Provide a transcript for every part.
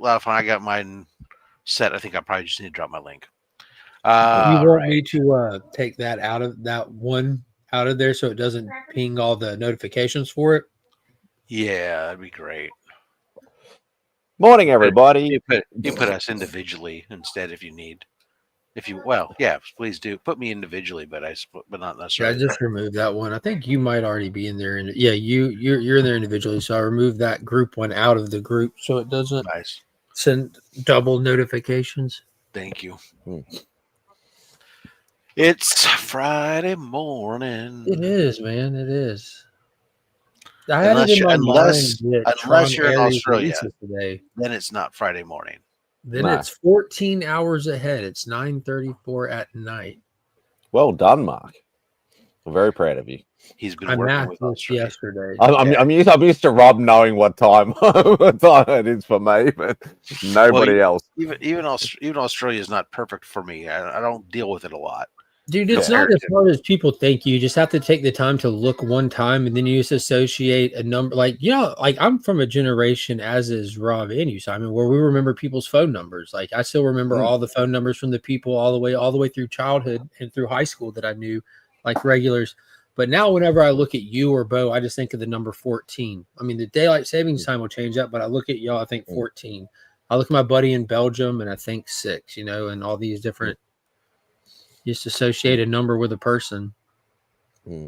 lot of fun. I got mine set. I think I probably just need to drop my link. You want me to take that out of there so it doesn't ping all the notifications for it? Yeah, that'd be great. Morning, everybody. You put us individually instead if you need. Please do put me individually, but not necessarily. I just removed that one. I think you might already be in there, and you're in there individually. So I removed that group one out of the group so it doesn't send double notifications. Thank you. It's Friday morning. It is, man. It is. I had it in my mind that unless you're in Australia today, then it's not Friday morning. Then it's 14 hours ahead. It's 9:34 at night. Well done, Mark. I'm very proud of you. He's been working with Australia yesterday. I'm used to Rob knowing what time it is for me, but nobody else. Even Australia is not perfect for me. I don't deal with it a lot. Dude, it's not as hard as people think. You just have to take the time to look one time, and then you just associate a number. Like I'm from a generation, as is Rob and you, Simon, where we remember people's phone numbers. Like I still remember all the phone numbers from the people all the way through childhood and through high school that I knew, like regulars. But now, whenever I look at you or Bo, I just think of the number 14. I mean, the daylight savings time will change that, but I look at y'all, I think 14. I look at my buddy in Belgium, and I think 6. And all these different. Just associate a number with a person. Yeah,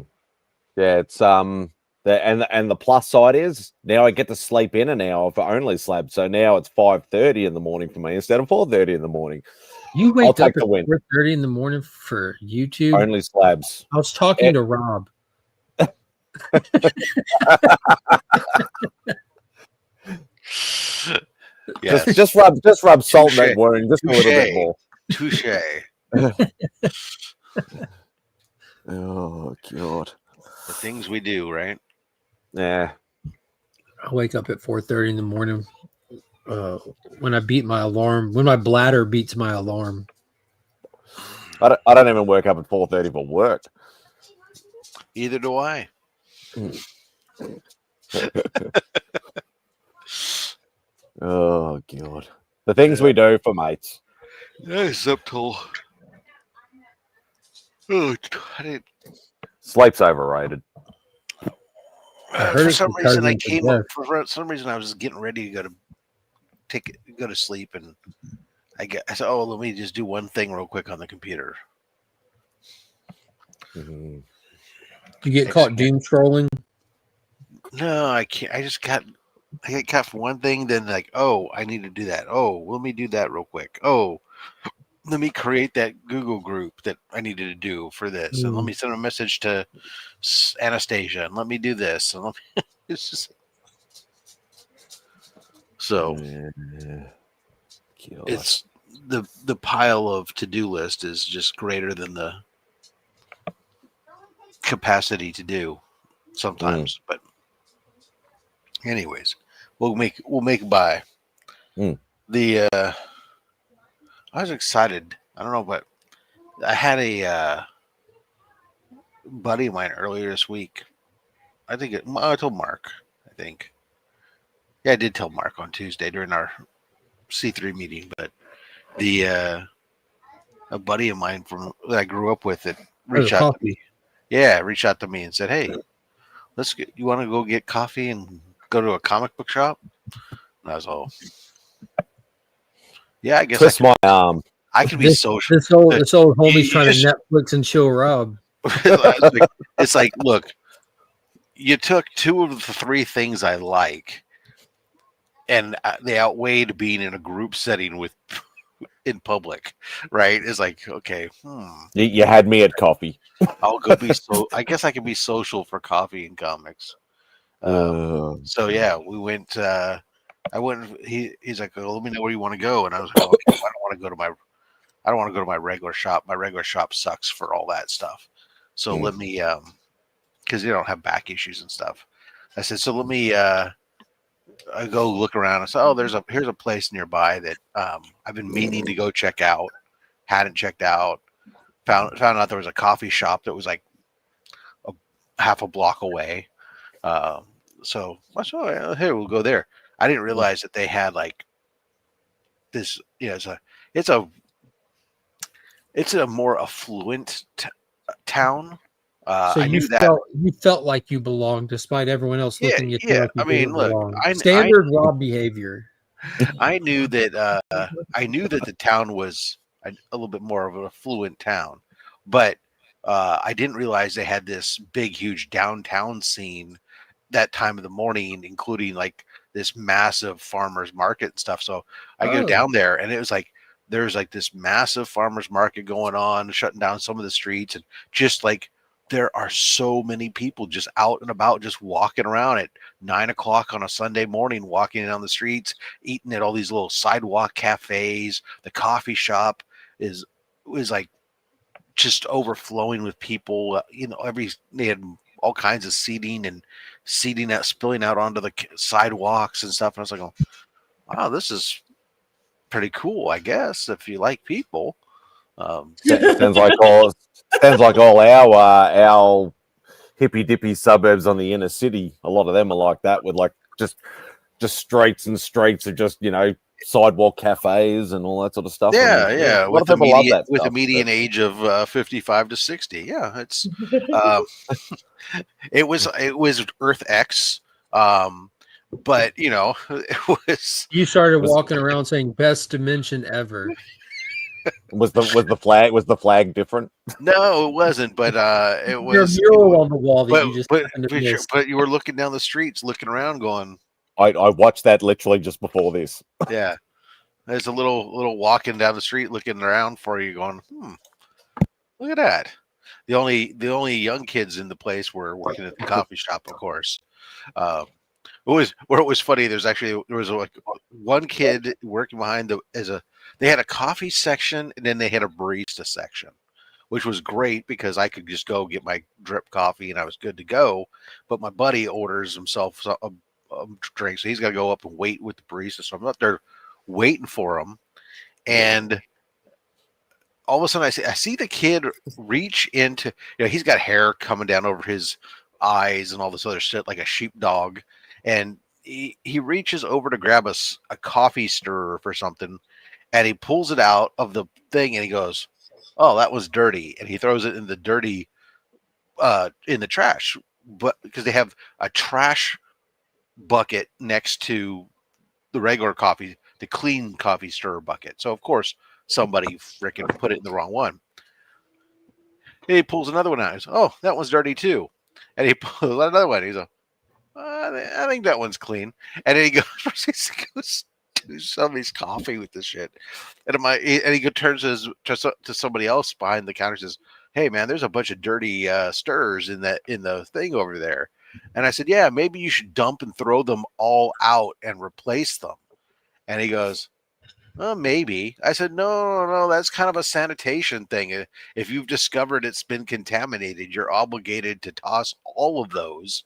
it's and the plus side is now I get to sleep in an hour for only slept. So now it's 5:30 in the morning for me instead of 4:30 in the morning. You wake up at 4:30 in the morning for YouTube? Only slabs. I was talking to Rob. Just rub salt in that wound just a little bit more. Touche. Oh God. The things we do, right? Yeah. I wake up at 4:30 in the morning when I beat my alarm, when my bladder beats my alarm. I don't even wake up at 4:30 for work. Either do I. Oh God. The things we do for mates. It's up till Sleep's overrated. For some reason, I came up. For some reason, I was just getting ready to go to sleep, and I said, "Oh, let me just do one thing real quick on the computer." You get caught doom scrolling? No, I can't. I get caught for one thing, then like, oh, I need to do that. Oh, let me do that real quick. Oh, let me create that Google group that I needed to do for this, and let me send a message to Anastasia, and let me do this, and it's just so. It's the pile of to-do list is just greater than the capacity to do sometimes, but anyways, we'll make by. I was excited. I don't know, but I had a buddy of mine earlier this week. I told Mark. I think, yeah, I did tell Mark on Tuesday during our C3 meeting. But a buddy of mine that I grew up with that reached out to me. Yeah, reached out to me and said, "Hey, you want to go get coffee and go to a comic book shop?" And I was all, yeah, I guess twist my arm. I can be social. This old homie's trying to Netflix and chill Rob. It's like, look, you took 2 of the 3 things I like, and they outweighed being in a group setting in public, right? It's like, okay, You had me at coffee. I'll go be I guess I can be social for coffee and comics. So yeah, we went. I went. He's like, "Let me know where you want to go," and I was like, "Okay, I don't want to go to my regular shop. My regular shop sucks for all that stuff. So let me, because you don't have back issues and stuff." I said, "So let me." I go look around. I said, "Oh, here's a place nearby that I've been meaning to go check out. Hadn't checked out. Found out there was a coffee shop that was like half a block away. So I said, "Oh, hey, we'll go there." I didn't realize that they had like this, it's a more affluent town. So I knew that. You felt like you belonged, despite everyone else looking at you like you I mean, didn't look, belong. I Standard Rob behavior. I knew that the town was a little bit more of an affluent town, but I didn't realize they had this big, huge downtown scene that time of the morning, including like this massive farmers market and stuff. So I go down there, and it was like there's like this massive farmers market going on, shutting down some of the streets, and just like there are so many people just out and about, just walking around at 9 o'clock on a Sunday morning, walking down the streets, eating at all these little sidewalk cafes. The coffee shop is like just overflowing with people. They had all kinds of seating out, spilling out onto the sidewalks and stuff. And I was like, oh, wow, this is pretty cool, I guess, if you like people. Sounds like all our hippy dippy suburbs on the inner city. A lot of them are like that, with like just streets and streets of just sidewalk cafes and all that sort of stuff. Yeah, and, yeah. A lot of people love that with stuff, a median age of 55 to 60. Yeah, it's it was Earth X, but it was. You started walking around saying "best dimension ever." Was the flag different? No, it wasn't. But it was. There's a mural on the wall that you just but you were looking down the streets, looking around, going. I watched that literally just before this. Yeah, there's a little walking down the street, looking around for you, going, look at that. The only young kids in the place were working at the coffee shop, of course. It was funny. There was like one kid working behind they had a coffee section, and then they had a barista section, which was great because I could just go get my drip coffee and I was good to go. But my buddy orders himself a drink, so he's got to go up and wait with the barista. So I'm up there waiting for him, and all of a sudden I see the kid reach into, he's got hair coming down over his eyes and all this other shit like a sheepdog, and he reaches over to grab a coffee stirrer for something, and he pulls it out of the thing and he goes, "Oh, that was dirty," and he throws it in the dirty in the trash, but because they have a trash bucket next to the regular coffee, the clean coffee stirrer bucket. So of course somebody freaking put it in the wrong one. And he pulls another one out. He goes, "Oh, that one's dirty too." And he pulls another one. He's like, "I think that one's clean." And then he goes do somebody's coffee with this shit. And he turns to somebody else behind the counter and says, "Hey man, there's a bunch of dirty stirrers in the thing over there." And I said, "Yeah, maybe you should dump and throw them all out and replace them." And he goes, "Maybe." I said, no, that's kind of a sanitation thing. If you've discovered it's been contaminated, you're obligated to toss all of those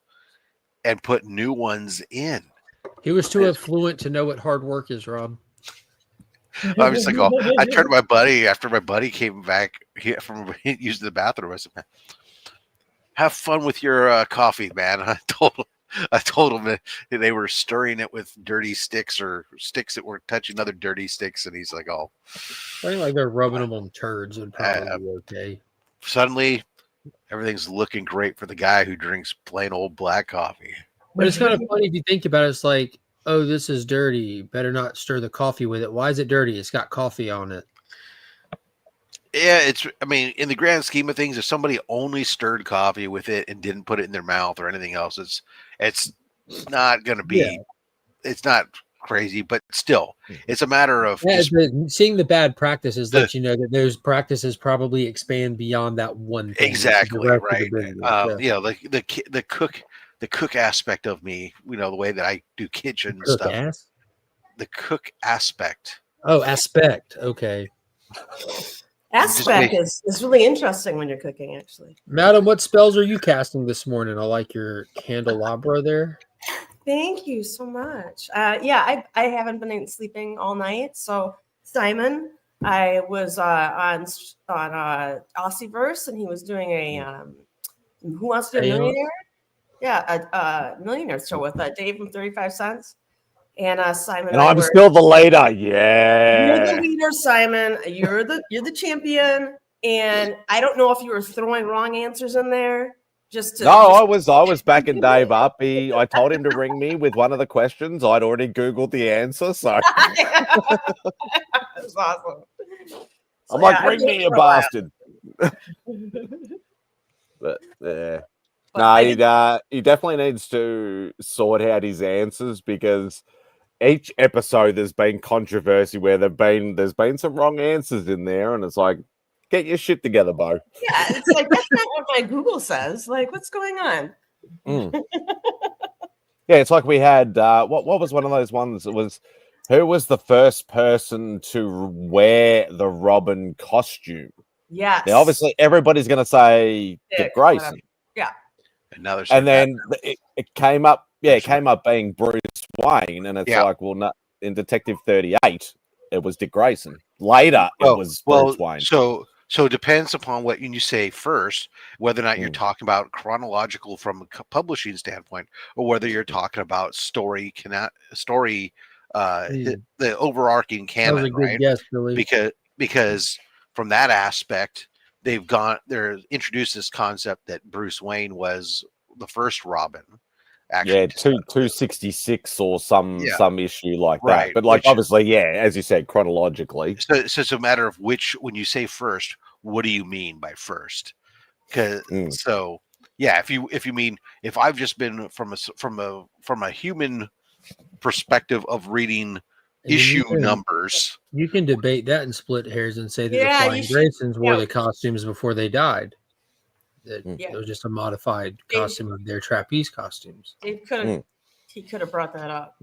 and put new ones in. He was too affluent to know what hard work is, Rob. I was like, I turned to my buddy after my buddy came back from using the bathroom. I said, "Man, have fun with your coffee, man." I told him that they were stirring it with dirty sticks or sticks that were touching other dirty sticks, and he's like, "Oh, I think like they're rubbing them on turds and probably be okay." Suddenly, everything's looking great for the guy who drinks plain old black coffee. But it's kind of funny if you think about it. It's like, oh, this is dirty. Better not stir the coffee with it. Why is it dirty? It's got coffee on it. Yeah, in the grand scheme of things, if somebody only stirred coffee with it and didn't put it in their mouth or anything else, it's not going to be, it's not crazy, but still, it's a matter of seeing the bad practices let you know that those practices probably expand beyond that one thing. Exactly, right. The cook aspect of me, the way that I do kitchen stuff. The cook aspect. Oh, aspect. Okay. Aspect is really interesting when you're cooking, actually. Madam, what spells are you casting this morning? I like your candelabra there. Thank you so much. I haven't been sleeping all night. So Simon, I was on Aussieverse, and he was doing a Who Wants to Be a Millionaire? Yeah, a millionaire show with Dave from 35 Cents. And Simon And I'm still the leader. Yeah. You're the leader, Simon. You're the champion. And I don't know if you were throwing wrong answers in there. I was backing Dave up. I told him to ring me with one of the questions. I'd already Googled the answer, so that's awesome. So, I'm like, ring me, you bastard. But yeah. He definitely needs to sort out his answers, because each episode there's been controversy where there's been some wrong answers in there, and it's like, get your shit together, Bo. Yeah, it's like, that's not what my Google says. Like, what's going on? Yeah, it's like we had what was one of those ones that was, who was the first person to wear the Robin costume? Yes. Now, obviously, everybody's going to say Dick Grayson. Yeah. And then it came up. Yeah, it came up being Bruce Wayne, and it's like, well, no, in Detective 38, it was Dick Grayson. Later, it was Bruce Wayne. So it depends upon what you say first, whether or not you're talking about chronological from a publishing standpoint, or whether you're talking about the overarching canon. That was a good right? guess, Billy. Because from that aspect, they're introduced this concept that Bruce Wayne was the first Robin. Actually, 266 or some issue like that. Right. But obviously, as you said, chronologically. So it's a matter of when you say first, what do you mean by first? Because if you mean, if I've just been from a human perspective of reading issue numbers, you can debate that and split hairs and say that the Flying Graysons wore the costumes before they died. It was just a modified costume of their trapeze costumes. Dave he could have brought that up.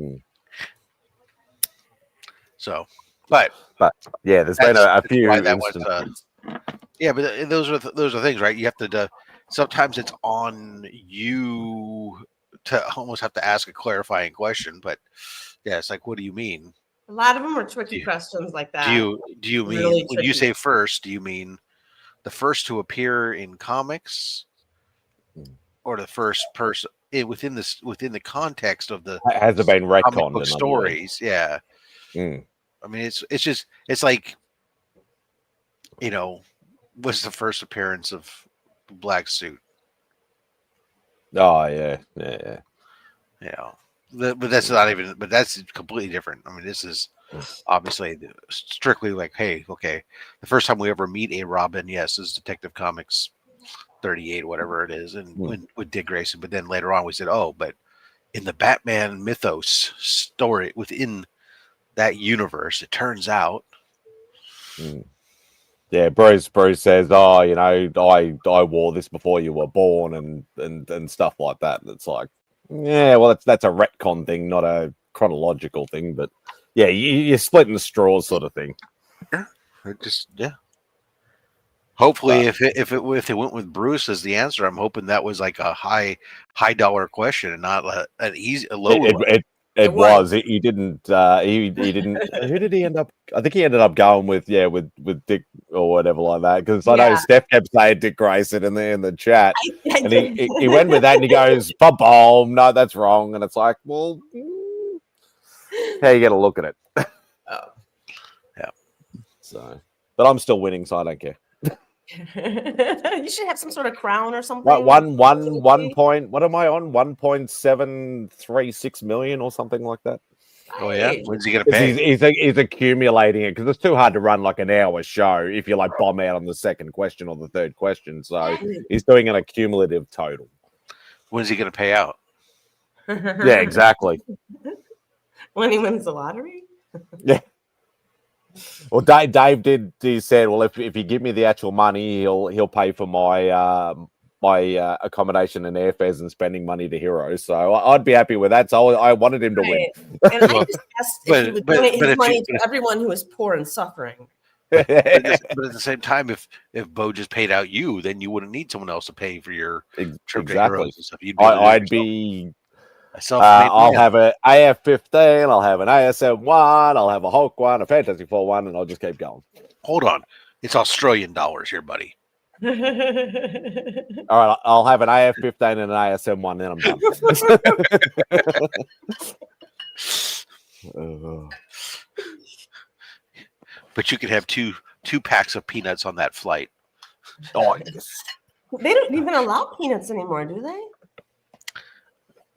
So, but yeah, there's been a few instances. But those are things, right? You have to. Sometimes it's on you to almost have to ask a clarifying question. But it's like, what do you mean? A lot of them are tricky questions like that. Do you mean really when you say first? Do you mean the first to appear in comics, or the first person within the context of the has it been retconned book stories? Yeah. I mean, it's like, what's the first appearance of Black Suit? Oh yeah. But that's not even. But that's completely different. I mean, this is obviously strictly like, hey, okay, the first time we ever meet a Robin, yes, is Detective Comics 38, whatever it is, and with Dick Grayson. But then later on, we said, oh, but in the Batman mythos story within that universe, it turns out. Yeah, Bruce says, oh, I wore this before you were born, and stuff like that. And it's like, yeah, well, that's a retcon thing, not a chronological thing. But yeah, you're splitting the straws, sort of thing. Hopefully, if they went with Bruce as the answer, I'm hoping that was like a high dollar question and not an easy low. It was. He didn't. He didn't. Who did he end up? I think he ended up going with Dick or whatever like that. Because I know Steph kept saying Dick Grayson in the chat, and he went with that, and he goes, "Boom, no, that's wrong." And it's like, well, how you got to look at it? Yeah. So, but I'm still winning, so I don't care. You should have some sort of crown or something. One point. What am I on? 1.736 million or something like that. Oh yeah, when's he gonna pay? He's accumulating it because it's too hard to run like an hour show if you like bomb out on the second question or the third question. So he's doing an accumulative total. When's he gonna pay out? Yeah, exactly. When he wins the lottery. Yeah. Well, Dave he said, well, if you give me the actual money, he'll pay for my my accommodation and airfares and spending money to Heroes. So I'd be happy with that. So I wanted him to win. And I just asked if he would donate his money to everyone who is poor and suffering. But at the same time, if Bo just paid out you, then you wouldn't need someone else to pay for your trip to Heroes and stuff. I'd be. I'll have an AF-15, I'll have an ASM-1, I'll have a Hulk one, a Fantastic Four one, and I'll just keep going. Hold on. It's Australian dollars here, buddy. All right, I'll have an AF-15 and an ASM-1, then I'm done. But you could have two packs of peanuts on that flight. Oh, yes. They don't even allow peanuts anymore, do they?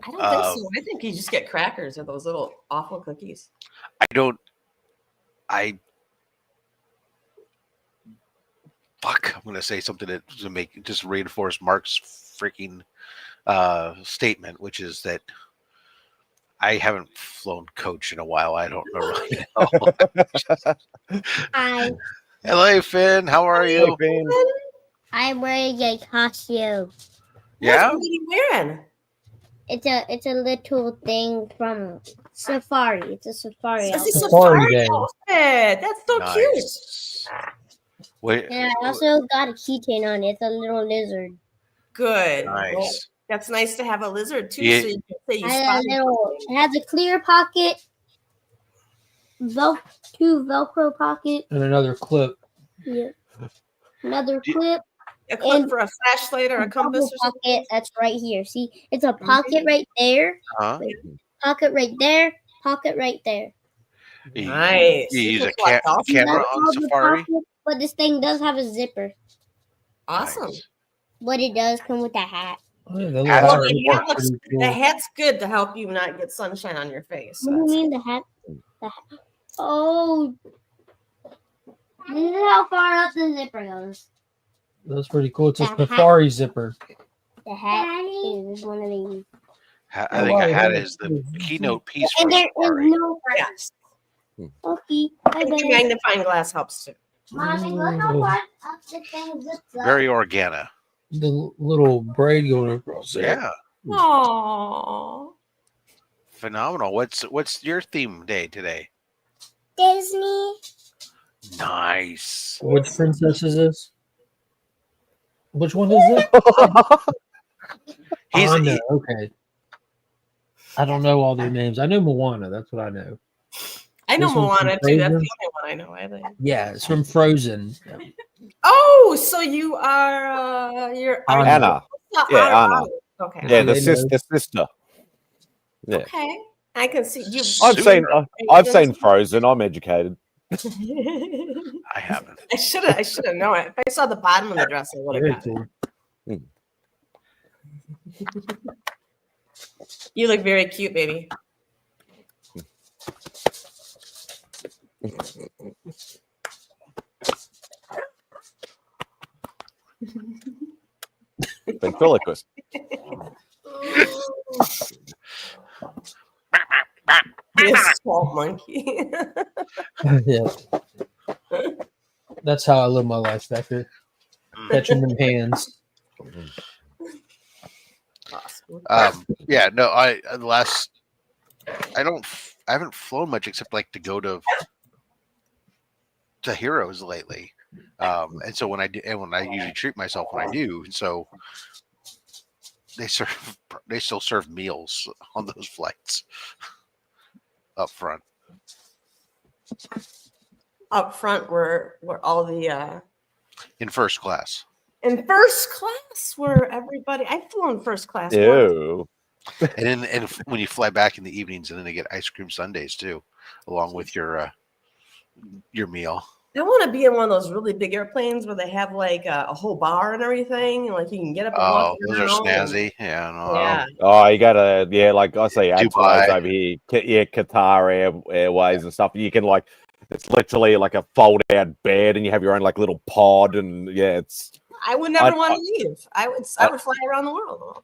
I don't think so. I think you just get crackers or those little awful cookies. Fuck, I'm gonna say something that to just reinforce Mark's freaking statement, which is that I haven't flown coach in a while. I don't know really know. Hi. Hello, Finn. How are you? Hey, Finn. I'm wearing a costume. Yeah. What are you wearing? It's a little thing from Safari. It's a safari It's a outfit. safari day. outfit. That's so cute. Nice. Wait. And I also got a keychain on it. It's a little lizard. Good. Nice. Well, that's nice to have a lizard too, Yeah. so you can say you I had spotted it has a clear pocket, two Velcro pocket, And another clip. yeah, another clip, a clip and for a flashlight or a compass or pocket something. that's right here. See, it's a pocket right there, Huh? pocket right there, pocket right there. Nice. You use a That's awesome. camera That's on all the Safari. pocket, but this thing does have a zipper. Awesome. Nice. But it does come with a hat. Oh, yeah, the Hat little are hat the, is hat looks, pretty cool. the hat's good to help you not get sunshine on your face. So What do you that's mean the hat? Oh, this is how far up the zipper goes. That's pretty cool. It's a The hat. safari zipper. The hat is one of these. I think a hat is the keynote piece for And there is Safari. no yes. Okay, bye And the bye. magnifying glass helps too. Mommy, look how far up the thing zips up. Very organic. The little braid going across there. Yeah. Aww. Phenomenal. What's your theme day today? Disney. Nice. Which princess is this? Which one is it? He's Anna. Okay. I don't know all their names. I know Moana. That's what I know. I know This one's from Moana too. That's the Frozen? only one I know. I think. Yeah, it's from Frozen. Oh, so you are you're are you- Anna. Oh, Yeah, Anna. Okay. Yeah, the They know. sister. Yeah. Okay. I can see you. I've seen Frozen. I'm educated. I haven't. I should have known it. If I saw the bottom of the dress, I would have Very got it. cool. You look very cute, baby. Ventriloquist. This small monkey. Yeah. That's how I live my life, Becker. Catching them hands. Awesome. Yeah, no, I haven't flown much except like to go to Heroes lately. And so when I do, and when I usually treat myself when I do, so they still serve meals on those flights up front. Up front were all the In first class. in first class were everybody. I flew in first class. once. Ew. And then when you fly back in the evenings, and then they get ice cream sundaes too, along with your meal. I want to be in one of those really big airplanes where they have like a whole bar and everything, and like you can get up and Oh, walk those are around. snazzy. Yeah, no, Yeah. Oh, you gotta, like I say, Dubai. over here, Qatar Airways and stuff. You can it's literally like a fold-out bed, and you have your own like little pod, and yeah, it's. I would never want to leave. I would fly around the world.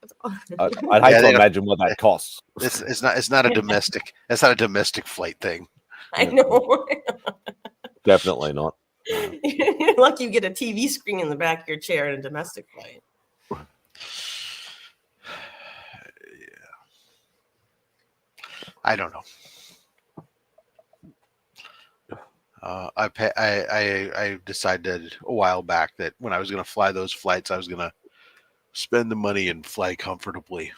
I'd hate to imagine what that costs. It's not a domestic. It's not a domestic flight thing. I know. Definitely not. You're lucky you get a TV screen in the back of your chair in a domestic flight. I don't know. I decided a while back that when I was going to fly those flights, I was going to spend the money and fly comfortably.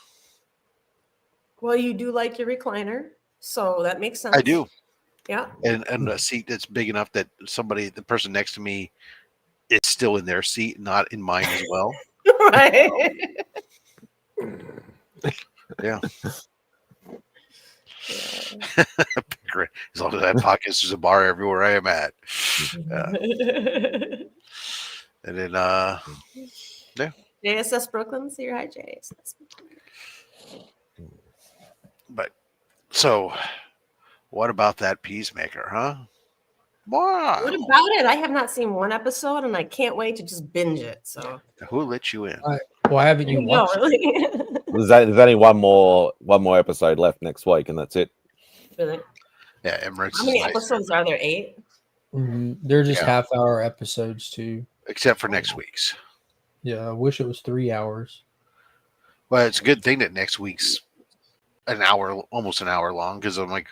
Well, you do like your recliner, so that makes sense. I do. Yeah. And a seat that's big enough that the person next to me, is still in their seat, not in mine as well. Right. Yeah. As long as that podcast is a bar everywhere I am at. And then JSS Brooklyn, say hi, JSS. But so, what about that Peacemaker, huh? Wow. What about it? I have not seen one episode, and I can't wait to just binge it. So who let you in? Why haven't you watched? No, really. There's only one more episode left next week, and that's it. Really? Yeah, Emmerich's How many episodes are there? 8? They're just half-hour episodes too, except for next week's. Yeah, I wish it was 3 hours. Well, it's a good thing that next week's an hour, almost an hour long, because I'm like,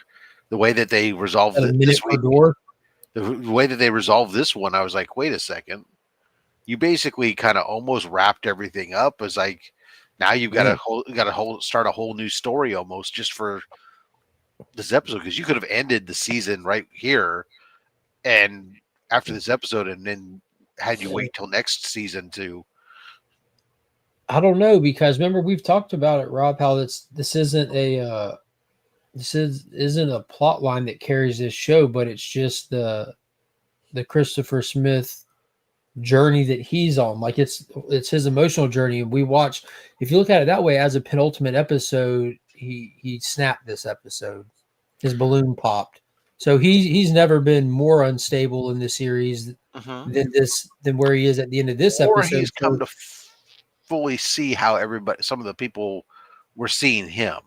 the way that they resolved this week, the way that they resolved this one, I was like, wait a second, you basically kind of almost wrapped everything up. As like, now you've got to start a whole new story almost just for this episode, because you could have ended the season right here and after this episode, and then had you wait till next season to. I don't know, because remember we've talked about it, Rob, how this isn't a isn't a plot line that carries this show, but it's just the Christopher Smith journey that he's on. Like it's his emotional journey. And we watch, if you look at it that way, as a penultimate episode, he snapped this episode. His balloon popped. So he's never been more unstable in the series than where he is at the end of this episode. Or he's come to fully see how some of the people were seeing him.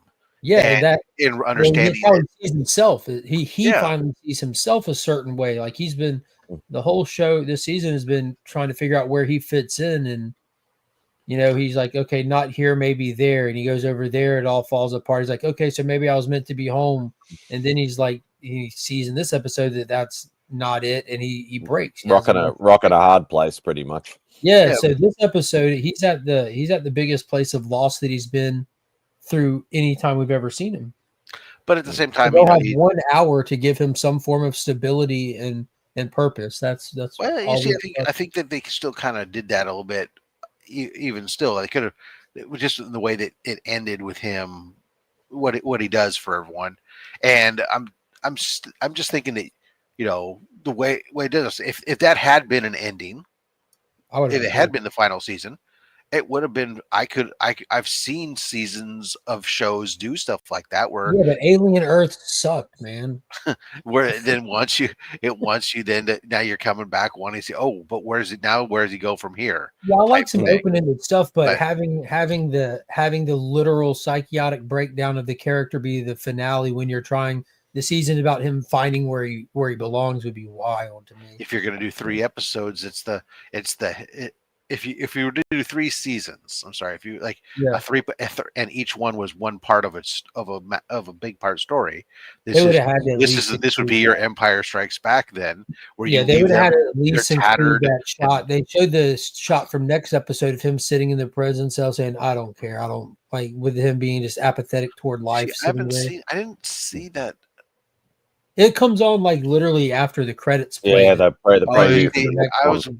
Yeah, and that in understanding how he sees himself. He finally sees himself a certain way. Like he's been the whole show this season has been trying to figure out where he fits in, and he's like, okay, not here, maybe there, and he goes over there, it all falls apart. He's like, okay, so maybe I was meant to be home, and then he's like, he sees in this episode that that's not it, and he breaks. Rocking a hard place, pretty much. Yeah. So this episode, he's at the biggest place of loss that he's been through any time we've ever seen him. But at the same time, they'll have 1 hour to give him some form of stability and purpose. That's well, you see, I think that they still kind of did that a little bit. Even still, they could have, just in the way that it ended with him, what he does for everyone. And I'm just thinking that the way it does, if that had been an ending, if it had been the final season, it would have been. I've seen seasons of shows do stuff like that where but Alien Earth sucked, man. Where then once you then now you're coming back wanting to see, but where is it now? Where does he go from here? Yeah, I like some open-ended stuff, but having the literal psychotic breakdown of the character be the finale when you're trying the season about him finding where he belongs would be wild to me. If you're going to do 3 episodes, if you were to do 3 seasons, I'm sorry, if you like a 3, and each one was one part of a big part story, this would be your Empire Strikes Back then, where they would have had at least include that shot. They showed the shot from next episode of him sitting in the prison cell saying, "I don't care, I don't," like with him being just apathetic toward life. I didn't see that. It comes on like literally after the credits. Yeah, the preview.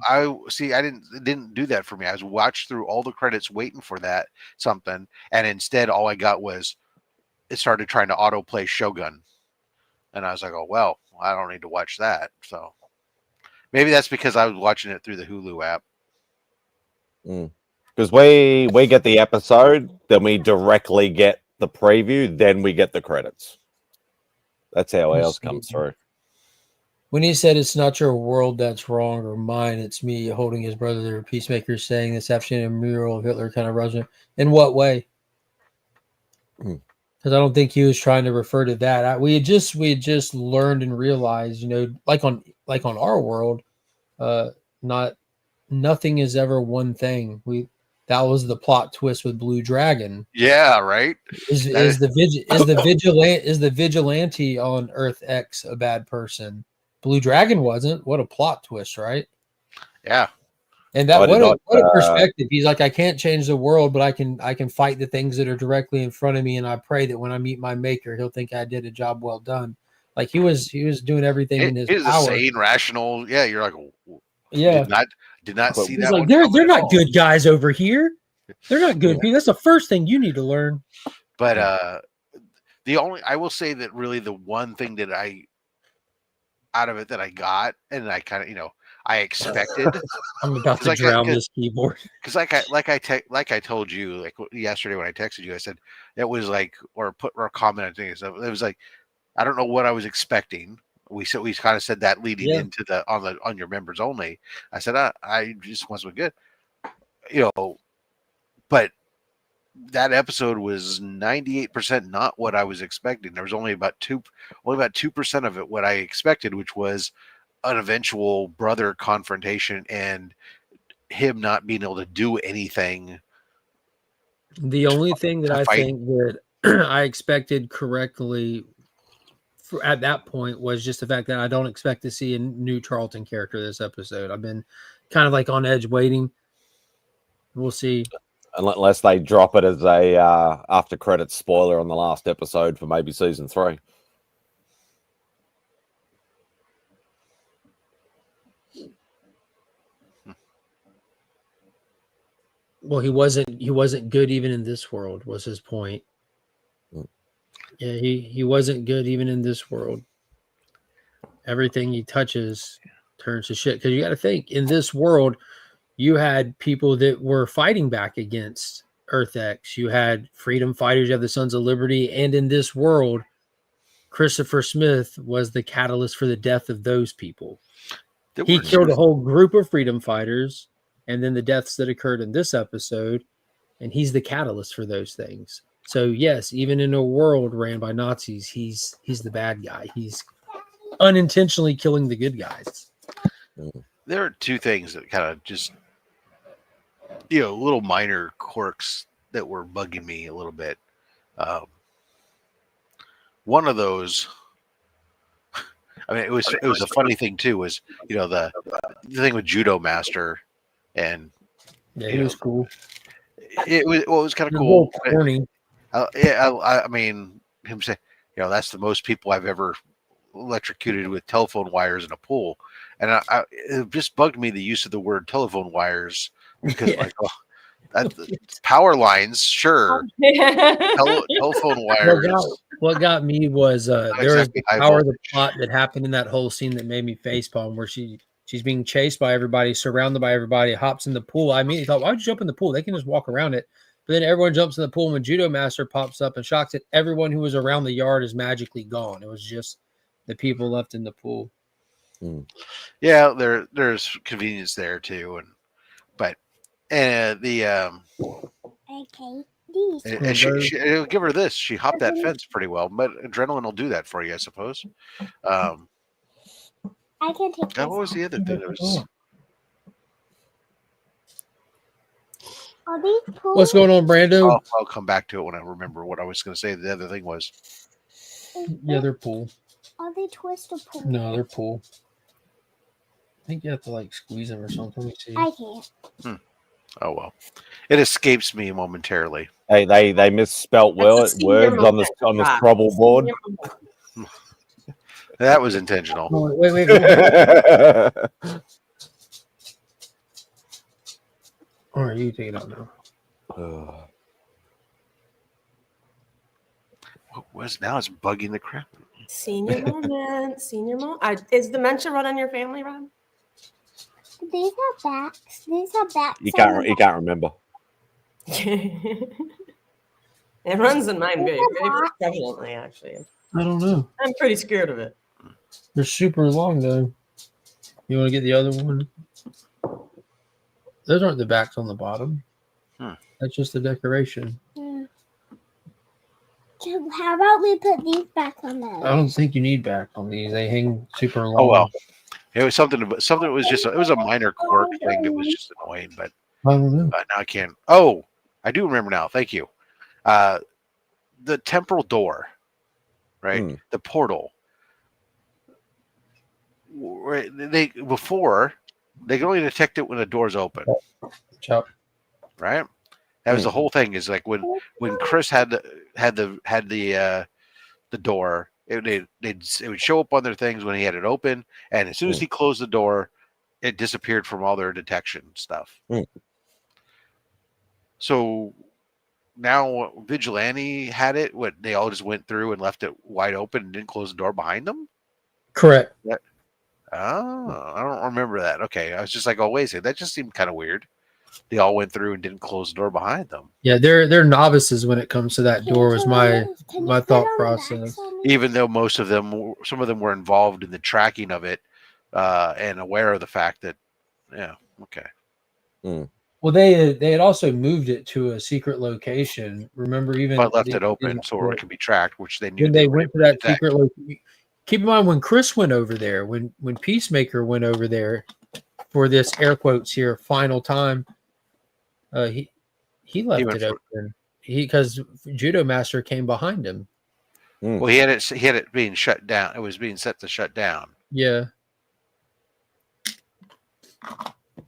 I didn't do that for me. I was watched through all the credits waiting for that something, and instead all I got was it started trying to autoplay Shogun, and I was like, oh well, I don't need to watch that. So maybe that's because I was watching it through the Hulu app. Because we get the episode, then we directly get the preview, then we get the credits. That's how ours comes through. When he said it's not your world that's wrong or mine, it's me holding his brother, the Peacemaker, saying this after a mural of Hitler kind of rushing. In what way? Because I don't think he was trying to refer to that. We had just learned and realized, like on our world, nothing is ever one thing. That was the plot twist with Blue Dragon. Yeah, right. Is the vigilante on Earth X a bad person? Blue Dragon wasn't. What a plot twist, right? Yeah. And that what a perspective. He's like, I can't change the world, but I can fight the things that are directly in front of me, and I pray that when I meet my maker, he'll think I did a job well done. Like he was doing everything in his power. Sane, rational. Yeah, you're like, yeah. Did not see that. Like, they're not good guys over here. They're not good people. That's the first thing you need to learn. But I will say that really the one thing that I out of it that I got, and I kind of I expected. I'm about to drown this keyboard. Because like I told you like yesterday when I texted you, I said it was like or commented things. It was like I don't know what I was expecting. We kind of said that leading into on your members only. I said I just want something good, but that episode was 98% not what I was expecting. There was only about 2% of it what I expected, which was an eventual brother confrontation and him not being able to do anything. The only thing that I think that I expected correctly at that point was just the fact that I don't expect to see a new Charlton character this episode. I've been kind of like on edge waiting. We'll see. Unless they drop it as a after credits spoiler on the last episode for maybe season 3. Well, he wasn't good even in this world, was his point. Yeah, he wasn't good even in this world. Everything he touches turns to shit. Because you got to think, in this world, you had people that were fighting back against Earth X. You had freedom fighters. You have the Sons of Liberty. And in this world, Christopher Smith was the catalyst for the death of those people. He killed a whole group of freedom fighters, and then the deaths that occurred in this episode, and he's the catalyst for those things. So yes, even in a world ran by Nazis, he's the bad guy. He's unintentionally killing the good guys. There are two things that kind of just little minor quirks that were bugging me a little bit. One of those, I mean, it was a funny thing too. Was the thing with Judo Master, and it was cool. It was kind of cool. Corny. I mean, him say, that's the most people I've ever electrocuted with telephone wires in a pool, and it just bugged me the use of the word telephone wires because power lines, sure, telephone wires. What got me was there was the power of the plot that happened in that whole scene that made me facepalm, where she's being chased by everybody, surrounded by everybody, hops in the pool. I immediately thought, why would you jump in the pool? They can just walk around it. But then everyone jumps in the pool, and when Judo Master pops up and shocks it, everyone who was around the yard is magically gone. It was just the people left in the pool. Yeah, there's convenience there too, and she'll give her this. She hopped that fence pretty well, but adrenaline will do that for you, I suppose. I can take. What was the other thing? What's going on, Brando? I'll come back to it when I remember what I was going to say. The other thing was. Yeah, they're pool. Are they twisted pool? No, they're pool. I think you have to squeeze them or something. Let me see. I can't. Oh well, it escapes me momentarily. They misspelt words on the Scrabble board. That was intentional. Oh, wait. All right, you take it out now. What was now? It's bugging the crap. Senior moment. Is dementia run on your family, Rob? These have backs. You can't remember. It runs in mine very prevalently, actually. I don't know. I'm pretty scared of it. They're super long, though. You want to get the other one? Those aren't the backs on the bottom. That's just the decoration. Yeah. How about we put these back on those? I don't think you need back on these. They hang super long. Oh well. It was something. It was a minor quirk thing that was just annoying, but I don't know. Now I can't. Oh, I do remember now. Thank you. The temporal door, right? The portal. They can only detect it when the door's open. Chop. Right. That was the whole thing. Is like when Chris had the door. It would show up on their things when he had it open, and as soon as he closed the door, it disappeared from all their detection stuff. So now Vigilante had it. What, they all just went through and left it wide open and didn't close the door behind them? Correct. Oh, I don't remember that. Okay, I was just like, oh, wait a second. That just seemed kind of weird. They all went through and didn't close the door behind them. Yeah, they're novices when it comes to that door. Was my thought process. Even though some of them were involved in the tracking of it and aware of the fact that, yeah, okay. Well, they had also moved it to a secret location. Remember, even But left it open so it could be tracked, which they knew. When they went to that secret location. Keep in mind when Chris went over there, when Peacemaker went over there for this air quotes here final time, he left it open. Because Judo Master came behind him. Well, he had it being shut down. It was being set to shut down. Yeah.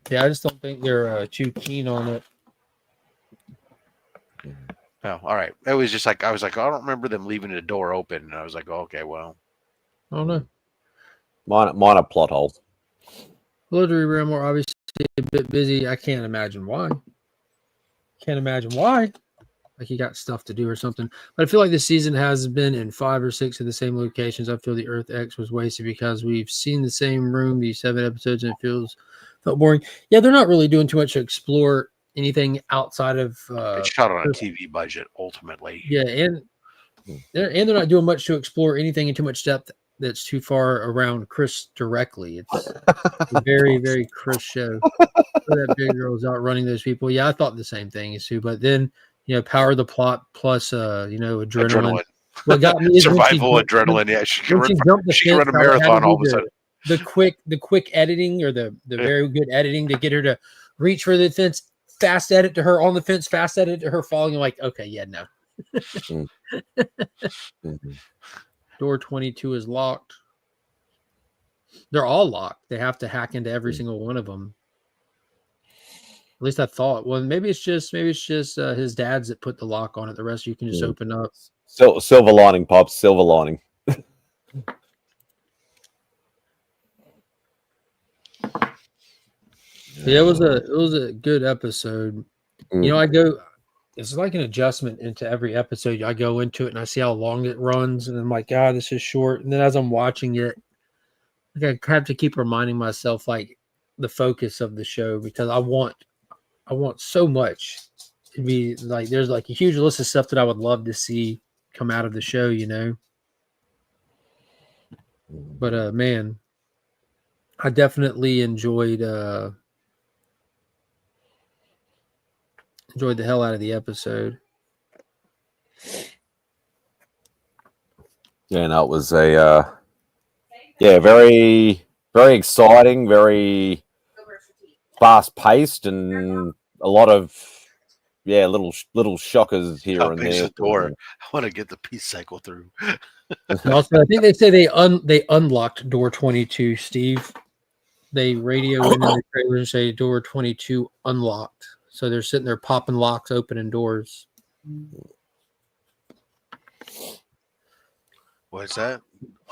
Yeah, I just don't think they're too keen on it. Oh, all right. It was just like I was like, I don't remember them leaving the door open, and I was like, oh, okay, well, I don't know. Minor plot holes. Lottery Realm are obviously a bit busy. I can't imagine why. Like he got stuff to do or something. But I feel like this season has been in 5 or 6 of the same locations. I feel the Earth X was wasted because we've seen the same room these 7 episodes and it felt boring. Yeah, they're not really doing too much to explore anything outside of it's shot on a TV budget ultimately. Yeah, and they're not doing much to explore anything in too much depth that's too far around Chris directly. It's a very, very Chris show. That big girl's out running those people. Yeah, I thought the same thing as Sue, but then power of the plot plus adrenaline. What got me is survival adrenaline. Yeah, she can run a marathon all of a sudden. The quick editing or the very good editing to get her to reach for the fence, fast edit to her on the fence, fast edit to her falling. I'm like, okay, yeah, no. Door 22 is locked. They're all locked. They have to hack into every single one of them. At least I thought. Well, maybe it's just his dad's that put the lock on it. The rest you can just open up. Silver lining, Pops. Silver lining. Yeah, it was a good episode. It's like an adjustment into every episode. I go into it and I see how long it runs, and I'm like, God, this is short. And then as I'm watching it, I have to keep reminding myself like the focus of the show because I want so much to be like. There's like a huge list of stuff that I would love to see come out of the show, But man, I definitely enjoyed the hell out of the episode. Yeah, no, it was a very, very exciting, very fast paced, and a lot of little shockers here and there. The door. I want to get the peace cycle through. Also, I think they say they unlocked door 22, Steve. They radio in the trailer and say door 22 unlocked. So they're sitting there popping locks, opening doors. What's that?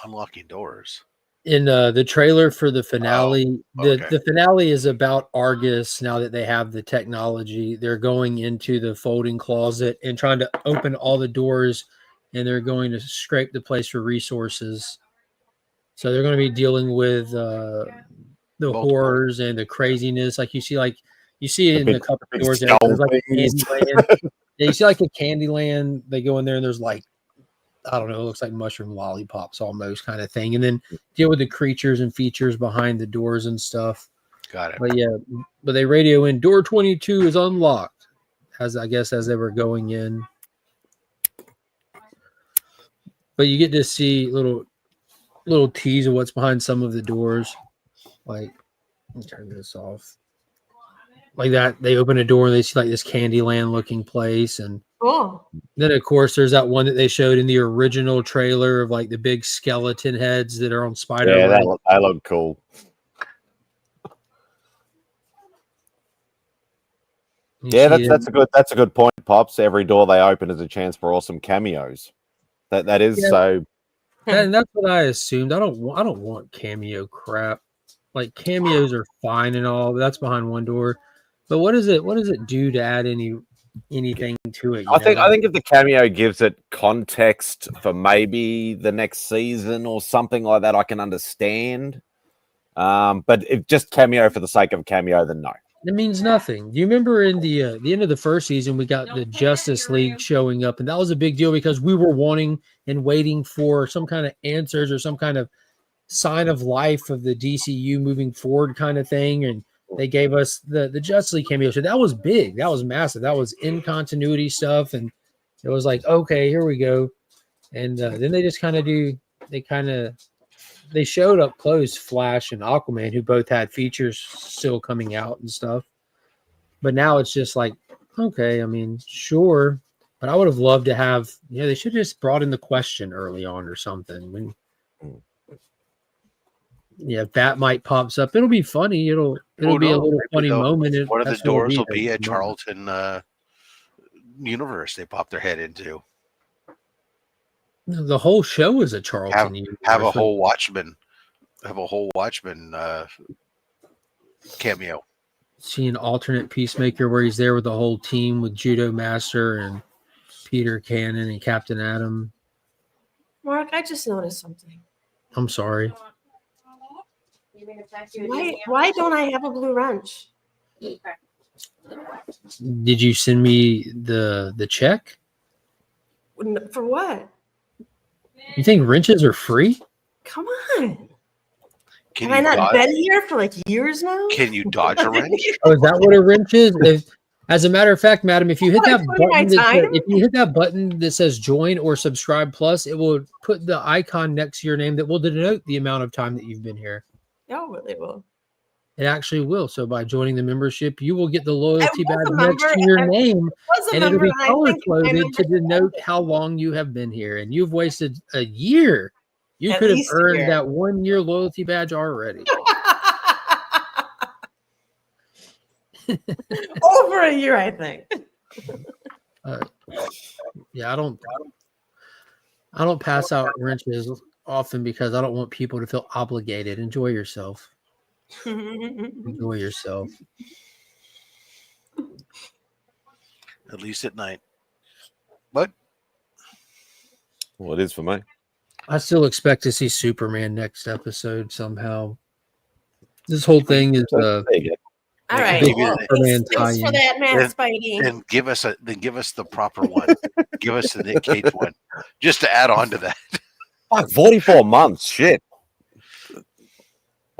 Unlocking doors. In the trailer for the finale, okay. the finale is about Argus. Now that they have the technology, they're going into the folding closet and trying to open all the doors, and they're going to scrape the place for resources. So they're going to be dealing with the horrors and the craziness, like you see it in a couple of doors. There's like a Candyland. You see like a Candyland. They go in there and there's like, I don't know, it looks like mushroom lollipops almost kind of thing. And then deal with the creatures and features behind the doors and stuff. Got it. But they radio in door 22 is unlocked as they were going in. But you get to see little tease of what's behind some of the doors. Like, let me turn this off. Like that, they open a door and they see like this Candyland looking place, and then of course there's that one that they showed in the original trailer of like the big skeleton heads that are on spider. Yeah, that looked cool. Yeah, that's a good point, Pops. Every door they open is a chance for awesome cameos. That is so. And that's what I assumed. I don't want cameo crap. Like cameos are fine and all, but that's behind one door. But what does it do to add any anything to it. I think if the cameo gives it context for maybe the next season or something like that, I can understand. But if just cameo for the sake of cameo, then no. It means nothing. Do you remember in the end of the first season, we got the Justice League showing up, and that was a big deal because we were wanting and waiting for some kind of answers or some kind of sign of life of the DCU moving forward kind of thing. And they gave us the Justice League cameo. So that was big. That was massive. That was in continuity stuff. And it was like, okay, here we go. And then they just kind of they showed up close Flash and Aquaman, who both had features still coming out and stuff. But now it's just like, okay, I mean, sure. But I would have loved to have, they should have just brought in the Question early on or something. If Batmite pops up, it'll be funny. It'll be a little funny moment. One of the doors will be a Charlton universe they pop their head into. The whole show is a Charlton universe. Have a whole Watchmen cameo. See an alternate Peacemaker where he's there with the whole team with Judo Master and Peter Cannon and Captain Atom. Mark, I just noticed something. I'm sorry. Why don't I have a blue wrench? Did you send me the check? For what? You think wrenches are free? Come on. Have I not been here for like years now? Can you dodge a wrench? Oh, is that what a wrench is? As a matter of fact, madam, if you hit that button that says join or subscribe plus, it will put the icon next to your name that will denote the amount of time that you've been here. Oh, it will. It actually will. So by joining the membership, you will get the loyalty badge next to your name, and it'll be color coded to denote how long you have been here. And you've wasted a year. You could have earned that 1 year loyalty badge already. Over a year, I think. Yeah, I don't pass out wrenches often because I don't want people to feel obligated. Enjoy yourself. Enjoy yourself. At least at night. What? Well, it is for me. I still expect to see Superman next episode somehow. This whole thing is all right. Thanks for that, man, Spidey. Then give us the proper one. Give us the Nick Cage one, just to add on to that. Like 44 months, shit.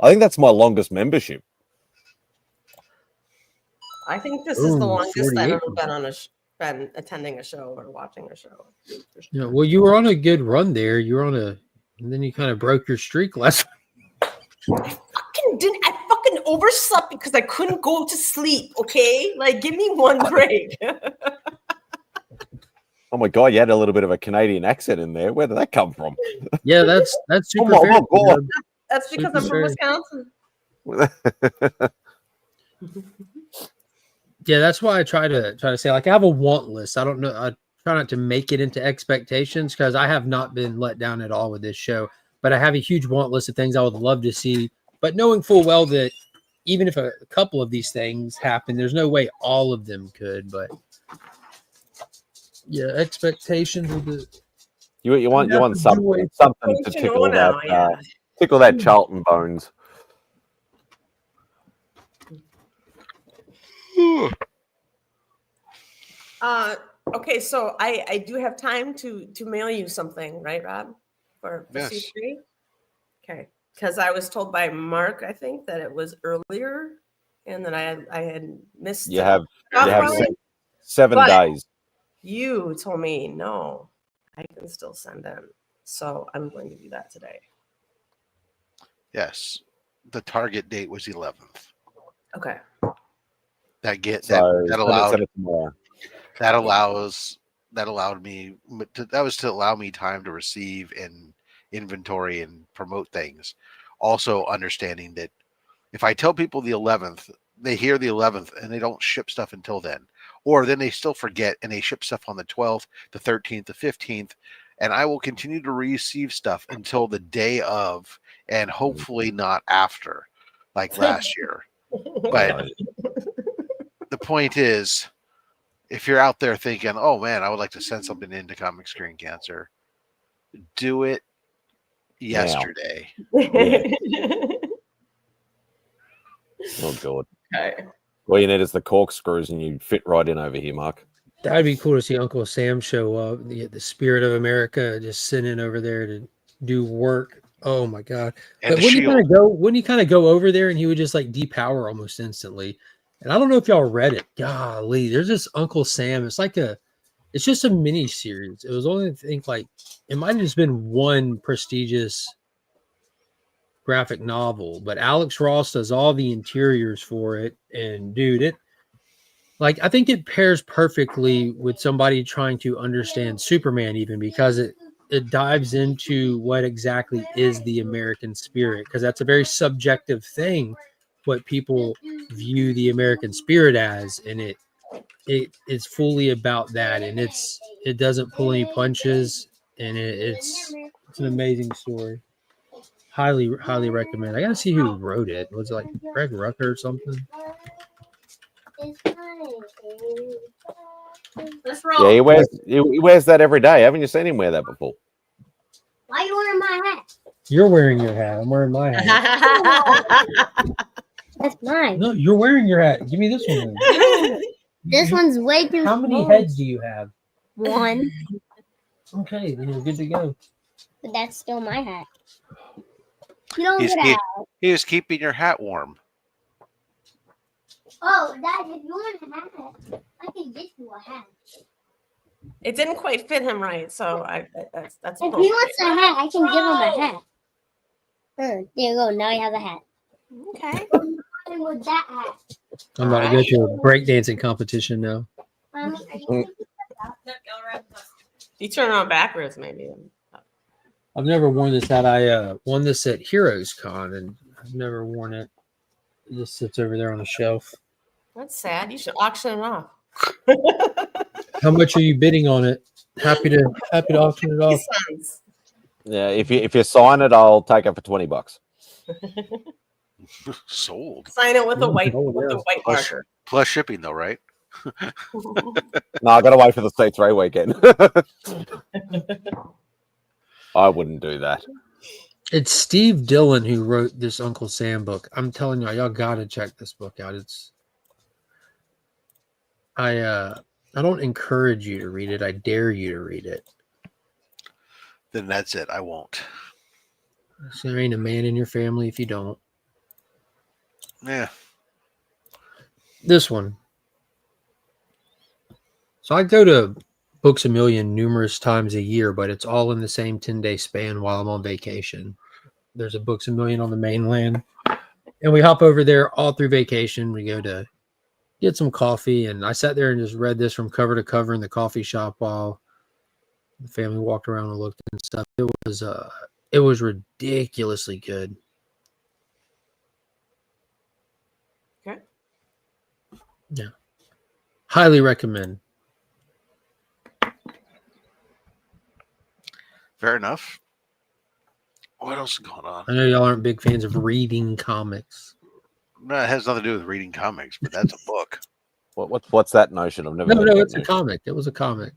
I think that's my longest membership. I think this is the longest I've ever been attending a show or watching a show. Yeah, well, you were on a good run there. You were and then you kind of broke your streak last week. I fucking overslept because I couldn't go to sleep. Okay, like give me one break. Oh my god, you had a little bit of a Canadian accent in there. Where did that come from? Yeah, that's super fair. That's because I'm from Wisconsin. Yeah, that's why I try to say, like, I have a want list. I don't know. I try not to make it into expectations because I have not been let down at all with this show. But I have a huge want list of things I would love to see. But knowing full well that even if a couple of these things happen, there's no way all of them could. But yeah, expectations with it. You want something to tickle that tickle that Charlton bones. Okay, so I do have time to mail you something, right, Rob? For yes. C3? Okay, because I was told by Mark, I think, that it was earlier, and that I had missed. You have 7 days. You told me no, I can still send in, so I'm going to do that today. Yes, the target date was 11th. Okay. That was to allow me time to receive and inventory and promote things. Also understanding that if I tell people the 11th, they hear the 11th and they don't ship stuff until then, or then they still forget and they ship stuff on the 12th, the 13th, the 15th, and I will continue to receive stuff until the day of, and hopefully not after, like last year. But the point is, if you're out there thinking, oh man, I would like to send something into Comic Screen Cancer, do it yesterday. Yeah. Oh god. Okay. All you need is the corkscrews, and you fit right in over here, Mark. That'd be cool to see Uncle Sam show up. The spirit of America just sitting over there to do work. Oh my god! And But the wouldn't shield. he kind of go over there and he would just like depower almost instantly? And I don't know if y'all read it. Golly, there's this Uncle Sam. It's just a mini series. It was only I think like it might have just been one prestigious graphic novel, but Alex Ross does all the interiors for it. And dude, I think it pairs perfectly with somebody trying to understand Superman, even because it dives into what exactly is the American spirit, because that's a very subjective thing, what people view the American spirit as, and it is fully about that, and it doesn't pull any punches, and it's an amazing story. Highly recommend. I gotta see who wrote it. Was it like Greg Rucker or something? Let's roll. Yeah, he wears that every day. Haven't you seen him wear that before? Why are you wearing my hat? You're wearing your hat. I'm wearing my hat. That's mine. No, you're wearing your hat. Give me this one. Then. This one's way too How many small. heads do you have? One, Okay, then you're good to go. but that's still my hat. You don't He's, get keep, out. he's keeping your hat warm. Oh, Dad, if you want a hat, I can get you a hat. It didn't quite fit him right, so that's If he appropriate. wants a hat, I can give him a hat. There you go. Now you have a hat. Okay. With that hat. I'm about to go to a breakdancing competition now. Mommy, are you Mm. You turn around backwards, maybe. I've never worn this hat. I won this at Heroes Con, and I've never worn it. It just sits over there on a shelf. That's sad. You should auction it off. How much are you bidding on it? Happy to auction it off. Cents. Yeah, if you sign it, I'll take it for $20. Sold. Sign it with a Mm, white oh, with yeah. a white Plus, marker. plus shipping, though, right? No, I got to wait for the C3 weekend. I wouldn't do that. It's Steve Dillon who wrote this Uncle Sam book. I'm telling y'all got to check this book out. I don't encourage you to read it. I dare you to read it. Then that's it. I won't. There ain't a man in your family if you don't. Yeah. This one. So I go to Books A Million numerous times a year, but it's all in the same 10-day span while I'm on vacation. There's a Books A Million on the mainland, and we hop over there all through vacation. We go to get some coffee, and I sat there and just read this from cover to cover in the coffee shop while the family walked around and looked and stuff. It was ridiculously good. Okay. Yeah. Highly recommend. Fair enough. What else is going on? I know y'all aren't big fans of reading comics. No, it has nothing to do with reading comics, but that's a book. What's that notion? I've never. No, heard of that it's a notion. comic. It was a comic.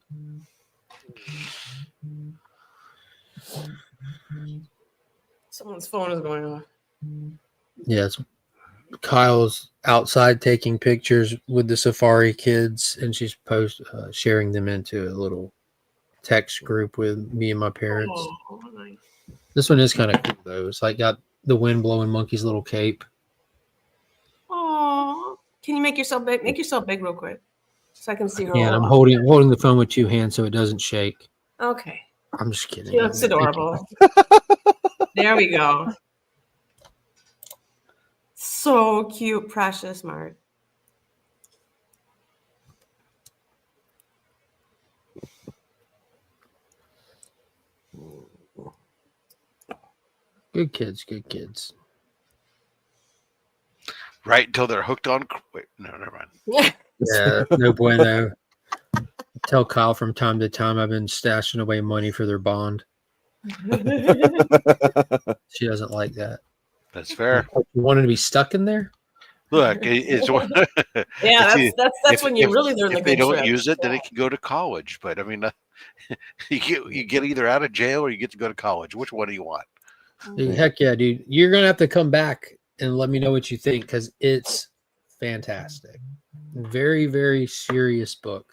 Someone's phone is going off. Yes. Kyle's outside taking pictures with the Safari kids, and she's sharing them into a little text group with me and my parents. Oh, nice. This one is kind of cool though. It's like got the wind blowing monkey's little cape. Aw. Can you make yourself big? Make yourself big real quick, so I can see her. Yeah, and I'm all. holding the phone with two hands so it doesn't shake. Okay. I'm just kidding. She looks adorable. There we go. So cute, precious, Mark. Good kids, good kids. Right until they're hooked on. Wait, no, never mind. Yeah, no bueno. Tell Kyle from time to time I've been stashing away money for their bond. She doesn't like that. That's fair. You wanted to be stuck in there? Look, it's Yeah, that's when you really learn the if they good don't tricks. use it, then it can go to college. But I mean, you get either out of jail or you get to go to college. Which one do you want? Dude, heck yeah, dude. You're going to have to come back and let me know what you think because it's fantastic. Very, very serious book.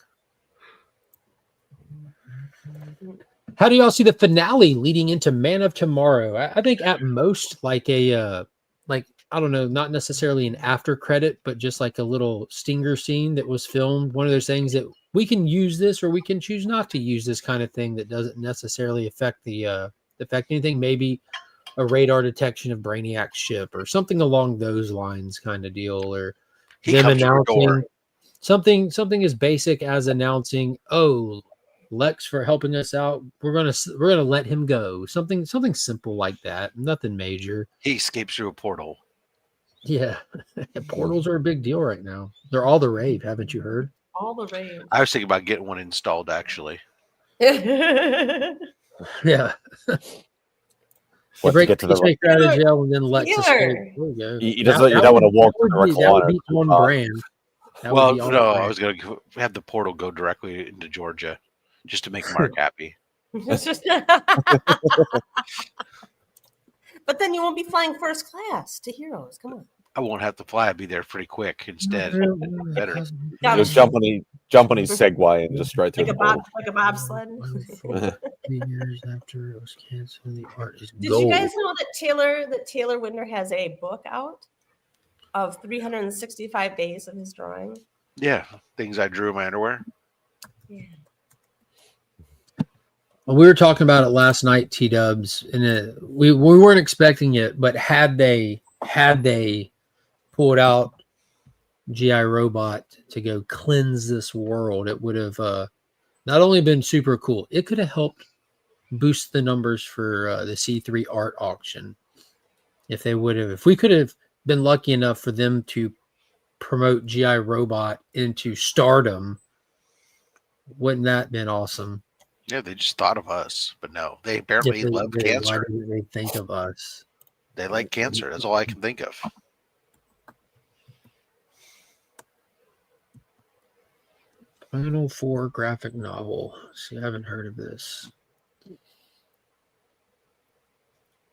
How do y'all see the finale leading into Man of Tomorrow? I think at most like a I don't know, not necessarily an after credit, but just like a little stinger scene that was filmed. One of those things that we can use this or we can choose not to use this kind of thing that doesn't necessarily affect anything. Maybe a radar detection of Brainiac's ship or something along those lines kind of deal, or He them comes to your door. announcing something as basic as announcing, oh, Lex for helping us out. We're gonna let him go. Something simple like that. Nothing major. He escapes through a portal. Yeah, portals are a big deal right now. They're all the rave. Haven't you heard? All the rage. I was thinking about getting one installed actually. Yeah. You What, to break get to the Peacemaker out of jail and then Lex Healer. escape. There we go. You don't want to walk to the That would recliner. be on brand. That Well, would be on no, brand. I was going to have the portal go directly into Georgia just to make Mark happy. But then you won't be flying first class to Heroes. Come on. I won't have to fly. I'll be there pretty quick instead. Better. Yeah, Just jump on his Segway and just straight through like a bobsled. Years after it was canceled, the art is Did gold. you guys know that Taylor Winder has a book out of 365 days of his drawing? Yeah, things I drew in my underwear. Yeah. We were talking about it last night, T-Dubs, and we weren't expecting it, but had they pulled out G.I. Robot to go cleanse this world, it would have not only been super cool, it could have helped boost the numbers for the C3 art auction. If we could have been lucky enough for them to promote G.I. Robot into stardom, wouldn't that have been awesome? Yeah, they just thought of us, but no, they apparently love cancer. Why did they think of us? They like cancer. That's all I can think of. Final Four graphic novel. See, I haven't heard of this.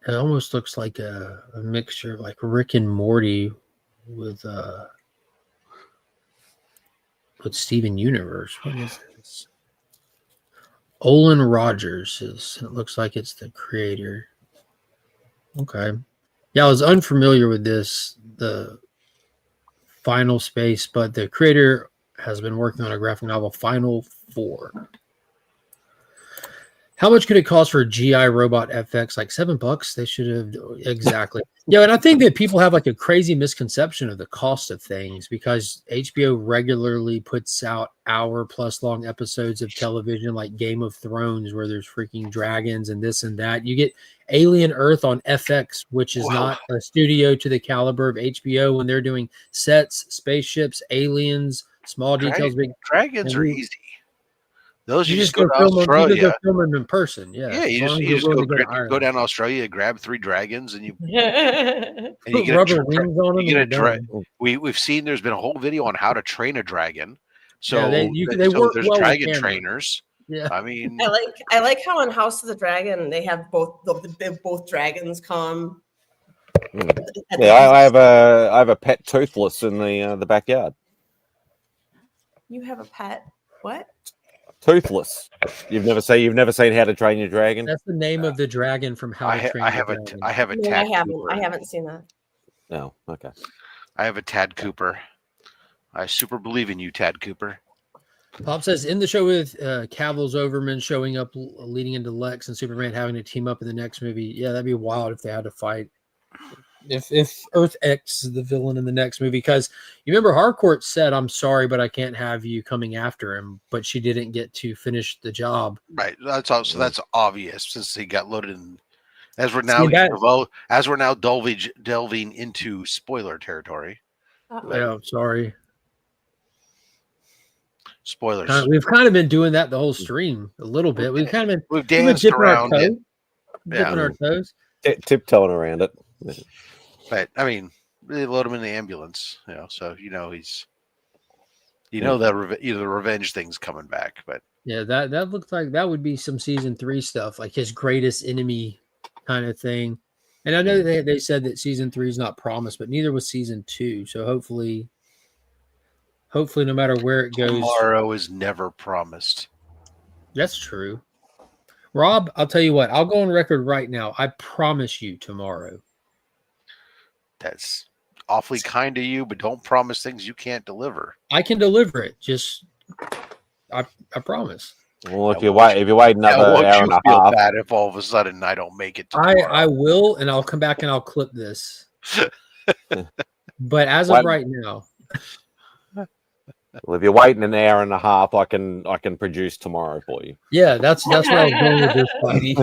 It almost looks like a mixture of like Rick and Morty with Steven Universe. What is this? Olin Rogers it looks like it's the creator. Okay. Yeah, I was unfamiliar with the Final Space, but the creator has been working on a graphic novel, Final Four. How much could it cost for a GI Robot FX? Like $7? They should have exactly. Yeah, and I think that people have like a crazy misconception of the cost of things because HBO regularly puts out hour-plus long episodes of television like Game of Thrones where there's freaking dragons and this and that. You get Alien Earth on FX, which is not a studio to the caliber of HBO when they're doing sets, spaceships, aliens, small details. Big dragons are easy. Those you just go to film Australia. You just film them in person. Yeah, you just go down to Australia, grab 3 dragons, and you get rubber wings on them. You get a dragon. We've seen there's been a whole video on how to train a dragon. So yeah, they work there's well dragon trainers. Yeah, I mean, I like how in House of the Dragon they have both dragons come. Yeah, I have a pet toothless in the backyard. You have a pet? What? Toothless. You've never seen How to Train Your Dragon? That's the name of the dragon from How to Train Your Dragon. I have a No, Tad I Cooper. haven't seen that. No, okay. I have a Tad Cooper. I super believe in you, Tad Cooper. Pop says in the show with Cavill's Overman showing up, leading into Lex and Superman having to team up in the next movie. Yeah, that'd be wild if they had to fight. If Earth X is the villain in the next movie, because you remember Harcourt said, "I'm sorry, but I can't have you coming after him," but she didn't get to finish the job. Right. That's also that's obvious since he got loaded in. As we're now delving into spoiler territory. Yeah, I'm sorry. Spoilers. We've kind of been doing that the whole stream a little bit. We've kind of we've danced around it. Dipping our toes. Tiptoeing around it. But I mean, They load him in the ambulance, so he's that the revenge thing's coming back. But yeah, that looks like that would be some season 3 stuff, like his greatest enemy kind of thing. And I know they said that season 3 is not promised, but neither was season 2. So hopefully no matter where it goes, tomorrow is never promised. That's true. Rob, I'll tell you what, I'll go on record right now. I promise you tomorrow. That's awfully kind of you, but don't promise things you can't deliver. I can deliver it. Just I promise. Well, if you wait another hour and a half, bad if all of a sudden I don't make it. I will, and I'll come back and I'll clip this. But as of right now, well, if you're waiting an hour and a half, I can produce tomorrow for you. Yeah, that's where I was going with this, buddy.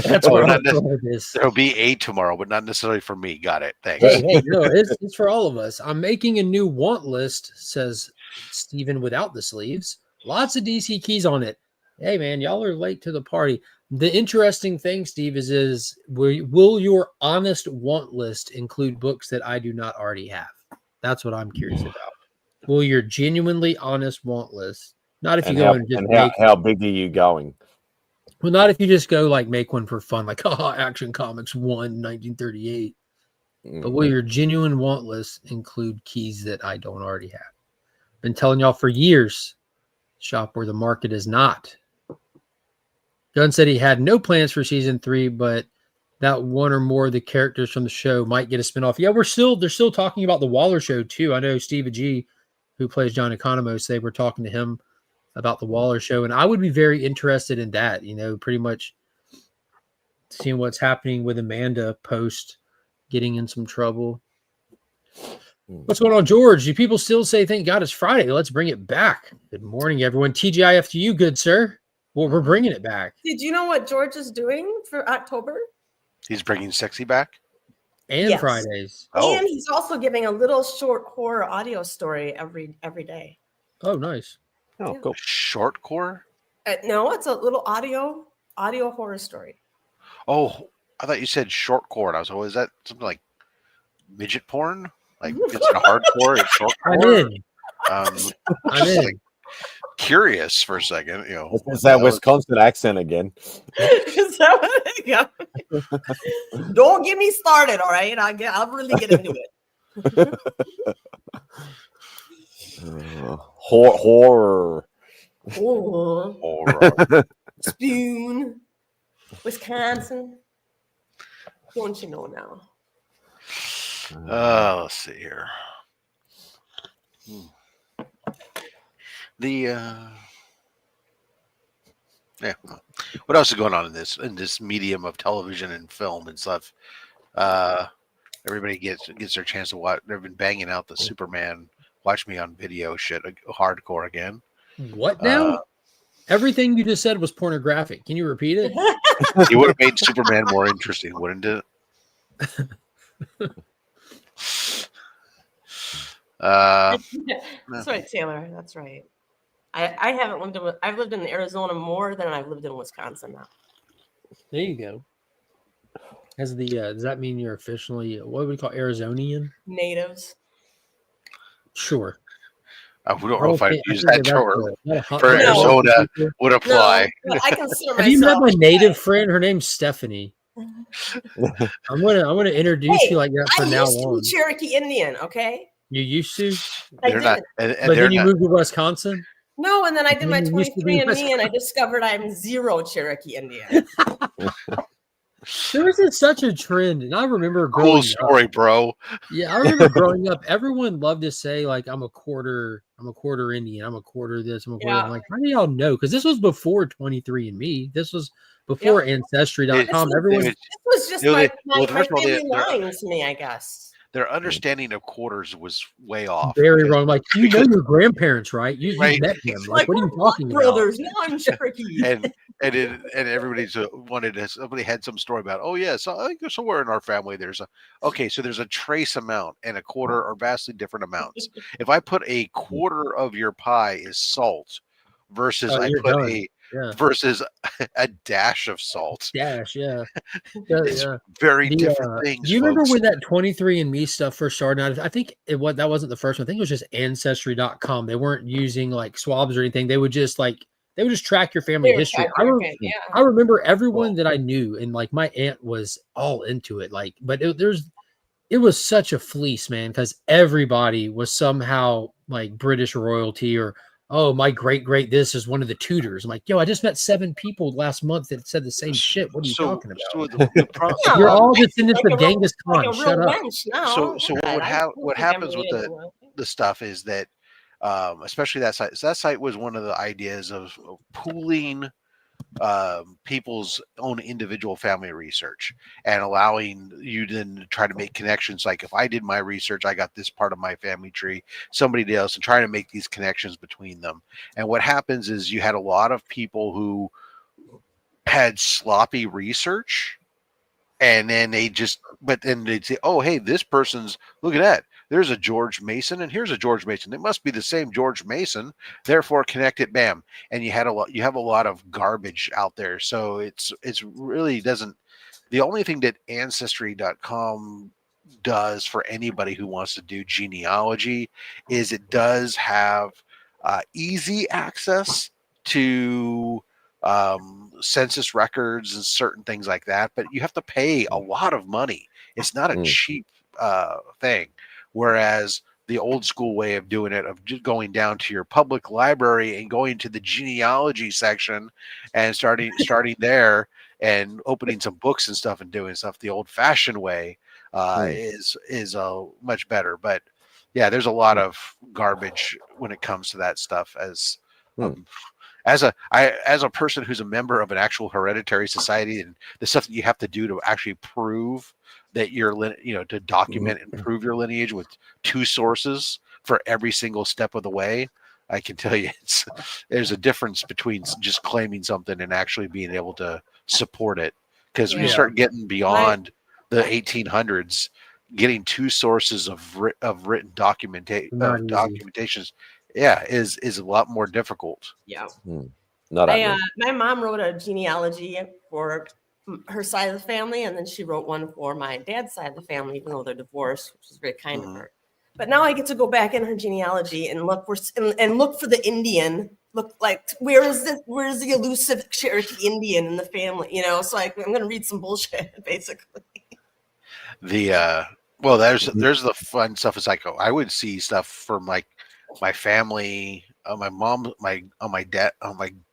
That's where I'm going with this. There'll be a tomorrow, but not necessarily for me. Got it. Thanks. Hey, no, it's for all of us. I'm making a new want list, says Steven without the sleeves. Lots of DC keys on it. Hey, man, y'all are late to the party. The interesting thing, Steve, is will your honest want list include books that I do not already have? That's what I'm curious about. Will your genuinely honest want list, not if you go and just make, how big are you going? Well, not if you just go like make one for fun, like Action Comics 1, 1938. But will your genuine want list include keys that I don't already have? Been telling y'all for years, shop where the market is not. Gunn said he had no plans for season 3, but that one or more of the characters from the show might get a spinoff. Yeah, they're still talking about the Waller show too. I know Steve G, who plays John Economos, they were talking to him about the Waller show, and I would be very interested in that. Pretty much seeing what's happening with Amanda post getting in some trouble. What's going on, George? Do people still say thank God it's Friday? Let's bring it back. Good morning, everyone. TGIF to you, good sir. Well, we're bringing it back. Did you know what George is doing for October? He's bringing sexy back? And yes. Fridays. Oh. And he's also giving a little short horror audio story every day. Oh, nice. Oh, cool. Short core? No, it's a little audio horror story. Oh, I thought you said short core. And I was like, is that something like midget porn? Like, it's a hardcore, it's short core? I'm in. Like, curious for a second. Is that Wisconsin accent again? Is that what Don't get me started, all right? I'll really get into it. Horror. Spoon. Wisconsin. Don't you know now? Let's see here. What else is going on in this medium of television and film and stuff? Everybody gets their chance to watch. They've been banging out the Superman watch me on video shit hardcore again. What now? Everything you just said was pornographic. Can you repeat it? You would have made Superman more interesting, wouldn't it? That's right, Taylor. That's right. I haven't lived in. I've lived in Arizona more than I've lived in Wisconsin now. There you go. Does that mean you're officially what would we call Arizonian? Natives. Sure. We don't know if I use that term for Arizona would apply. No, I consider myself. Have you met my native friend? Her name's Stephanie. I'm gonna introduce you like that from now on. Cherokee Indian, okay? You used to? They're not. But then you moved to Wisconsin? No, and then I did my 23andMe and I discovered I'm zero Cherokee Indian. There was such a trend, and I remember growing cool story, up, bro. Yeah, I remember growing up. Everyone loved to say like, "I'm a quarter Indian. I'm a quarter this. I'm a quarter." I'm like, how do y'all know? Because this was before 23andMe. This was before Ancestry.com. This was just my family lying to me, I guess. Their understanding of quarters was way off. Very wrong. Like, you know your grandparents, right? You met them. Like, what are you talking about? Brothers, no, I'm Cherokee. And everybody somebody had some story about, oh yeah, so I think somewhere in our family there's a trace amount and a quarter are vastly different amounts. If I put a quarter of your pie is salt versus Yeah. versus a dash of salt. Dash, yeah. It's very different things. Do you remember folks. when that 23andMe stuff first started out? I think that wasn't the first one. I think it was just Ancestry.com. They weren't using like swabs or anything. They would just track your family history. I remember everyone that I knew, and like my aunt was all into it. Like, but it was such a fleece, man, because everybody was somehow like British royalty or, oh, my great this is one of the Tudors. I'm like, yo, I just met 7 people last month that said the same shit. What are you talking about? You're all descendants of Genghis Khan. Shut up. So what happens with the stuff is that, especially that site. So that site was one of the ideas of pooling people's own individual family research and allowing you then to try to make connections. Like if I did my research, I got this part of my family tree, somebody else, and trying to make these connections between them. And what happens is you had a lot of people who had sloppy research, and then they'd say, oh, hey, this person's, look at that. There's a George Mason, and here's a George Mason. It must be the same George Mason. Therefore, connect it. Bam, and you have a lot of garbage out there. So it's really doesn't. The only thing that Ancestry.com does for anybody who wants to do genealogy is it does have easy access to census records and certain things like that, but you have to pay a lot of money. It's not a cheap thing. Whereas the old school way of doing it, of just going down to your public library and going to the genealogy section and starting there and opening some books and stuff and doing stuff the old fashioned way is much better. But yeah, there's a lot of garbage when it comes to that stuff. As a person who's a member of an actual hereditary society, and the stuff that you have to do to actually prove that you're, to document and prove your lineage with 2 sources for every single step of the way, I can tell you there's a difference between just claiming something and actually being able to support it. Because when you start getting beyond the 1800s, getting 2 sources of written documentations, is a lot more difficult. Yeah. My mom wrote a genealogy for her side of the family, and then she wrote one for my dad's side of the family, even though they're divorced, which is very kind of her. But now I get to go back in her genealogy and look for the Indian. Look, like, where's the elusive Cherokee Indian in the family? So I'm going to read some bullshit basically. There's the fun stuff. It's like, I would see stuff from like my family, my mom, my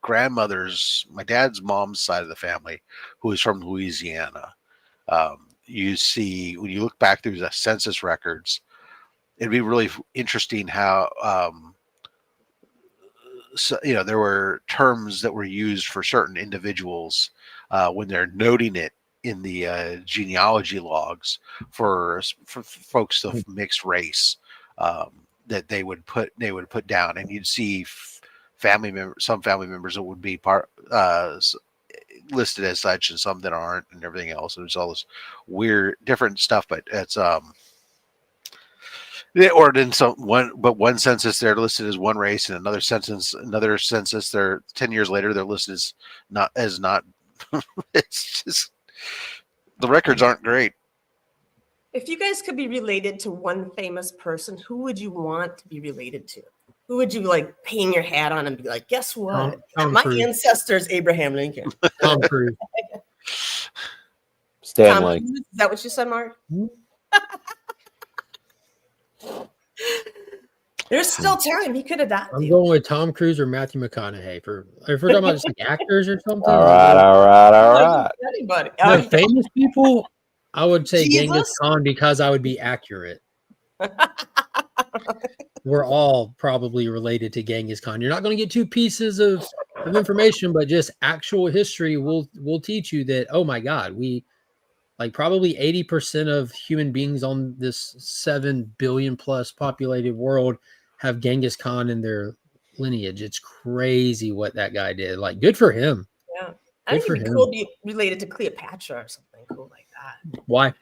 grandmother's, my dad's mom's side of the family, who is from Louisiana. You see, when you look back through the census records, it'd be really interesting how, there were terms that were used for certain individuals when they're noting it in the genealogy logs for folks of mixed race. That they would put down, and you'd see some family members that would be listed as such, and some that aren't, and everything else. And there's all this weird different stuff, but it's one census they're listed as one race, and another census they're 10 years later they're listed as not. It's just, the records aren't great. If you guys could be related to one famous person, who would you want to be related to? Who would you like hang your hat on and be like, guess what? My ancestor's Abraham Lincoln. Tom Cruise. Stanley. Is that what you said, Mark? There's still time. He could have died. I'm going with Tom Cruise or Matthew McConaughey. If we're talking about just like actors or something. All right. Anybody? Famous people, I would say Genghis Khan, because I would be accurate. We're all probably related to Genghis Khan. You're not going to get 2 pieces of information, but just actual history will teach you that, oh my God, we like probably 80% of human beings on this 7 billion plus populated world have Genghis Khan in their lineage. It's crazy what that guy did. Like, good for him. Yeah. I think it'd be cool to be related to Cleopatra or something cool like that. Why?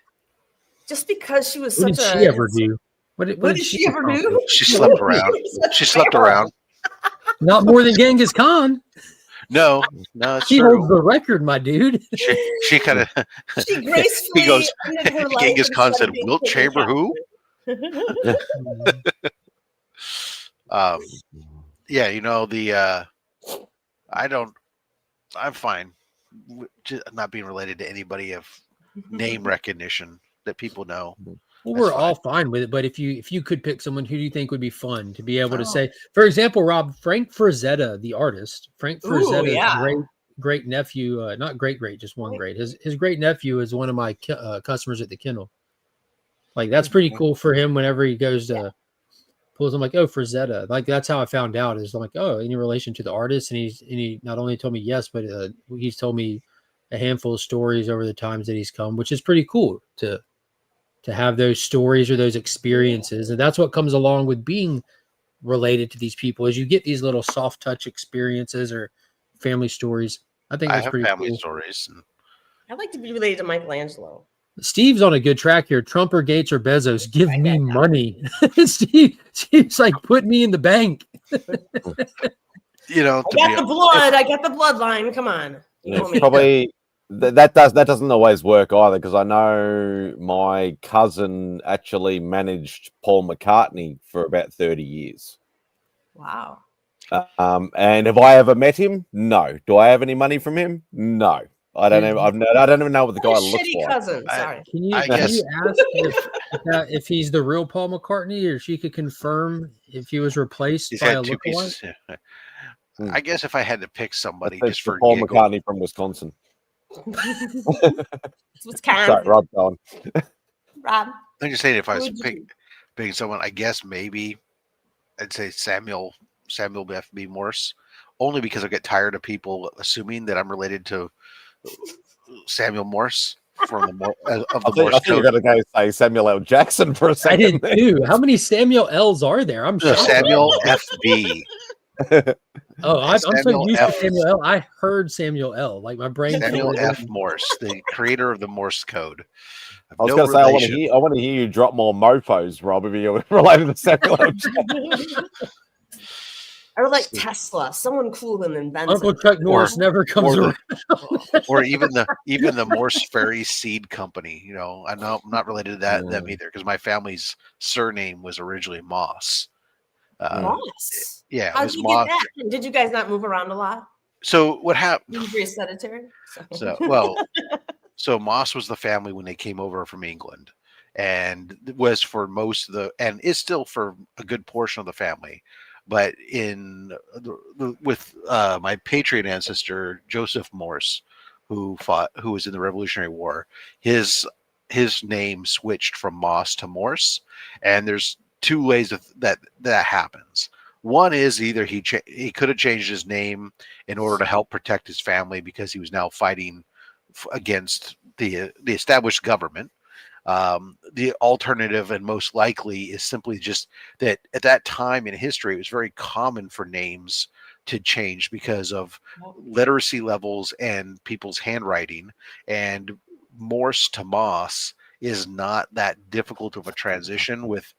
Just because she was what did she ever do? What did she ever do? She slept around. She slept around. Not more than Genghis Khan. No, it's She true. holds the record, my dude. She kind of She gracefully he goes. ended her life. Genghis Khan instead said, of being "Wilt taken Chamber who?" Yeah, I'm fine just not being related to anybody of name recognition that people know. Well, That's we're fine. all fine with it, but if you could pick someone, who do you think would be fun to be able to Oh. say? For example, Rob, Frank Frazetta, the artist, Frank Frazetta's yeah. great nephew, not great, just one great. His great nephew is one of my customers at the kennel. Like that's pretty cool for him. Whenever he goes to pulls, I'm like, oh, Frazetta. Like that's how I found out. Is I'm like, oh, any relation to the artist? And he not only told me yes, but he's told me a handful of stories over the times that he's come, which is pretty cool to have those stories or those experiences. And that's what comes along with being related to these people, is you get these little soft touch experiences or family stories. I think I that's have pretty family cool. stories. And I'd like to be related to Michelangelo. Steve's on a good track here. Trump or Gates or Bezos, give me money. Steve's like, put me in the bank. I got the blood. I got the bloodline. Come on. Probably that doesn't always work either, because I know my cousin actually managed Paul McCartney for about 30 years. Wow. And have I ever met him? No. Do I have any money from him? No. I don't know. I don't even know what the guy looks like. Cousin. Sorry. Can you ask if he's the real Paul McCartney, or she could confirm if he was replaced by a lookalike? I guess if I had to pick somebody, just for Paul McCartney from Wisconsin. Wisconsin. Sorry, Rob, go on. Rob, I'm just saying, if I was picking someone, I guess maybe I'd say Samuel F. B. Morse, only because I get tired of people assuming that I'm related to Samuel Morse from the Morse I think you're going to go say Samuel L. Jackson for a second. I did too. How many Samuel L's are there? I'm sure. Samuel F. B. Oh, I'm so used to Samuel L. I heard Samuel L. Like my brain. Samuel F. Morse, the creator of the Morse code. I was going to say, I want to hear you drop more mofos, Rob, if you're related to Samuel L. Jackson. I would like Tesla. Someone cool than invented. Uncle Chuck Norris never comes around. Or even the Morse Ferry Seed Company. I'm not related to them either, because my family's surname was originally Moss. Moss. Yeah, How did you get that? Did you guys not move around a lot? So what happened? You were very sedentary. So Moss was the family when they came over from England, and was for most of and is still for a good portion of the family. But with my Patriot ancestor Joseph Morse, who was in the Revolutionary War, his name switched from Moss to Morse, and there's two ways that happens. One is either he could have changed his name in order to help protect his family, because he was now fighting against the established government. The alternative, and most likely, is simply just that at that time in history, it was very common for names to change because of literacy levels and people's handwriting. And Morse to Moss is not that difficult of a transition with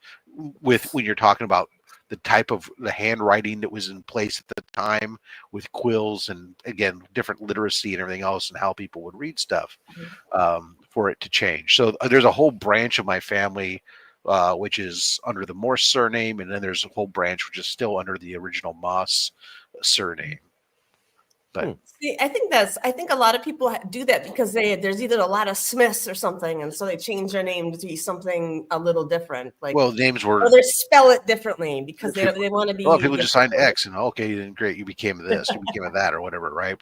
when you're talking about the type of the handwriting that was in place at the time, with quills and, again, different literacy and everything else, and how people would read stuff, for it to change. So there's a whole branch of my family which is under the Morse surname, and then there's a whole branch which is still under the original Moss surname. But see, I think a lot of people do that because there's either a lot of Smiths or something, and so they change their name to be something a little different. Like, names were, or they spell it differently because they want to be. Well, people just signed X, and okay, great, you became this, you became that, or whatever, right?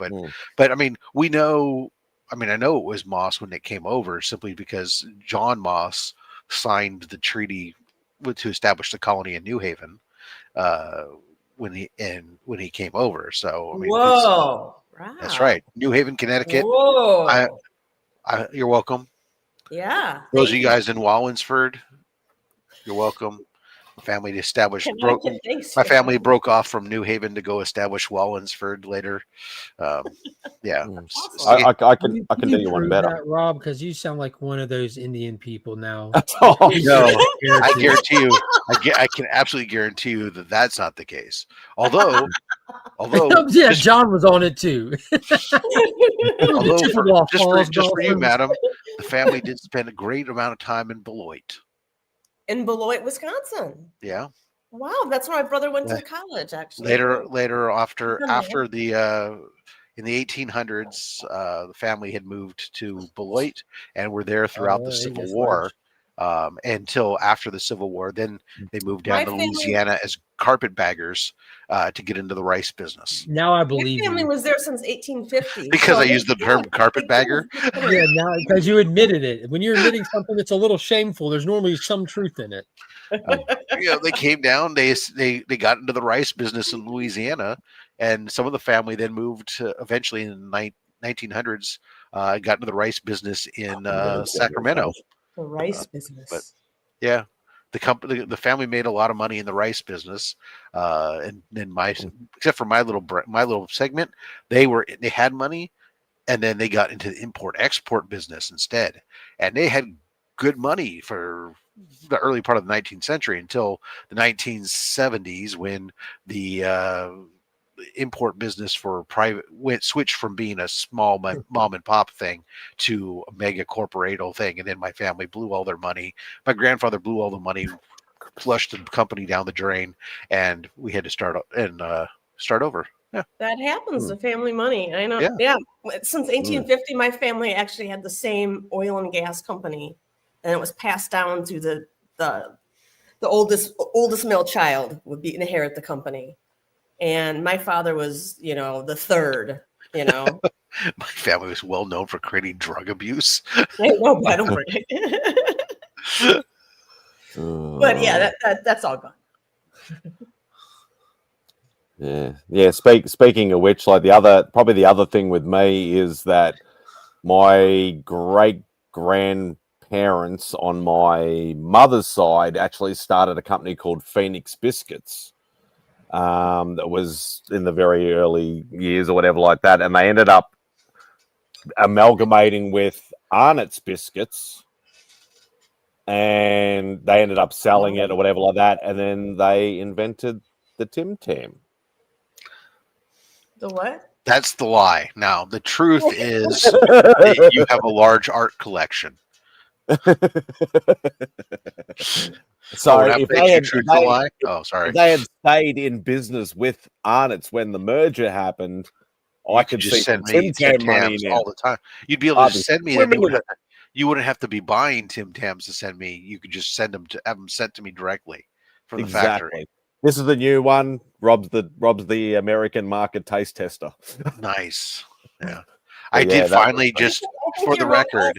But I mean, we know. I mean, I know it was Moss when it came over, simply because John Moss signed the treaty to establish the colony in New Haven. When he came over. So I mean, whoa, wow. That's right, New Haven, Connecticut. Whoa, you're welcome. Yeah, Those of you guys in Wallingford, you're welcome. Family established Thanks, my family broke off from New Haven to go establish Wallensford later. Yeah, Awesome. I can do you one prove better. that, Rob, because you sound like one of those Indian people now. Oh, no, I guarantee you, I can absolutely guarantee you that that's not the case. Although yeah, just, John was on it too. although Chippewa Falls, just for you, Dolphins. madam, the family did spend a great amount of time in Beloit. In Beloit, Wisconsin. Yeah. Wow, that's where my brother went to college. Actually, Later after Okay. the in the 1800s, the family had moved to Beloit and were there throughout the Civil War until after the Civil War. Then they moved down to Louisiana as carpetbaggers to get into the rice business. Now I My believe family you. was there since 1850. Because I used the term carpetbagger. Yeah, now because you admitted it. When you're admitting something that's a little shameful, there's normally some truth in it. They came down. They got into the rice business in Louisiana, and some of the family then moved eventually in the 1900s. Got into the rice business in Sacramento. The rice business. But yeah, the family made a lot of money in the rice business, and then except for my little segment, they had money, and then they got into the import export business instead, and they had good money for the early part of the 19th century until the 1970s when the import business for private switched from being a small mom and pop thing to a mega corporatal thing, and then my family blew all their money. My grandfather blew all the money, flushed the company down the drain, and we had to start over. Yeah, that happens to family money. I know. Yeah. Since 1850, my family actually had the same oil and gas company, and it was passed down to the oldest male child would inherit the company. And my father was, the third, My family was well known for creating drug abuse. No, I don't worry. But yeah, that's all gone. Yeah. Speaking of which, like the other thing with me is that my great grandparents on my mother's side actually started a company called Phoenix Biscuits. That was in the very early years or whatever like that, and they ended up amalgamating with Arnott's Biscuits, and they ended up selling it or whatever like that, and then they invented the Tim Tam. The what? That's the lie. Now, the truth is that you have a large art collection. So if they had stayed in business with Arnott's when the merger happened, I could just see send Tim me Tam Tim money Tams now. all the time. You'd be able to send me them. You wouldn't have to be buying Tim Tams to send me. You could just have them sent to me directly from the factory. This is the new one. Rob's the American market taste tester. Nice. Yeah. I did finally, just for the record,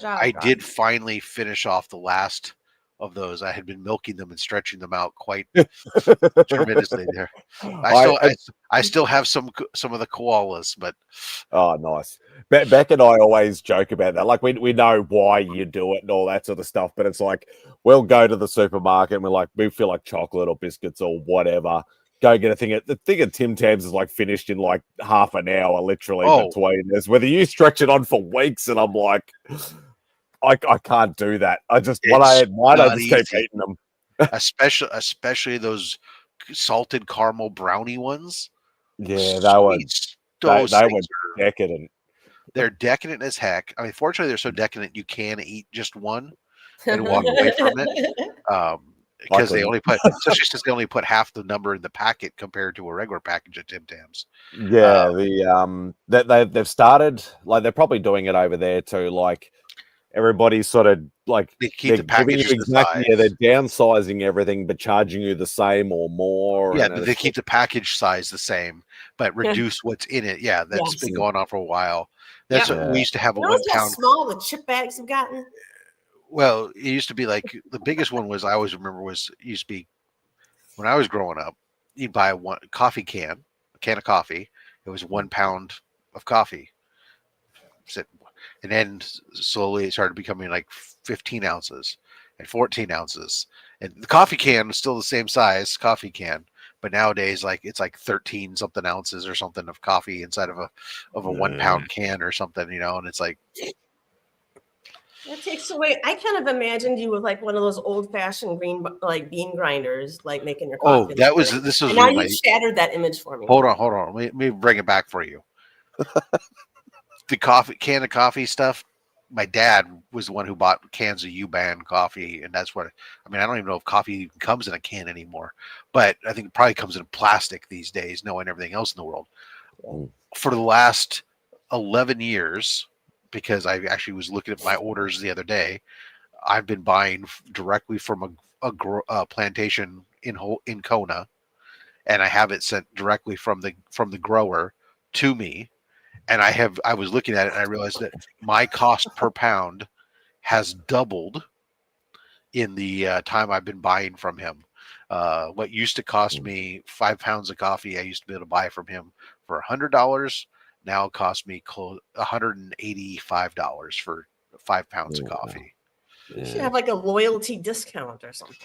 I did finally finish off the last of those. I had been milking them and stretching them out quite tremendously there. I still have some of the koalas, but oh, nice. Beck and I always joke about that. Like we know why you do it and all that sort of stuff, but it's like we'll go to the supermarket and we feel like chocolate or biscuits or whatever. Go get a thing. The thing of Tim Tams is like finished in like half an hour, literally between us. Whether you stretch it on for weeks, and I'm like, I can't do that. I just I just keep eating them. especially those salted caramel brownie ones. Yeah, they were decadent. They're decadent as heck. I mean, fortunately, they're so decadent you can eat just one and walk away from it. Because they only especially since they only put half the number in the packet compared to a regular package of Tim Tams. Yeah, they've started, like, they're probably doing it over there too. Like everybody's sort of like they keep the package they're downsizing everything but charging you the same or more. Yeah, they keep the package size the same but reduce what's in it. Yeah, that's been going on for a while. That's what we used to have. How small the chip bags have gotten. Well, it used to be like the biggest one was I always remember used to be when I was growing up. You'd buy a can of coffee. It was 1 pound of coffee, and then slowly it started becoming like 15 ounces and 14 ounces, And the coffee can was still the same size coffee can, but nowadays like it's like 13 something ounces or something of coffee inside of a 1 pound can or something, and it's like That takes away. I kind of imagined you with like one of those old-fashioned bean grinders, like making your coffee. This was and now my, you shattered that image for me. hold on. Let me bring it back for you. The can of coffee stuff. My dad was the one who bought cans of U-Ban coffee, and that's what I don't even know if coffee even comes in a can anymore, but I think it probably comes in plastic these days, knowing everything else in the world. For the last 11 years, because I actually was looking at my orders the other day, I've been buying directly from a plantation in Kona, and I have it sent directly from the grower to me. And I was looking at it and I realized that my cost per pound has doubled in the time I've been buying from him. What used to cost me 5 pounds of coffee, I used to be able to buy from him for $100. Now it costs me $185 for 5 pounds of coffee. You should have like a loyalty discount or something.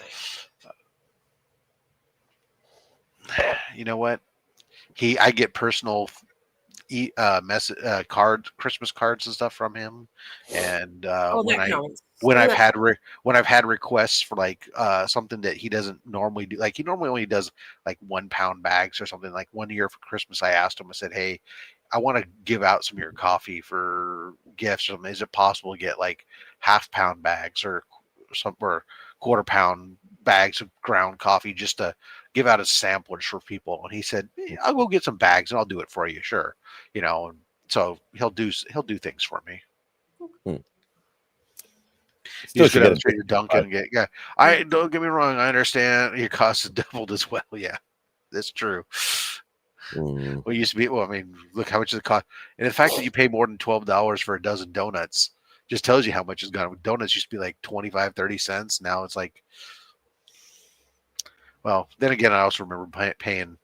You know what? I get personal Christmas cards and stuff from him, and when I've had requests for like something that he doesn't normally do, like he normally only does like 1 pound bags or something. Like one year for Christmas, I asked him, I said, hey, I want to give out some of your coffee for gifts. Is it possible to get like half pound bags or quarter pound bags of ground coffee just to give out as samplers for people? And he said, I'll go get some bags and I'll do it for you. Sure. And so he'll do things for me. You just get straight to Dunkin' and get, I don't get me wrong. I understand your cost has doubled as well. Yeah, that's true. Well, it used to be, look how much it cost. And the fact that you pay more than $12 for a dozen donuts just tells you how much it's gone. Donuts used to be like 25, 30 cents. Now it's like, well, then again, I also remember paying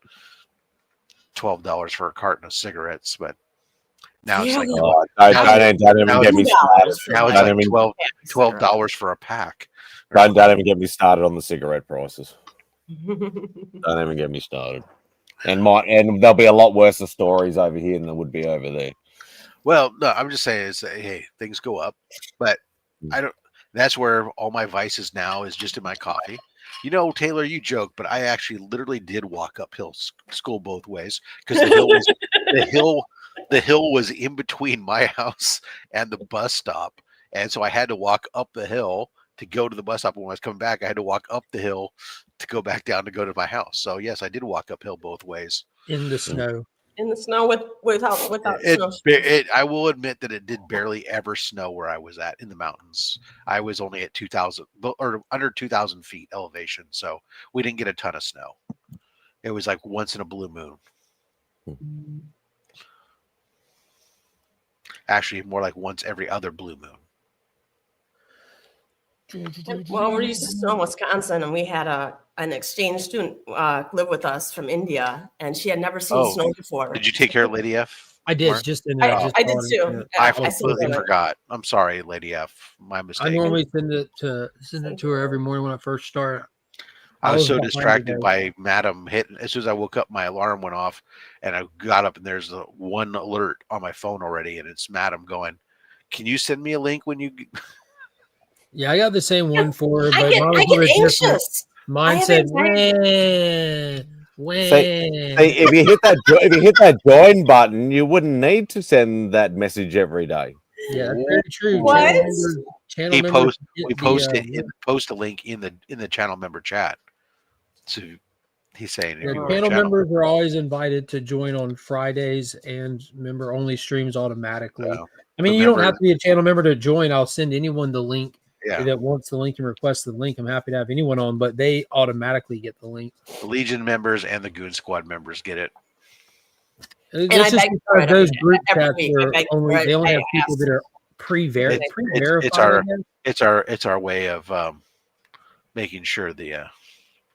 $12 for a carton of cigarettes, but now it's like $12 for a pack. Don't even get me started on the cigarette prices. Don't even get me started. And there'll be a lot worse of stories over here than there would be over there. Well, no, I'm just saying hey, things go up, but I don't. That's where all my vices now is just in my coffee. Taylor, you joke, but I actually literally did walk uphill school both ways because the hill was in between my house and the bus stop, and so I had to walk up the hill to go to the bus stop. When I was coming back, I had to walk up the hill to go back down to go to my house. So yes, I did walk uphill both ways in the snow. In the snow without snow. I will admit that it did barely ever snow where I was at in the mountains. I was only at 2,000 or under 2,000 feet elevation, so we didn't get a ton of snow. It was like once in a blue moon. Actually, more like once every other blue moon. Well, we're used to snow in Wisconsin, and we had an exchange student live with us from India, and she had never seen snow before. Did you take care of Lady F? I did. I did too. I completely forgot. I'm sorry, Lady F. My mistake. I normally send it to her every morning when I first start. I was so distracted by Madam hitting. As soon as I woke up, my alarm went off, and I got up, and there's one alert on my phone already, and it's Madam going, "Can you send me a link when you?" Yeah, I got the same one for her, but I get anxious. Mine said, when. If you hit that join button, you wouldn't need to send that message every day. Yeah, that's very true. What? We post a link in the channel member chat. So he's saying channel members are always invited to join on Fridays and member only streams automatically. You don't have to be a channel member to join. I'll send anyone the link that wants the link and requests the link. I'm happy to have anyone on, but they automatically get the link. The Legion members and the Goon Squad members get it. And it's just because those group chats they only have people that are pre-verified. It's our way of making sure the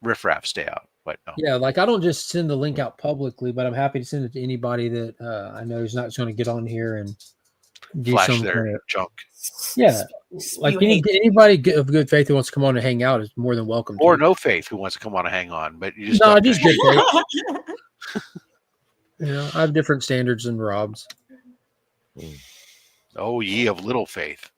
riffraff stay out. But no. Yeah, like I don't just send the link out publicly, but I'm happy to send it to anybody that I know is not going to get on here and do flash some their kind of, junk. yeah. Like anybody of good faith who wants to come on and hang out is more than welcome. Or to. no faith who wants to come on and hang on, but you just No, don't just good finish. faith. You know, I have different standards than Rob's. Oh, ye of little faith.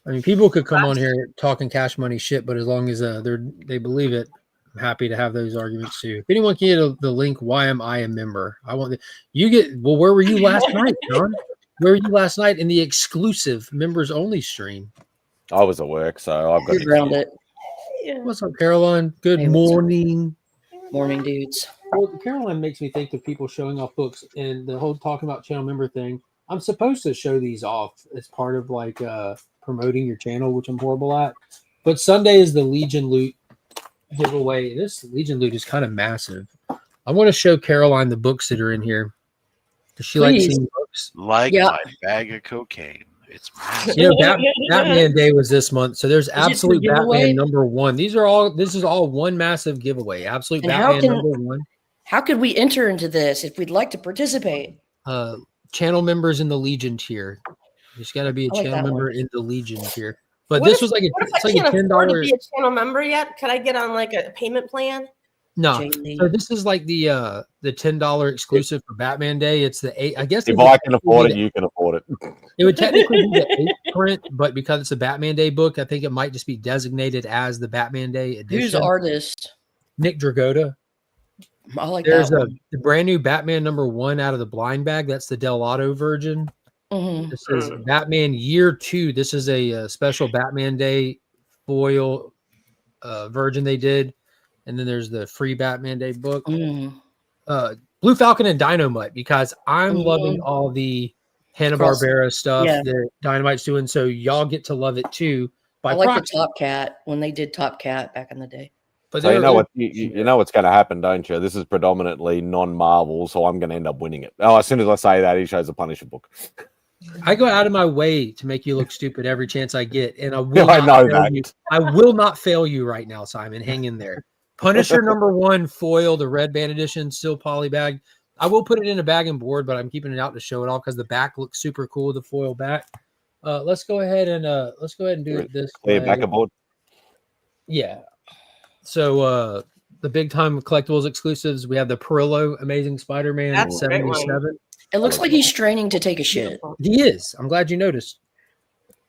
I mean, people could come on here talking cash money shit, but as long as they believe it, I'm happy to have those arguments too. If anyone can get the link, why am I a member? I want you get. Well, where were you last night, John? Where were you last night in the exclusive members only stream? I was at work, so I've got Good round it. What's up, Caroline? Good Hey, what's up? morning. Morning, dudes. Well, Caroline makes me think of people showing off books and the whole talking about channel member thing. I'm supposed to show these off as part of like promoting your channel, which I'm horrible at. But Sunday is the Legion Loot giveaway. This Legion Loot is kind of massive. I want to show Caroline the books that are in here. Does she like seeing books? Like Yeah. my bag of cocaine. It's massive. You know, Batman Day was this month, so there's it for Absolute giveaway? Batman #1. This is all one massive giveaway. Absolute And how Batman can- #1. How could we enter into this if we'd like to participate? Channel members in the Legion tier. You just got to be a I like channel that member one. in the Legion tier. But What this if- was like What if it's I like a can't afford to $10. be a channel member yet? Could I get on like a payment plan? No, Jay Lee. so this is like the $10 exclusive for Batman Day. It's the 8. I guess If it would I can afford it, technically you can afford it. be it would technically be the 8th print, but because it's a Batman Day book, I think it might just be designated as the Batman Day edition. Who's the artist? Nick Dragotta. I like There's that a one. the brand new Batman #1 out of the blind bag. That's the Del Auto version. Mhm. This is Batman Year 2. This is a special Batman Day foil version they did. And then there's the free Batman Day book. Mhm. Blue Falcon and Dynamite, because I'm Mhm. loving all the Hanna-Barbera stuff yeah. that Dynamite's doing. So y'all get to love it too. By I like proxy. the Top Cat when they did Top Cat back in the day. But So you they're- know what you know what's going to happen, don't you? This is predominantly non-Marvel, so I'm going to end up winning it. Oh, as soon as I say that, he shows a Punisher book. I go out of my way to make you look stupid every chance I get, and I will. I not know fail that. you. I will not fail you right now, Simon. Hang in there. Punisher #1 foil, the red band edition, still poly bag. I will put it in a bag and board, but I'm keeping it out to show it off because the back looks super cool. The foil back. Let's go ahead and do it this Clear way. back aboard. Yeah. So the big time collectibles exclusives, we have the Perillo Amazing Spider-Man That's a great one. 77. It looks like he's straining to take a shit. He is. I'm glad you noticed.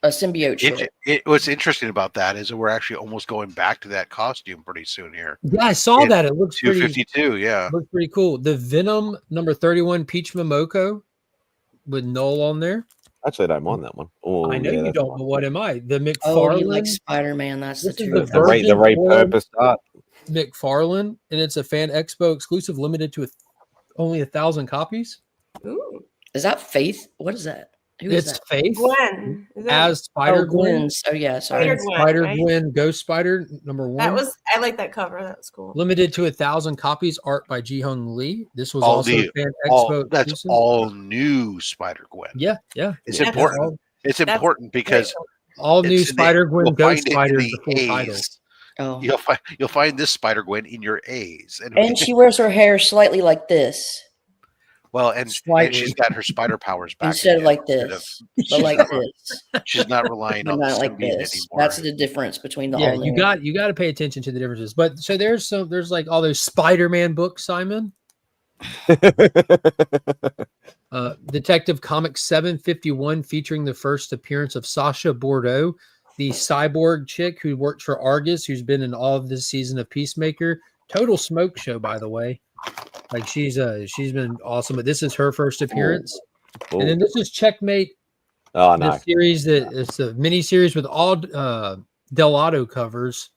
A symbiote shit. What's interesting about that is that we're actually almost going back to that costume pretty soon here. Yeah, I saw It's that. It looks pretty 252, yeah. looks pretty cool. The Venom #31 Peach Momoko with Null on there. Actually, I don't mind that one. Oh, I know yeah, you that's don't, fine. but what am I? The Oh, he McFarlane, likes Spider-Man. That's the This is truth. the The repurposed art. McFarlane, and it's a Fan Expo exclusive, limited to only 1,000 copies. Ooh, Is that Faith? What is that? Who is It's that? Faith Gwen. Is that, as Spider Oh, Gwen. Gwen's. Oh, yeah. Sorry. Spider-Gwen, Spider right? Gwen Ghost Spider #1. I like that cover. That was cool. Limited to 1,000 copies. Art by Ji Hung Lee. This was All also the- Fan Expo. That's exclusive. all new Spider Gwen. Yeah. It's That's important. It's That's important because All new it's in the- Spider Gwen you'll Ghost find it in Spider is the the full title. A's. Oh. You'll find this Spider Gwen in your A's, And she wears her hair slightly like this and Slightly. she's got her spider powers back instead of again, like instead this, of- but like this, she's not relying but on not the like symbiote this. anymore. That's the difference between the Yeah, all you new. got to pay attention to the differences. But so there's like all those Spider-Man books, Simon. Detective Comics 751 featuring the first appearance of Sasha Bordeaux, the cyborg chick who worked for Argus, who's been in all of this season of Peacemaker. Total smoke show, by the way. Like she's been awesome, but this is her first appearance. Ooh. And then this is Checkmate, Oh the no. series it's a mini series with all Delato covers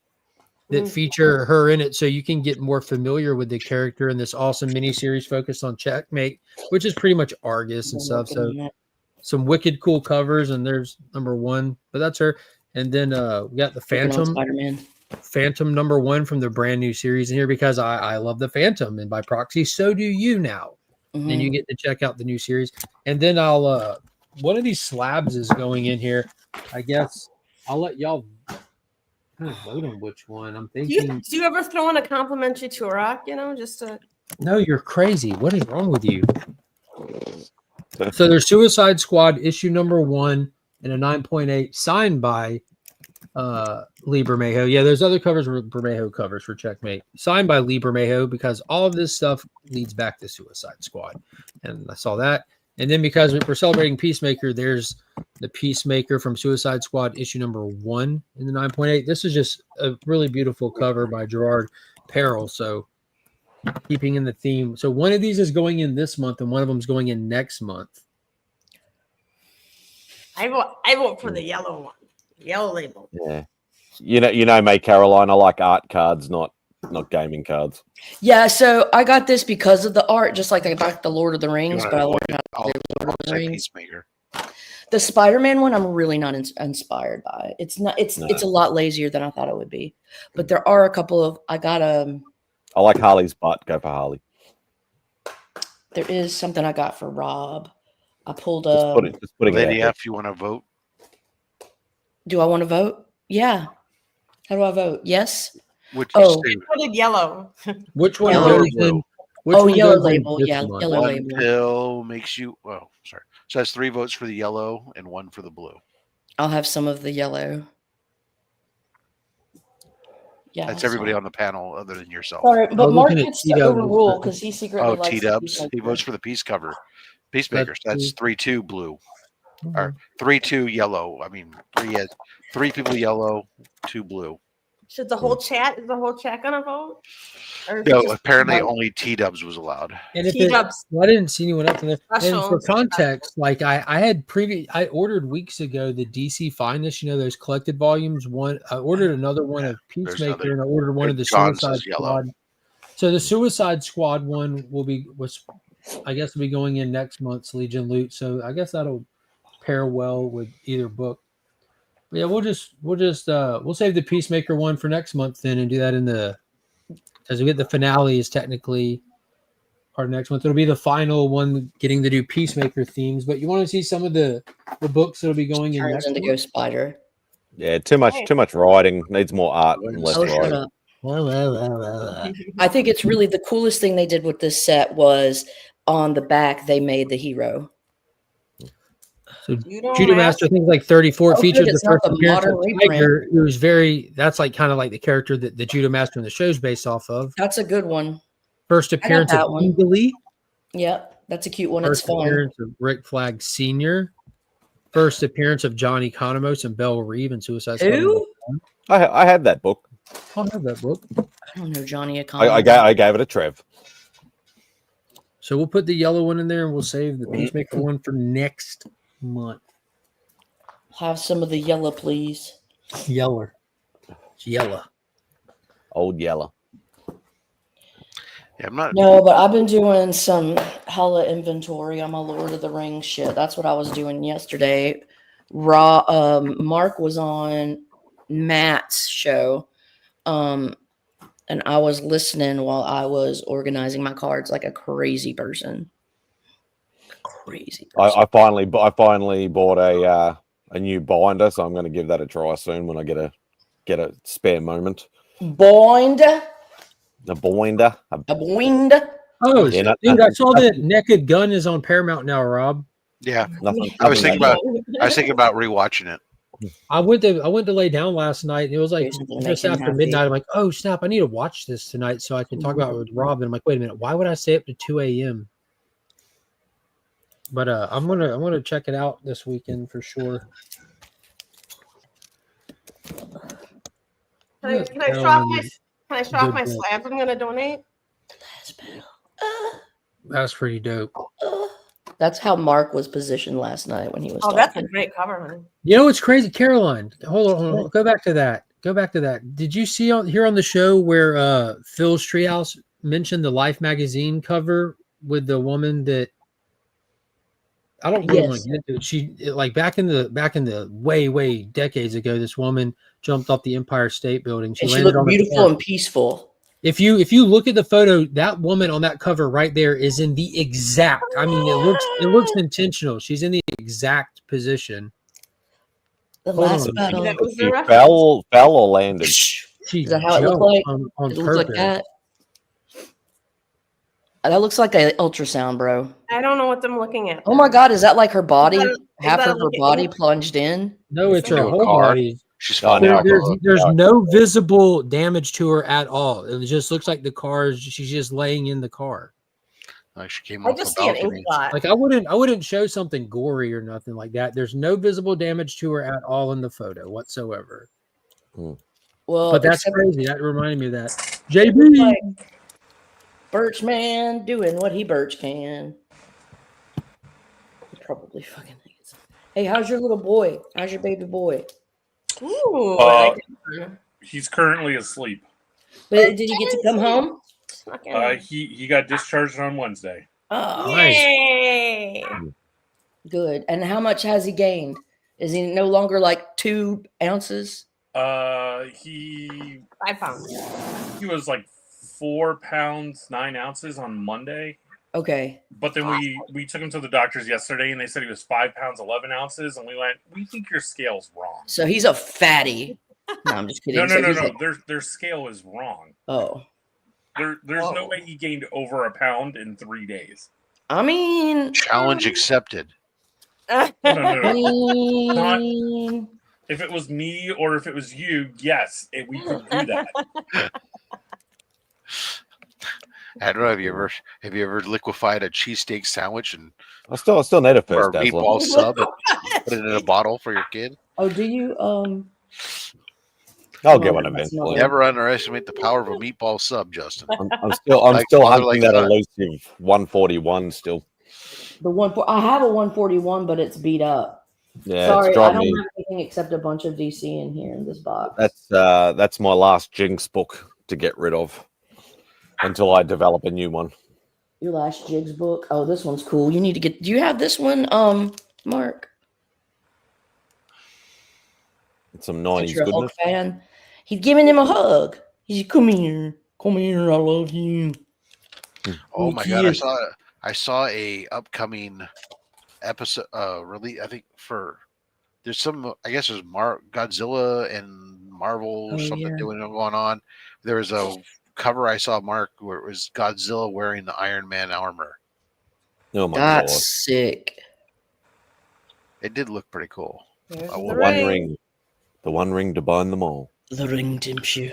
that feature her in it, so you can get more familiar with the character in this awesome mini series focused on Checkmate, which is pretty much Argus and stuff. So some wicked cool covers, and there's #1, but that's her. And then we got the Phantom Spider-Man. #1 from the brand new series in here, because I love the Phantom, and by proxy, so do you now. Mhm. And you get to check out the new series. And then I'll one of these slabs is going in here. I guess I'll let y'all kind of vote on which one. I'm Do thinking. you ever throw in a complimentary Turok? Just to. No, you're crazy. What is wrong with you? So there's Suicide Squad issue number 1 and a 9.8 signed by Lee Bermejo. Yeah, there's other covers were Bermejo covers for Checkmate. Signed by Lee Bermejo because all of this stuff leads back to Suicide Squad. And I saw that. And then because we're celebrating Peacemaker, there's the Peacemaker from Suicide Squad issue number 1 in the 9.8. This is just a really beautiful cover by Gerard Perel. So keeping in the theme. So one of these is going in this month and one of them is going in next month. I vote for the yellow one. Yellow label. Yeah. You know, May Caroline, I like art cards, not gaming cards. Yeah, so I got this because of the art, just like I got the Lord of the Rings, but I learned how to play Lord of the Rings. Peacemaker. The Spider-Man one, I'm really not inspired by. It's not. It's a lot lazier than I thought it would be. But there are a couple of. I like Harley's butt. Go for Harley. There is something I got for Rob. I pulled Just putting Lady it out F, you want to vote? Do I want to vote? Yeah. How do I vote? Yes. Which I voted yellow. Which one Yellow. goes in? Yellow label. Yeah, month? yellow one label. pill makes you. Oh, sorry. So that's 3 votes for the yellow and 1 for the blue. I'll have some of the yellow. Yeah. That's everybody on the panel other than yourself. Sorry, but I'm Mark looking at gets to T-Dubs. overrule because he secretly Oh, likes T-Dubs. the He votes for the peace cover. Peacemaker. So that's 3-2 blue. Mhm. Or 3-2 yellow. I mean, 3 people yellow, 2 blue. Should the whole chat? Is the whole chat gonna vote? Or is it No, just apparently one? only T-Dubs was allowed. And if T-Dubs. I didn't see anyone else in there. And Special. for context, like I had I ordered weeks ago the DC Finest, those collected volumes. I ordered another one of Peacemaker, and I ordered one of the John Suicide says yellow. Squad. So the Suicide Squad one will be going in next month's Legion Loot. So I guess that'll pair well with either book. But yeah, we'll save the Peacemaker one for next month then, and do that as we get the finale is technically our next month. It'll be the final one getting to do Peacemaker themes. But you want to see some of the books that'll be going in Turns next into month? Ghost Spider. Yeah, too much writing. Needs more art and less Oh, shut writing. up. I think it's really the coolest thing they did with this set was on the back they made the hero. So You don't Judo have- Master, things like 34 Oh, features good, the it's not first the appearance of modern reprint. Tiger, who's that's like kind of like the character that the Judo Master in the show's based off of. That's a good one. First appearance of that one. Eagly. Yep, that's a cute one. It's First fun. appearance of Rick Flag Sr. First appearance of Johnny Economos and Belle Reeve in Suicide Squad. Who? I had that book. I'll have that book. I don't know Johnny Economy. I gave it a Trev. So we'll put the yellow one in there and we'll save the Peacemaker one for next month. Have some of the yellow, please. Yeller. It's yellow. Old Yeller. Yeah, I'm not. No, but I've been doing some hella inventory on my Lord of the Rings shit. That's what I was doing yesterday. Mark was on Matt's show, and I was listening while I was organizing my cards like a crazy person. Crazy person. I finally bought a new binder, so I'm going to give that a try soon when I get a spare moment. Boined. A binder. A boined. Oh, Yeah, dude, I saw that Naked Gun is on Paramount now, Rob. Yeah, Nothing. I was thinking about rewatching it. I went to lay down last night, and it was like Something just make him after happy. midnight. I'm like, oh snap, I need to watch this tonight so I can talk about it with Rob. And I'm like, wait a minute, why would I stay up to 2 a.m.? But I'm gonna check it out this weekend for sure. Can I show off my slabs I'm gonna donate? That's pretty dope. That's how Mark was positioned last night when he was Oh, talking. that's a great cover, honey. You know what's crazy, Caroline? Hold on. Go back to that. Did you see here on the show where Phil's Treehouse mentioned the Life magazine cover with the woman that I don't really want to get into it. She like back in the way decades ago, this woman jumped off the Empire State Building. And she landed looked on the beautiful floor. and peaceful. If you look at the photo, that woman on that cover right there is in the exact. I mean, it looks intentional. She's in the exact position. The Hold last on. battle. That was the She reference. fell or landed. She Is that how it looked jumped like? on It looked like purpose. that. That looks like an ultrasound, bro. I don't know what I'm looking at. Oh my God, is that like her body? Is Half that of her body plunged in? No, it's her Into a whole car. body. She's Oh, falling now I off. get the- it. There's Yeah. no visible damage to her at all. It just looks like the car. She's just laying in the car. Like she came I off just the see an ink balcony. blot. Like I wouldn't show something gory or nothing like that. There's no visible damage to her at all in the photo whatsoever. Well, But that's except crazy. That reminded me of that. it looks JB. like Birch Man doing what he Birch can. He probably fucking hates it. Hey, how's your little boy? How's your baby boy? Ooh, I like it. He's currently asleep. But did he get to come home? He got discharged on Wednesday. Oh, Nice. Yay! good. And how much has he gained? Is he no longer like 2 ounces? He 5 pounds. he was like 4 pounds 9 ounces on Monday. Okay. But then we took him to the doctors yesterday, and they said he was 5 pounds 11 ounces, and we went, we think your scale's wrong. So he's a fatty. No, I'm just kidding. No. So he's like- Their scale is wrong. oh. There's no way he gained over a pound in 3 days. I mean, Challenge accepted. No. I mean, If it was me or if it was you, yes, we could do that. I don't know. Have you ever liquefied a cheesesteak sandwich and I still need a or first a Dazzler. meatball sub and put it in a bottle for your kid? oh, do you I'll get one that's eventually. not- Never underestimate the power of a meatball sub, Justin. I'm still Like still father, hunting like that son. elusive 141 still. the one I have a 141, but it's beat up. Yeah, Sorry, it's I driving don't me. have anything except a bunch of DC in here in this box. That's my last Jinx book to get rid of until I develop a new one. Your last Jigs book. Oh, this one's cool. You need to get. Do you have this one, Mark? It's some Since 90s you're a Hulk goodness. fan. He's giving him a hug. He's come here, I love you. Oh Me my god! too. I saw a upcoming episode release. I think there's some. I guess there's Godzilla and Marvel Oh, something yeah. doing going on. There was a cover I saw, Mark, where it was Godzilla wearing the Iron Man armor. Oh my That's god! sick. It did look pretty cool. There's The the The ring. one ring to bind them all. The ring tempts you.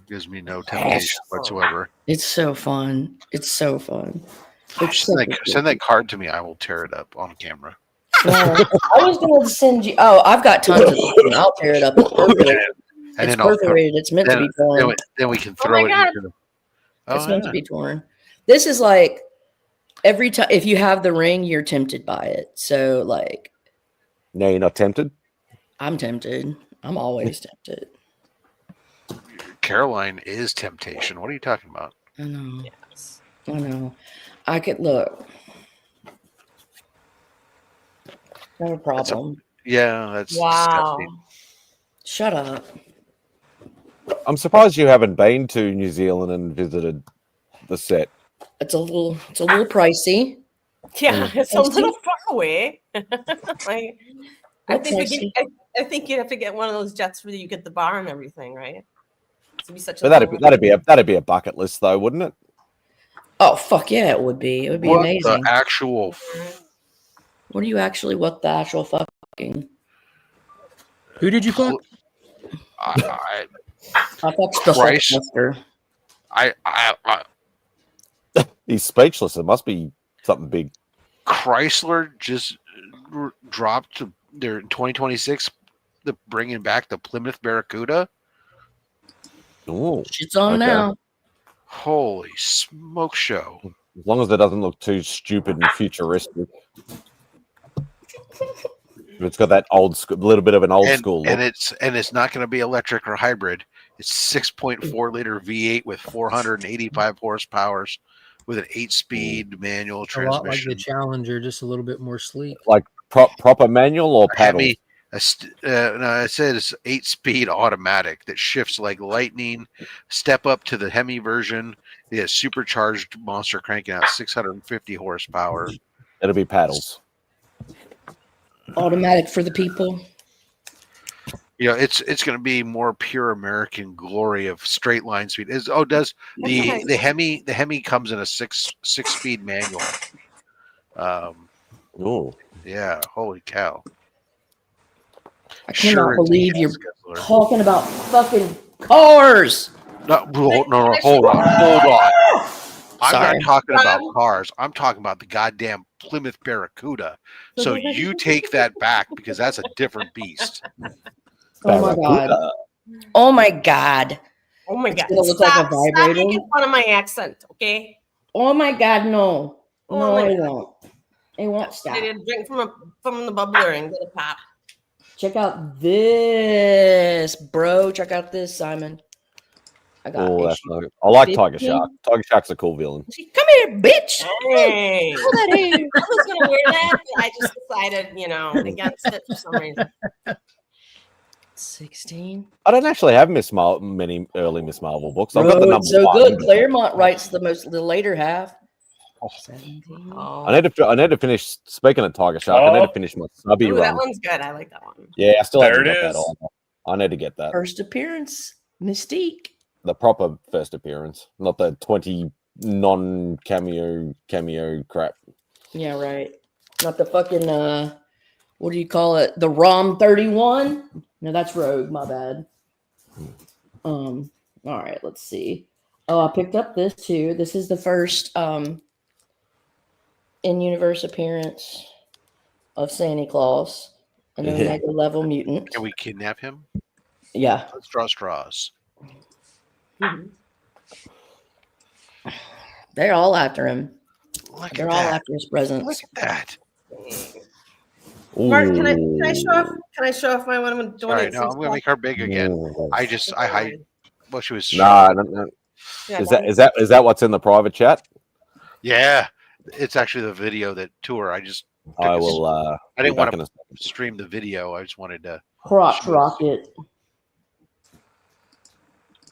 Gives me no temptation whatsoever. It's so fun. It's so fun. It's Send that card to me. I will tear it up on camera. Well, I was going to send you. Oh, I've got tons of them. I'll tear it up. It's perforated. And It's then I'll perforated. It's meant to be torn. then we can Oh throw my it God. into the. Oh, It's meant yeah. to be torn. This is like every time if you have the ring, you're tempted by it. So like Now you're not tempted? I'm tempted. I'm always tempted. Caroline is temptation. What are you talking about? I know. Yes. I know. I could look. No problem. Yeah, that's Wow. disgusting. Shut up. I'm surprised you haven't been to New Zealand and visited the set. It's a little pricey. Yeah, it's a Pricey. little far away. Like, I What think pricey? I think you'd have to get one of those jets where you get the bar and everything, right? To be such a But that'd be a bucket list though, wouldn't it? Oh fuck yeah, it would be. It would be What amazing. the actual? What are you actually? What the actual fucking? Who did you fuck? I I fucked the Christ. Hulkbuster. He's speechless. It must be something big. Chrysler just dropped their 2026. The bringing back the Plymouth Barracuda. Ooh, Shit's on Okay. now. Holy smoke show! as long as it doesn't look too stupid and futuristic. It's got that old school, little bit of an old school look. and it's not going to be electric or hybrid. It's 6.4 liter V8 with 485 horsepower, with an 8-speed manual A lot like transmission. the Challenger, just a little bit more sleek. Proper manual or paddle? Heavy. No, it says 8-speed automatic that shifts like lightning. Step up to the Hemi version. It has supercharged monster cranking out 650 horsepower. It'll be paddles. Automatic for the people. it's going to be more pure American glory of straight line speed. Does the Hemi comes in a six speed manual? Oh, Yeah, holy cow! I cannot it's a believe you're Guzzler. talking about fucking cars. No, hold on. I'm Sorry. not talking about cars. I'm talking about the goddamn Plymouth Barracuda. So you take that back because that's a different beast. Oh my god. Oh my god. Oh my god! It's gonna look like a Stop vibrator. making fun of my accent, okay? Oh my god, no. Oh No, my it God. won't. It won't stop. I need a drink from the bubbler and get a pop. Check out this, bro. Check out this, Simon. I got that's issue nice. I like Tiger 15. Shark. Tiger Shark's a cool villain. Come here, bitch. Hey. Pull that hair. I was gonna wear that, but I just decided, against it for some reason. 16. I don't actually have many early Miss Marvel books. I've Bro, got the number it's so one. good. Claremont writes the later half. 17. Oh, I need to finish. Speaking of Tiger Shark, I need to finish my subby Ooh, run. that one's good. I like that one. Yeah, I still There haven't it got that is. on. I need to get that. First appearance, Mystique. The proper first appearance, not the 20 non-cameo crap. Yeah, right. Not the fucking what do you call it? The ROM 31? No, that's Rogue, my bad. All right, let's see. Oh, I picked up this too. This is the first in-universe appearance of Santa Claus, an Omega level mutant. Can we kidnap him? Yeah. Let's draw straws. They're all after him. Look They're at all that. after his presents. Look at that. Mark, can I show off? Can I show off my one? I'm All right, no, I'm going to make her big again. I hide. Well, she was. No. Is that what's in the private chat? Yeah, it's actually the video that tour. I just. I will. I didn't want to stream the video. I just wanted to. Crotch rocket.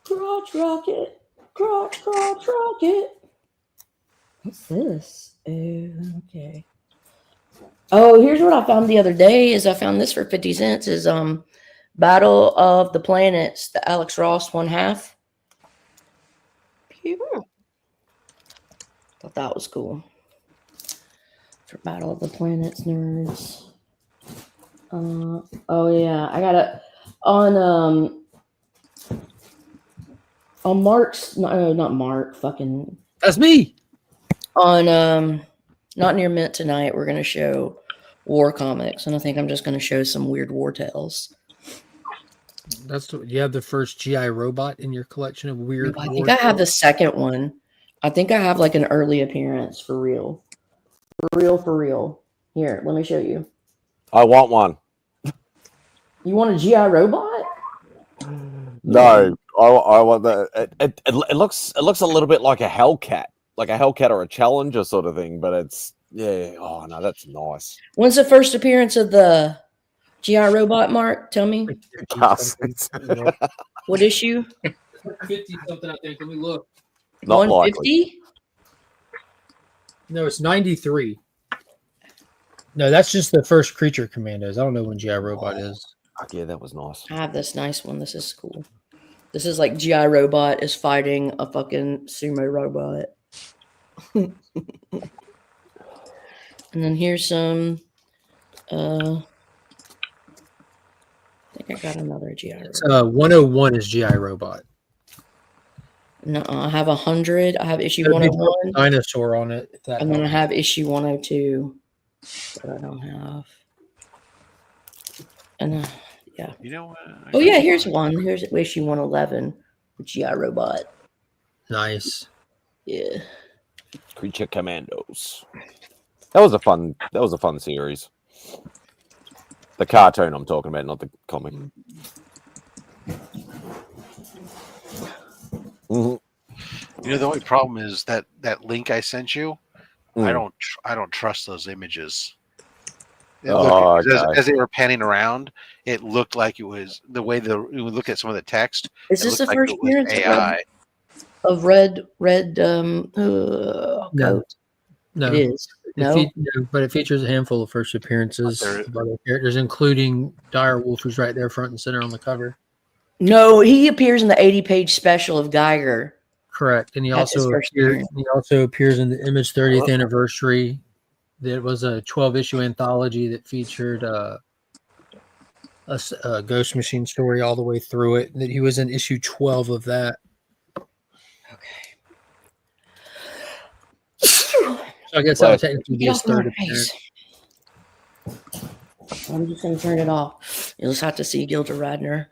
Crotch rocket. Crotch rocket. What's this? Okay. Oh, here's what I found the other day. I found this for 50 cents. Is Battle of the Planets, the Alex Ross 1/2. Thought that was cool. For Battle of the Planets nerds. Oh yeah, I got it on Mark's. No, not Mark. Fucking. That's me. On Not Near Mint tonight, we're gonna show war comics, and I think I'm just gonna show some weird war tales. You have the first GI robot in your collection of weird. I think I have the second one. I think I have like an early appearance for real. For real. Here, let me show you. I want one. You want a GI robot? No, I want that. It looks a little bit like a Hellcat, or a Challenger sort of thing, but it's Oh no, that's nice. When's the first appearance of the GI robot, Mark? Tell me. What issue? 50 something, I think. Let me look. Not 150? No, it's 93. No, that's just the first Creature Commandos. I don't know when GI Robot is. Yeah, that was nice. I have this nice one. This is cool. This is like GI Robot is fighting a fucking sumo robot. And then here's some. I think I got another GI Robot. 101 is GI Robot. No, I have 100. I have issue 101. Dinosaur on it. And then I have issue 102 that I don't have. And yeah. You know what? Oh yeah, here's one. Here's issue 111 with GI Robot. Nice. Yeah. Creature Commandos. That was a fun series. The cartoon I'm talking about, not the comic. Mm-hmm. You know, the only problem is that link I sent you. I don't trust those images. As they were panning around, it looked like it was the way you would look at some of the text. Is this the like first appearance of Red No. Goat? No. It is. But it features a handful of first appearances of other characters, including Direwolf, who's right there front and center on the cover. No, he appears in the 80-page special of Geiger. Correct, and he That's his also first appears. appearance. He also appears in the Image 30th anniversary. That was a 12-issue anthology that featured a Ghost Machine story all the way through it. That he was in issue 12 of that. Okay. So I guess that would technically be his third appearance. I'm just going to turn it off. You'll just have to see Gilda Radner.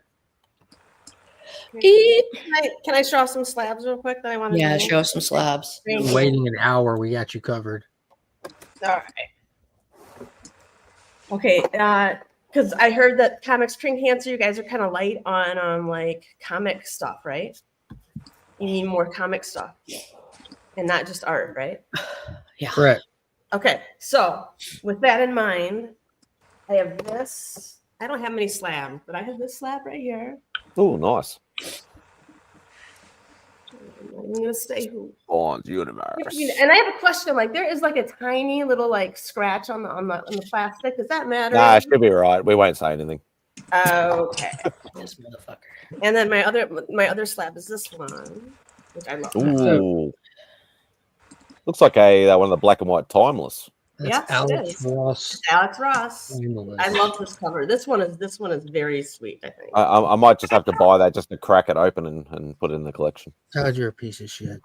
Can I show off some slabs real quick that I want to do? Show us some slabs. Waiting an hour, we got you covered. All right. Okay, because I heard that Comics Drink Cancer, you guys are kind of light on like comic stuff, right? You need more comic stuff and not just art, right? Yeah. Correct. Okay, so with that in mind, I have this. I don't have many slabs, but I have this slab right here. Oh, nice. I'm gonna say who. Bond Universe. And I have a question. Like, there is like a tiny little like scratch on the plastic. Does that matter? Nah, it should be right. We won't say anything. Okay. This motherfucker. And then my other slab is this one, which I love. Ooh. Looks like one of the black and white timeless. That's Yes, it Alex is. Ross. Alex Ross. Timeless. I love this cover. This one is very sweet, I think. I might just have to buy that just to crack it open and put it in the collection. God, you're a piece of shit.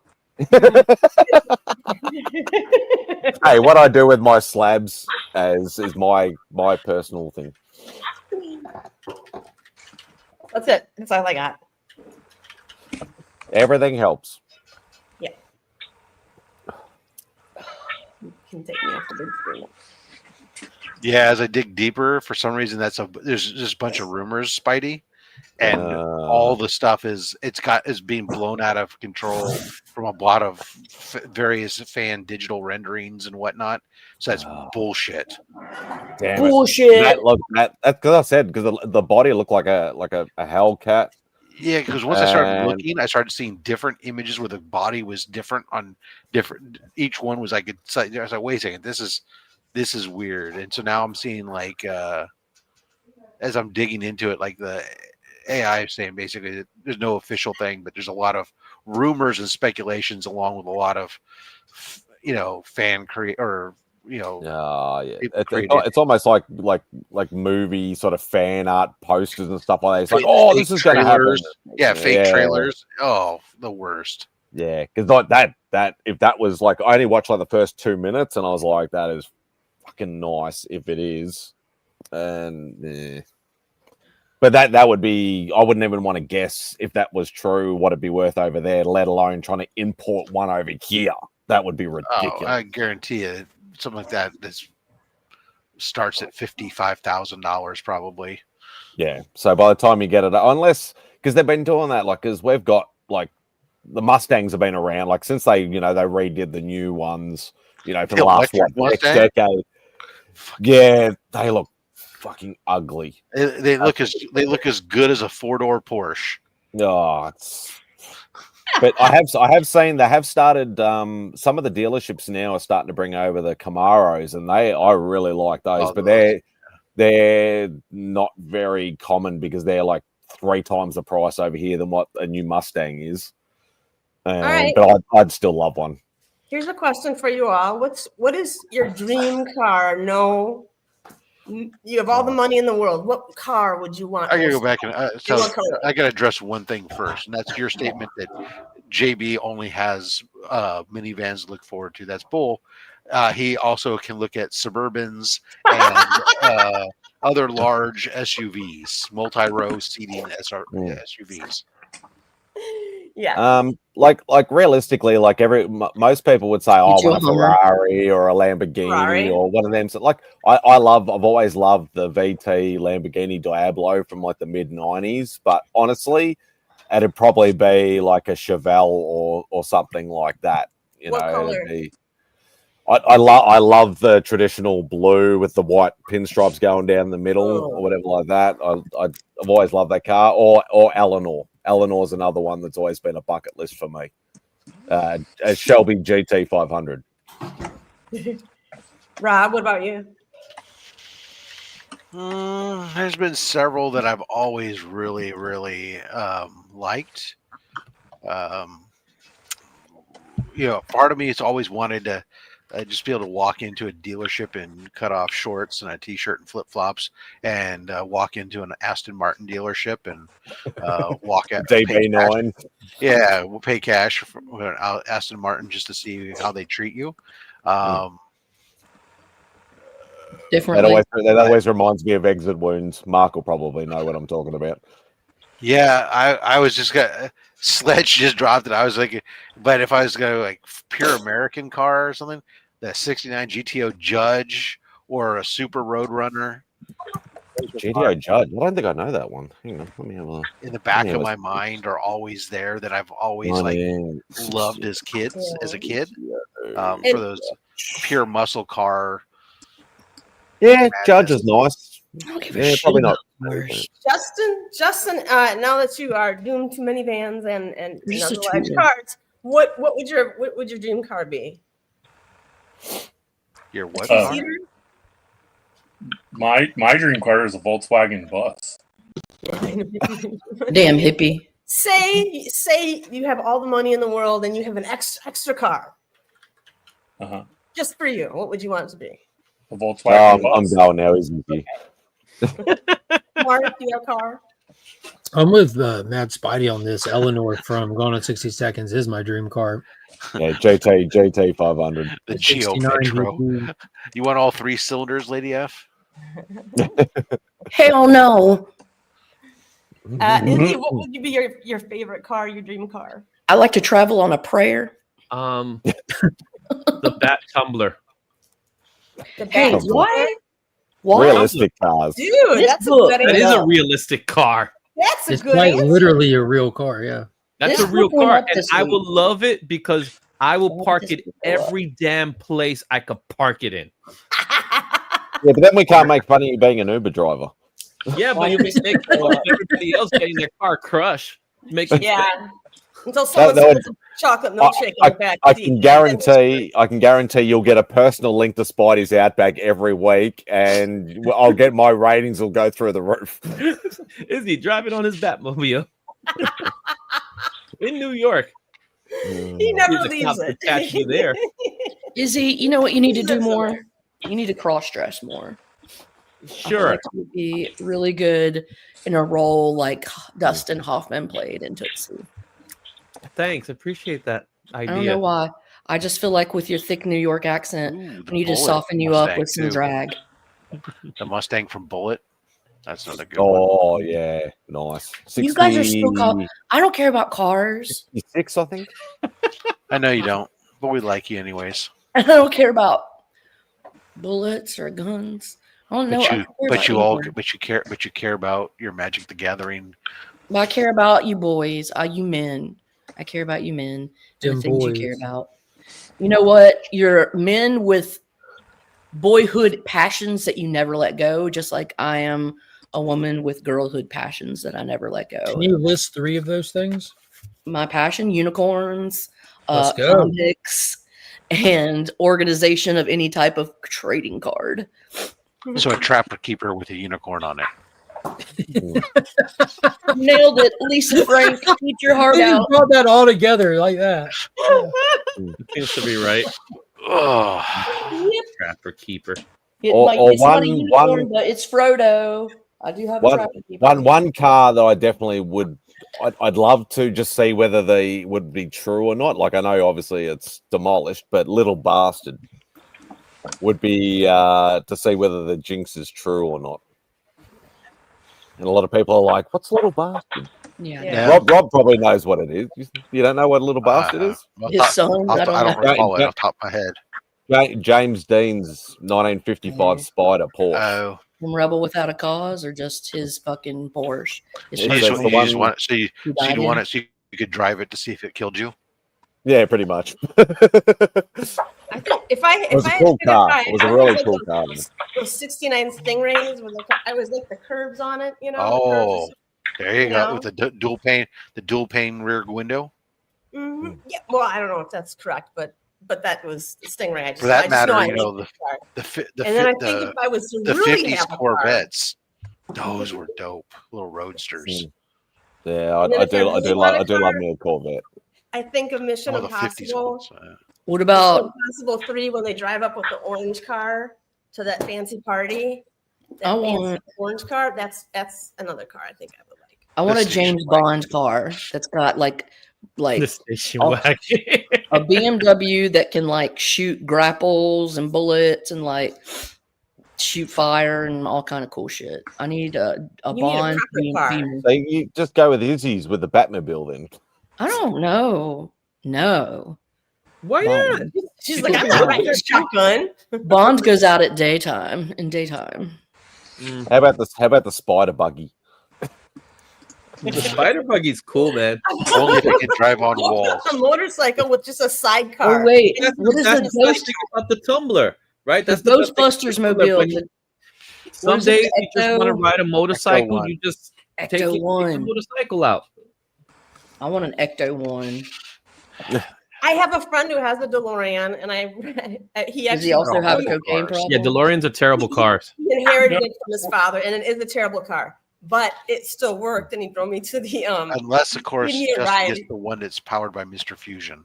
Hey, what I do with my slabs is my personal thing. That's it. That's all I got. Everything helps. Yeah. You can take me off the big screen. Yeah, as I dig deeper, for some reason there's just a bunch of rumors, Spidey, and all the stuff is being blown out of control from a lot of various fan digital renderings and whatnot. So that's bullshit. Damn Bullshit. That's because I said because the body looked like a Hellcat. Yeah, because once I started looking, I started seeing different images where the body was different on different. Each one was like, I was like, wait a second, this is weird. And so now I'm seeing like, as I'm digging into it, like the AI is saying basically that there's no official thing, but there's a lot of rumors and speculations along with a lot of, fan it's almost like movie sort of fan art posters and stuff like that. It's like, oh, this is going to happen. Yeah, fake trailers. Oh, the worst. Yeah, because like that if that was like, I only watched like the first 2 minutes and I was like, that is fucking nice if it is. And but that would be, I wouldn't even want to guess if that was true what it'd be worth over there, let alone trying to import one over here. That would be ridiculous. Oh, I guarantee you something like that starts at $55,000 probably. Yeah. So by the time you get it, unless because they've been doing that, like, because we've got like the Mustangs have been around like since they redid the new ones, for the last next decade. Yeah, they look fucking ugly. They look as good as a 4-door Porsche. Oh, but I have seen they have started. Some of the dealerships now are starting to bring over the Camaros, and I really like those. But they're not very common because they're like 3 times the price over here than what a new Mustang is. Right. But I'd still love one. Here's a question for you all. What is your dream car? No, you have all the money in the world. What car would you want? I gotta go back and I gotta address one thing first, and that's your statement that JB only has minivans to look forward to. That's bull. He also can look at Suburbans and other large SUVs, multi-row seating SUVs. Yeah. Like realistically, like most people would say, I want a Ferrari or a Lamborghini or one of them. So like I've always loved the VT Lamborghini Diablo from like the mid '90s. But honestly, it'd probably be like a Chevelle or something like that. What color? I love the traditional blue with the white pinstripes going down the middle or whatever like that. I've always loved that car. Or Eleanor. Eleanor's another one that's always been a bucket list for me. A Shelby GT 500. Rob, what about you? There's been several that I've always really, really liked. Part of me has always wanted to just be able to walk into a dealership in cut off shorts and a t-shirt and flip flops, and walk into an Aston Martin dealership and walk out. DB9. Yeah, we'll pay cash for Aston Martin just to see how they treat you. Differently. That always reminds me of Exit Wounds. Mark will probably know what I'm talking about. Yeah, I was just gonna Sledge just dropped it. I was like, but if I was gonna like pure American car or something, the '69 GTO Judge or a Super Roadrunner. GTO Judge. I don't think I know that one. Hang on, let me have a look. In the back of my mind are always there that I've always loved as a kid. For those pure muscle car. Yeah, Judge is nice. Yeah, probably not. Justin, now that you are doomed to minivans and other large cars, what would your dream car be? Your what car? My dream car is a Volkswagen bus. Damn hippie. Say you have all the money in the world and you have an extra car. Just for you, what would you want it to be? A Volkswagen bus. I'm going now, isn't he? Mark, do you have a car? I'm with Mad Spidey on this. Eleanor from Gone in 60 Seconds is my dream car. Yeah, JT 500. The Geo Metro. You want all 3 cylinders, Lady F? Hell no. Izzy, what would be your favorite car, your dream car? I like to travel on a prayer. The Bat Tumbler. Hey, what? Realistic cars. Dude, that's that is a realistic car. That's it's quite literally a real car, yeah. That's a real car, and I will love it because I will park it every damn place I could park it in. Yeah, but then we can't make fun of you being an Uber driver. Yeah, but you'll be making fun of everybody else getting their car crushed. Until someone puts a chocolate milkshake in the back. I can guarantee you'll get a personal link to Spidey's Outback every week, and I'll get my ratings will go through the roof. Is he driving on his Batmobile in New York? He never leaves it. Catch you there. Izzy, you know what you need to do more? You need to cross-dress more. Sure. Like you would be really good in a role like Dustin Hoffman played in Tootsie. Thanks. Appreciate that idea. I don't know why. I just feel like with your thick New York accent, we need to soften you up with some drag. The Mustang from Bullet. That's another good one. Yeah. Nice. 60, you guys are still called. I don't care about cars. 66, I think. I know you don't, but we like you anyways. I don't care about bullets or guns. I don't know. But you care about your Magic the Gathering. Well, I care about you boys. You men. I care about you men. The things you care about. You know what? You're men with boyhood passions that you never let go, just like I am a woman with girlhood passions that I never let go. Can you list 3 of those things? My passion: unicorns, comics, and organization of any type of trading card. So a Trapper Keeper with a unicorn on it. Nailed it, Lisa Frank. Keep your heart out. Brought that all together like that. Seems to be right. Yep. Trapper Keeper. It's not a unicorn, but it's Frodo. I do have a Trapper Keeper. One car that I definitely would. I'd love to just see whether they would be true or not. Like I know, obviously, it's demolished, but Little Bastard would be to see whether the jinx is true or not. And a lot of people are like, "What's Little Bastard?" Yeah. Rob probably knows what it is. You don't know what Little Bastard is? His son. I don't recall it off the top of my head. James Dean's 1955 Spider Porsche. Oh. From Rebel Without a Cause, or just his fucking Porsche? You just want it so you could drive it to see if it killed you. Yeah, pretty much. I think it was a cool car. It was a really cool car. Those 69 Stingrays with I was like the curves on it, you know. Oh, there you go, with the dual pane rear window. Mm-hmm. Yeah, well, I don't know if that's correct, but but that was Stingray. I just, For that I just know matter, I you know, like the car. the And then I think if I was to really 50s have a car, Corvettes, those were dope, little roadsters. Yeah, And then I if I do. really want a I do love car, me a Corvette. I think of Mission Oh, the 50s Impossible. ones. What Mission about? Impossible 3 when they drive up with the orange car to that fancy party. That I fancy want. orange car. That's another car I think I would like. I want a The station James wagon. Bond car that's got like The station a wagon. BMW that can like shoot grapples and bullets and like shoot fire and all kind of cool shit. I need a You need a Bond. proper car. Beamer. So you just go with Izzy's with the Batmobile then. I don't know. No. Why Bond. not? She's like, I'm not riding a shotgun. Bond goes out at daytime. In daytime. How about the spider buggy? The spider buggy's cool, man. Only if it can drive on walls. A motorcycle with just a sidecar. Oh wait, That's, what is that's the the best ghost? thing about the Tumbler, right? The That's the best thing Ghostbusters about the Tumbler. mobile. When you- Some what is it, days you just Ecto- want to ride a motorcycle, Ecto you just take the Ecto 1. motorcycle out. I want an Ecto 1. I have a friend who has a DeLorean, and he Does actually he also have a horrible cocaine cars. problem? Yeah, DeLoreans are terrible cars. he inherited it from his father, and it is a terrible car, but it still worked. And he drove me to the Unless, of course, Give me a Justin ride. gets the one that's powered by Mr. Fusion.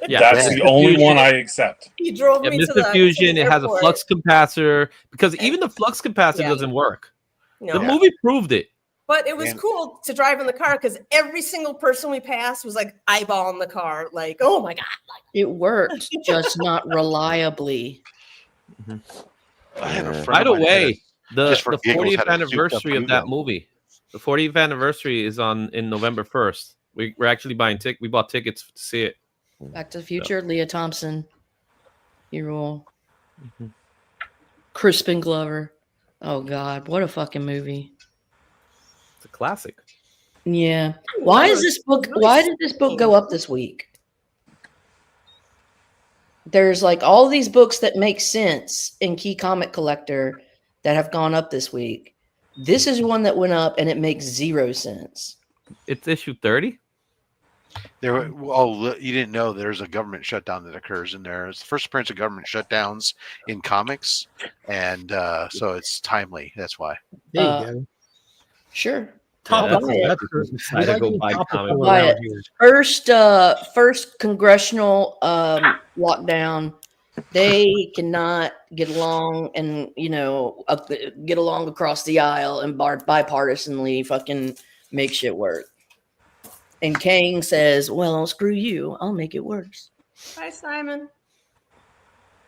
Yeah, That's Mr. the only Fusion- one I accept. He drove Yeah, me to Mr. the Fusion, it has a airport. flux capacitor because even the flux capacitor Yeah. doesn't work. No. The movie proved it. But it was And- cool to drive in the car because every single person we passed was like eyeballing the car, like, oh my God. It worked, just not reliably. I had a friend By of the mine had a- way, the just for giggles, 40th had a souped-up anniversary of that Yugo. movie. The 40th anniversary is in November 1st. We're actually buying we bought tickets to see it. Back to the Future, Leah Thompson. You rule. Mhm. Crispin Glover. Oh God, what a fucking movie. It's a classic. Yeah. Why is this book? Why did this book go up this week? There's like all these books that make sense in Key Comic Collector that have gone up this week. This is one that went up and it makes 0 sense. It's issue 30. There, oh, you didn't know there's a government shutdown that occurs in there. It's the first appearance of government shutdowns in comics, and so it's timely. That's why. There you Uh, go. Sure. Topical. buy it. That's we Decided to like go being buy topical comic Buy around it. here. First congressional lockdown. They cannot get along and get along across the aisle and bipartisanly fucking make shit work. And Kang says, "Well, screw you. I'll make it worse." Bye, Simon.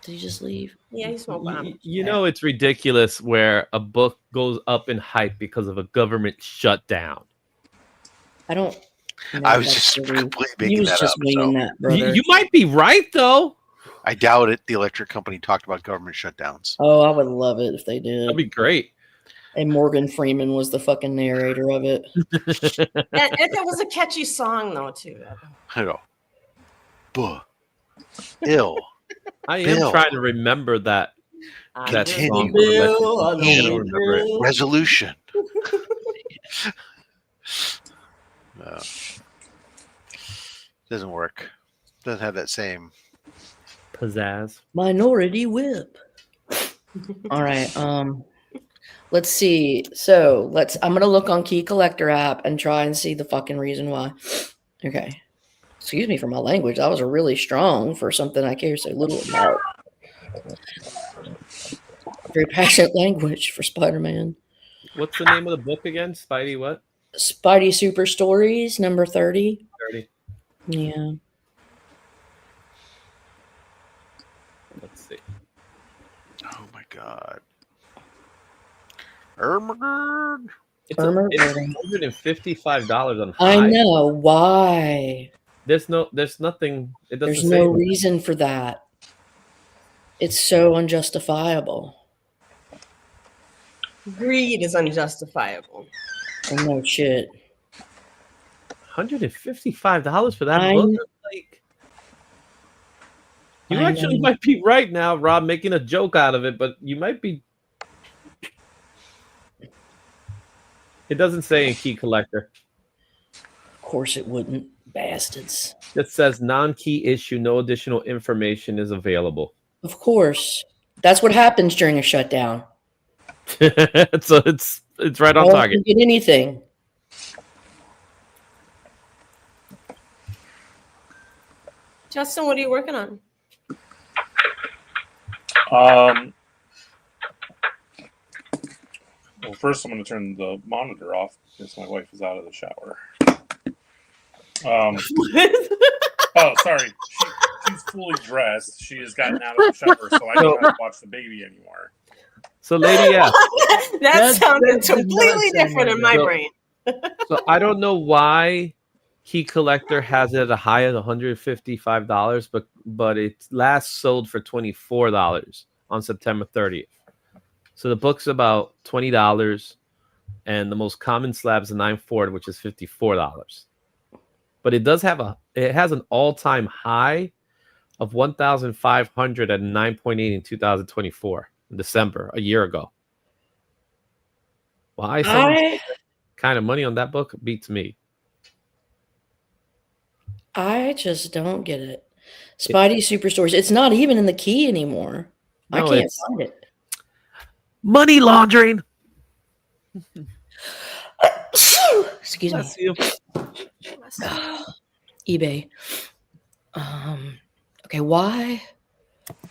Did he just leave? Yeah, he smoked bomb. You know, it's ridiculous where a book goes up in hype because of a government shutdown. I don't. know I if was that's just really- completely He making was that just up. winging So. that, brother. You might be right, though. I doubt it. The electric company talked about government shutdowns. Oh, I would love it if they That'd did. be great. And Morgan Freeman was the fucking narrator of it. That was a catchy song, though, too. I know. Buh. Ill. I am Bill. trying to remember that Continue. song. Bill, I don't remember it. Resolution. No. Doesn't work. Doesn't have that same. Pizzazz. Minority Whip. All right. Let's see. So I'm gonna look on Key Collector app and try and see the fucking reason why. Okay. Excuse me for my language. That was really strong for something I care so little about. Very passionate language for Spider-Man. What's the name of the book again? Spidey what? Spidey Super Stories, number 30. 30. Yeah. Let's see. Oh my god. Ermagerd. It's Irma $155 on I Hive. know. Why? There's nothing. It doesn't There's say no reason for that. It's so unjustifiable. Greed is unjustifiable. And no shit. $155 for that I book. kn- Like, you I actually know. might be right now, Rob, making a joke out of it, but you might be. It doesn't say in Key Collector. Of course it wouldn't. Bastards. It says non-key issue. No additional information is available. Of course. That's what happens during a shutdown. So it's right on No one target. can get anything. Justin, what are you working on? Well, first I'm going to turn the monitor off because my wife is out of the shower. Oh, sorry. She's fully dressed. She has gotten out of the shower, so I don't have to watch the baby anymore. So, Lady F. that sounded completely different in my brain. So I don't know why Key Collector has it at a high of $155, but it last sold for $24 on September 30th. So the book's about $20, and the most common slab is a 9/4, which is $54. But it has an all-time high of 1,500 at 9.8 in 2024, in December, a year ago. Why someone kind of money on that book beats me. I just don't get it. Spidey Superstores. It's not even in the key anymore. No, I can't find it. Money laundering. Excuse me. eBay. Okay, why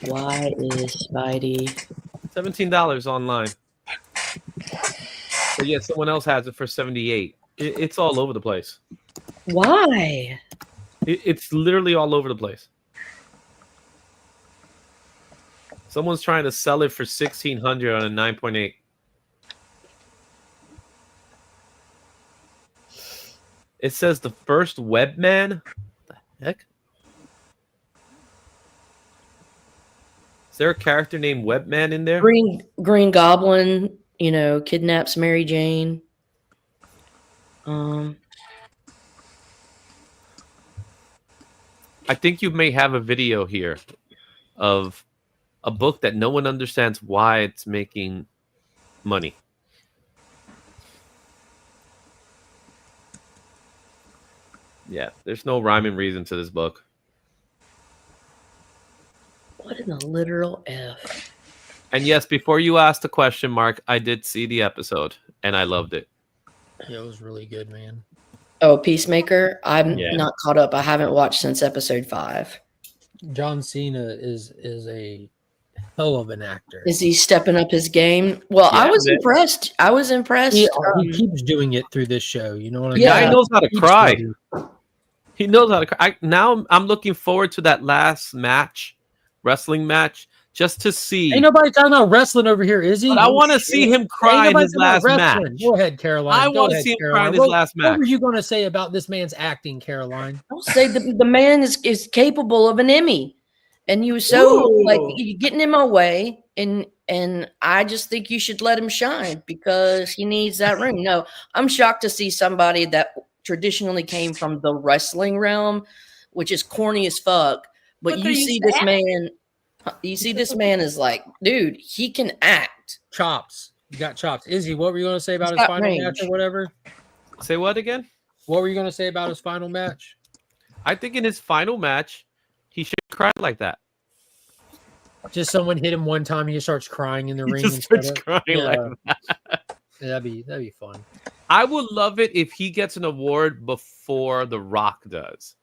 is Spidey $17 online? But yeah, someone else has it for $78. It's all over the place. Why? It's literally all over the place. Someone's trying to sell it for $1,600 on a 9.8. It says the first Webman. What the heck? Is there a character named Webman in there? Green Goblin, kidnaps Mary Jane. I think you may have a video here of a book that no one understands why it's making money. Yeah, there's no rhyme and reason to this book. What in the literal F? And yes, before you asked the question, Mark, I did see the episode and I loved it. Yeah, it was really good, man. Oh, Peacemaker. I'm not caught up. I haven't watched since episode 5. John Cena is a hell of an actor. Is he stepping up his game? Well, I was impressed. He keeps doing it through this show. You know what I mean? Yeah, he knows how to cry. He knows how to cry. Now I'm looking forward to that last wrestling match, just to see. Ain't nobody talking about wrestling over here, is he? But I want to see him cry in his last match. Go ahead, Caroline. I want to see him cry in his last match. What were you going to say about this man's acting, Caroline? I'll say the man is capable of an Emmy, and you you're getting in my way, and I just think you should let him shine because he needs that ring. No, I'm shocked to see somebody that traditionally came from the wrestling realm, which is corny as fuck. But you see this man. You see, this man is like, dude, he can act. Chops. You got chops. Izzy, what were you going to say about his final match or whatever? Say what again? What were you going to say about his final match? I think in his final match, he should cry like that. Just someone hit him one time, he just starts crying in the ring. Just starts crying like that. Yeah, that'd be fun. I would love it if he gets an award before The Rock does.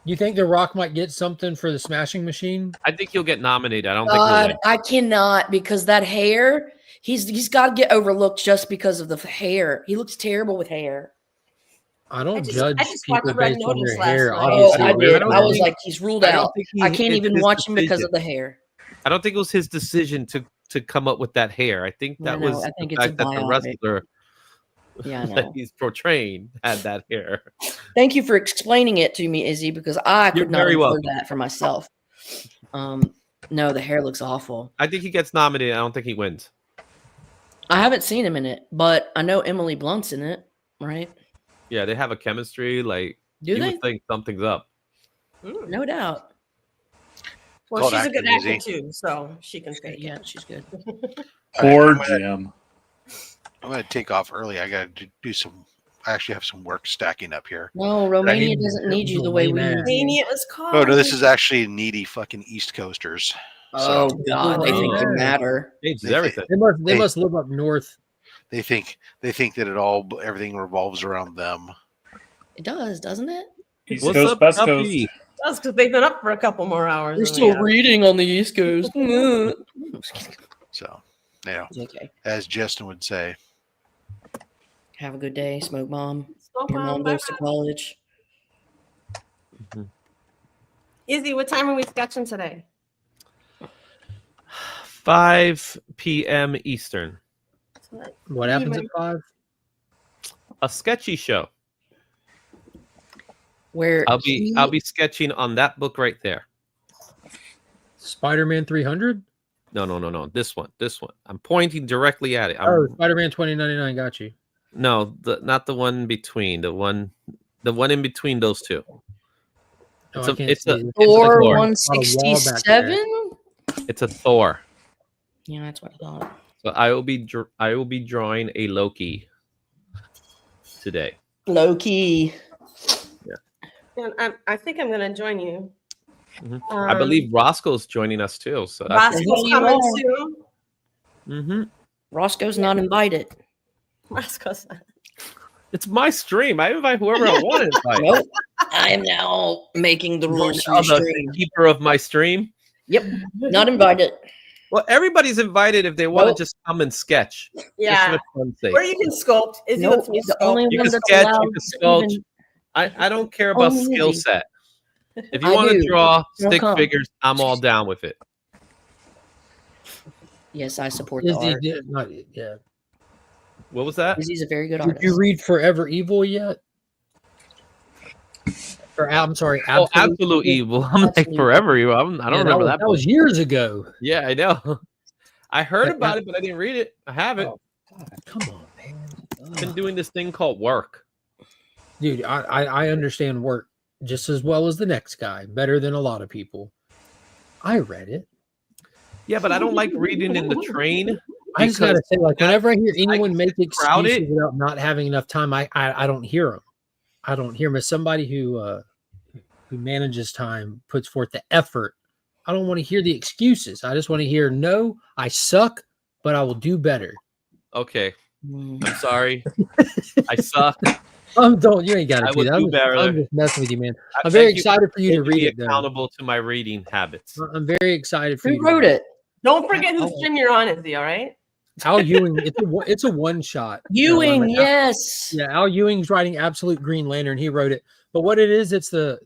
You think The Rock might get something for the Smashing Machine? I think he'll get nominated. I don't think he'll win. I cannot, because that hair, he's got to get overlooked just because of the hair. He looks terrible with hair. I don't judge people based on their hair. Obviously, I did. I was like, he's ruled out. I can't even watch him because of the hair. I don't think it was his decision to come up with that hair. I think that was the fact that the wrestler that he's portraying had that hair. Thank you for explaining it to me, Izzy, because I could not afford that for myself. No, the hair looks awful. I think he gets nominated. I don't think he wins. I haven't seen him in it, but I know Emily Blunt's in it, right? Yeah, they have a chemistry. Like, do they? Would think something's up. No doubt. Well, she's a good actor too, so she can fake. Yeah, she's good. Poor Jim. I'm going to take off early. I got to do some actually have some work stacking up here. No, Romania doesn't need you the way we need you. Romania is called. Oh no, this is actually needy fucking East Coasters. Oh So God, they think you matter. Changes They- everything. They must live up north. they think that everything revolves around them. It does, doesn't it? East What's Coast, up, West Guppy? Coast. That's because they've been up for a couple more hours. We're than we still have. reading on the East Coast. So, yeah, Okay. as Justin would say. Have a good day, Smoke Mom. Smoke Your Mom, mom goes to bye. college. Izzy, what time are we sketching today? 5 p.m. Eastern. What happens at 5? A sketchy show. Where I'll be sketching on that book right there. Spider-Man 300? No. This one. I'm pointing directly at it. Spider-Man 2099. Got you. No, not the one between. The one in between those two. Oh, I can't It's a see it. Thor Thor. 167. It's a Thor. Yeah, that's what I thought. So I will be drawing a Loki today. Loki. And I think I'm going to join you. I believe Roscoe's joining us too. So that's Roscoe's coming soon. Roscoe's not invited. Roscoe's not. It's my stream. I invite whoever I want to invite. Nope. I am now making the rules for I'm your the stream. keeper of my stream. Yep. Not invited. Well, everybody's invited if they want to just come and sketch. Yeah. Just for fun's sake. Or you can sculpt. Izzy Nope, lets me the sculpt. only You one can that's sketch, allowed you can to sculpt. even- I don't care about Only skill Izzy. set. If you I want to do. draw Don't stick come. figures, I'm all down with it. Yes, I support the Izzy art. did not, yeah. What was that? Izzy's a very good Did artist. you read Forever Evil yet? I'm sorry, Absolute Evil. I'm like Absolute Forever Evil. I don't remember that. That was years ago. Yeah, I know. I heard But about that- it, but I didn't read it. I haven't. Oh, God, come on, man. I've been doing this thing called work. Dude, I understand work just as well as the next guy, better than a lot of people. I read it. Yeah, but I don't like reading in the train. I just gotta say, like, whenever I hear anyone get make crowded. excuses about not having enough time, I don't hear them. I don't hear them. As somebody who manages time, puts forth the effort, I don't want to hear the excuses. I just want to hear, no, I suck, but I will do better. Okay, Mm. I'm sorry. I suck. Don't you ain't got I to do would that. do better. I'm just messing with you, man. I I'm very thank you excited for you to Need read be it, though. accountable to my reading habits. I'm very excited for you. Who to wrote read it? Don't forget whose stream you're on, Izzy, all right? Al Ewing. It's a one shot. Ewing, yes. Yeah, Al Ewing's writing Absolute Green Lantern. He wrote it. But what it is, it's the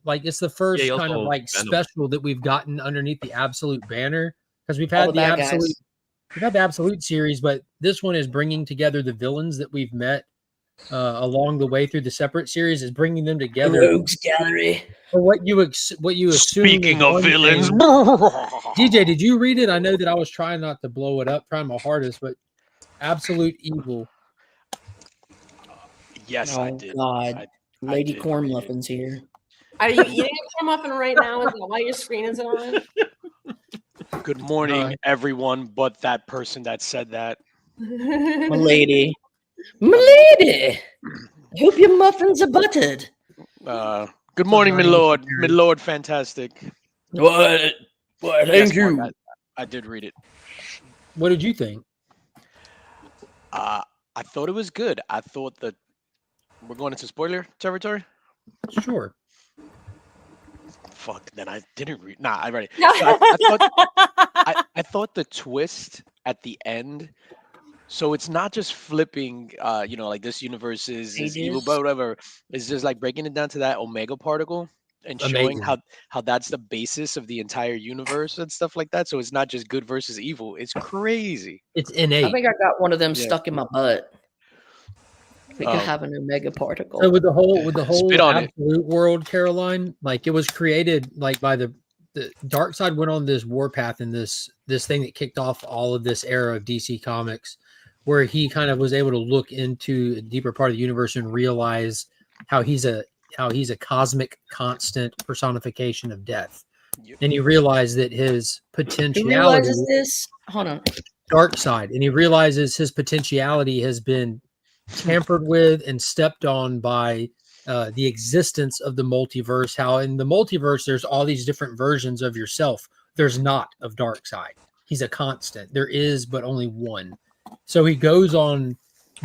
first he kind of also like Venom. special that we've gotten underneath the Absolute banner, because we've All had the the bad Absolute, guys. we've had the Absolute series, but this one is bringing together the villains that we've met along the way through the separate series, is bringing them together. Rogues Gallery. For what you assume. Speaking is of one villains, thing. DJ, did you read it? I know that I was trying not to blow it up, trying my hardest, but Absolute Evil. Yes, I Oh did. God. I Lady did Corn read it. Muffins here. Are you eating a corn muffin right now? Is that why your screen is on? Good morning, Hi. everyone, but that person that said that. Milady. Milady. I hope your muffins are buttered. Good morning, my Ryan lord. Perry. My lord, fantastic. What? What? Yes, Thank you. Mark, I did read it. What did you think? I thought it was good. I thought that we're going into spoiler territory. Sure. Fuck. Then I didn't read. Nah, I read it. I thought the twist at the end. So it's not just flipping, like this universe is evil, Pages. but whatever. It's just like breaking it down to that omega particle and showing Amazing. how that's the basis of the entire universe and stuff like that. So it's not just good versus evil. It's crazy. It's I innate. think I got one of them Yeah. stuck in my butt. I think I Oh. have an omega particle. So with the whole Spit on it. Absolute world, Caroline, like it was created like by the Dark Side went on this warpath and this thing that kicked off all of this era of DC Comics, where he kind of was able to look into a deeper part of the universe and realize how he's a cosmic constant personification of death. Yep. And he realized that his Who potentiality, realizes this? Hold on. Dark Side, and he realizes his potentiality has been tampered with and stepped on by the existence of the multiverse. How in the multiverse there's all these different versions of yourself. There's not of Darkseid. He's a constant. There is but only one. So he goes on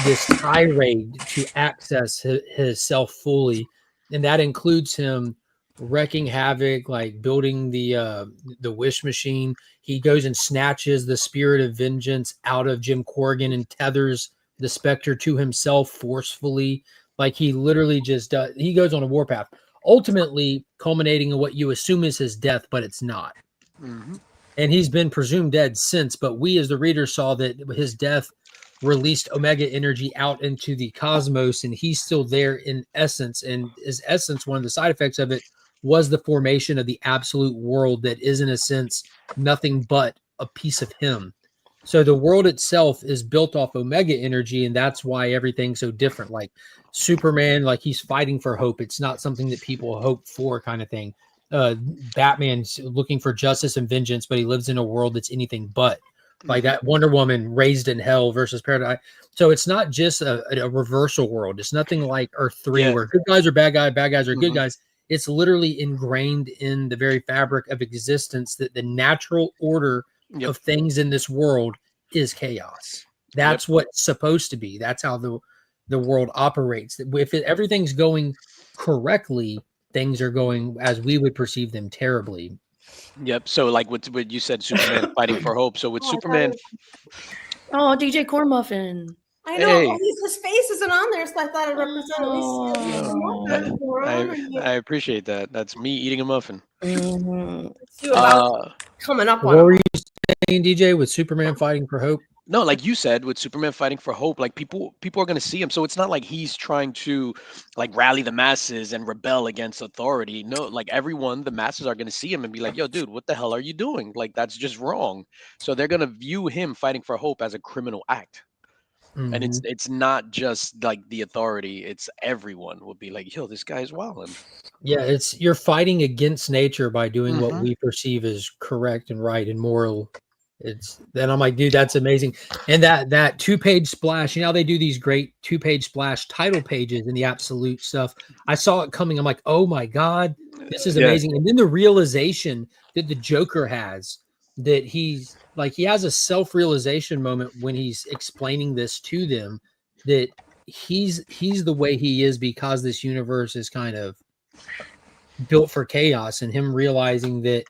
this tirade to access his self fully, and that includes him wrecking havoc, like building the wish machine. He goes and snatches the spirit of vengeance out of Jim Corrigan and tethers the Spectre to himself forcefully. Like he literally just does. He goes on a warpath, ultimately culminating in what you assume is his death, but it's not. Mm-hmm. And he's been presumed dead since, but we as the reader saw that his death released Omega energy out into the cosmos, and he's still there in essence. And his essence, one of the side effects of it was the formation of the absolute world that is in a sense nothing but a piece of him. So the world itself is built off Omega energy, and that's why everything's so different. Like Superman, like he's fighting for hope. It's not something that people hope for, kind of thing. Batman's looking for justice and vengeance, but he lives in a world that's anything but. Like that Wonder Woman raised in hell versus paradise. So it's not just a reversal world. It's nothing like Earth 3 where good guys are bad guys are good guys. It's literally ingrained in the very fabric of existence that the natural order of things in this world is chaos. That's what's supposed to be. That's how the world operates. If everything's going correctly, things are going as we would perceive them terribly. Yep. So like what you said, Superman fighting for hope. So with Superman. Oh, DJ Corn Muffin. I know. Hey. At least his face isn't on there, so I thought it represented at least. I appreciate that. That's me eating a muffin. Coming up what on. Were you saying, DJ, with Superman fighting for hope? No, like you said, with Superman fighting for hope, like people are going to see him. So it's not like he's trying to like rally the masses and rebel against authority. No, like everyone, the masses are going to see him and be like, yo, dude, what the hell are you doing? Like, that's just wrong. So they're going to view him fighting for hope as a criminal act. Mm-hmm. And it's not just like the authority. It's everyone will be like, yo, this guy's wilding. Yeah, you're fighting against nature by doing what we perceive as correct and right and moral. Then I'm like, dude, that's amazing. And that 2-page splash, you know, they do these great 2-page splash title pages in the absolute stuff. I saw it coming. I'm like, oh my God, this is amazing. And then the realization that the Joker has, that he has a self-realization moment when he's explaining this to them, that he's the way he is because this universe is kind of built for chaos, and him realizing that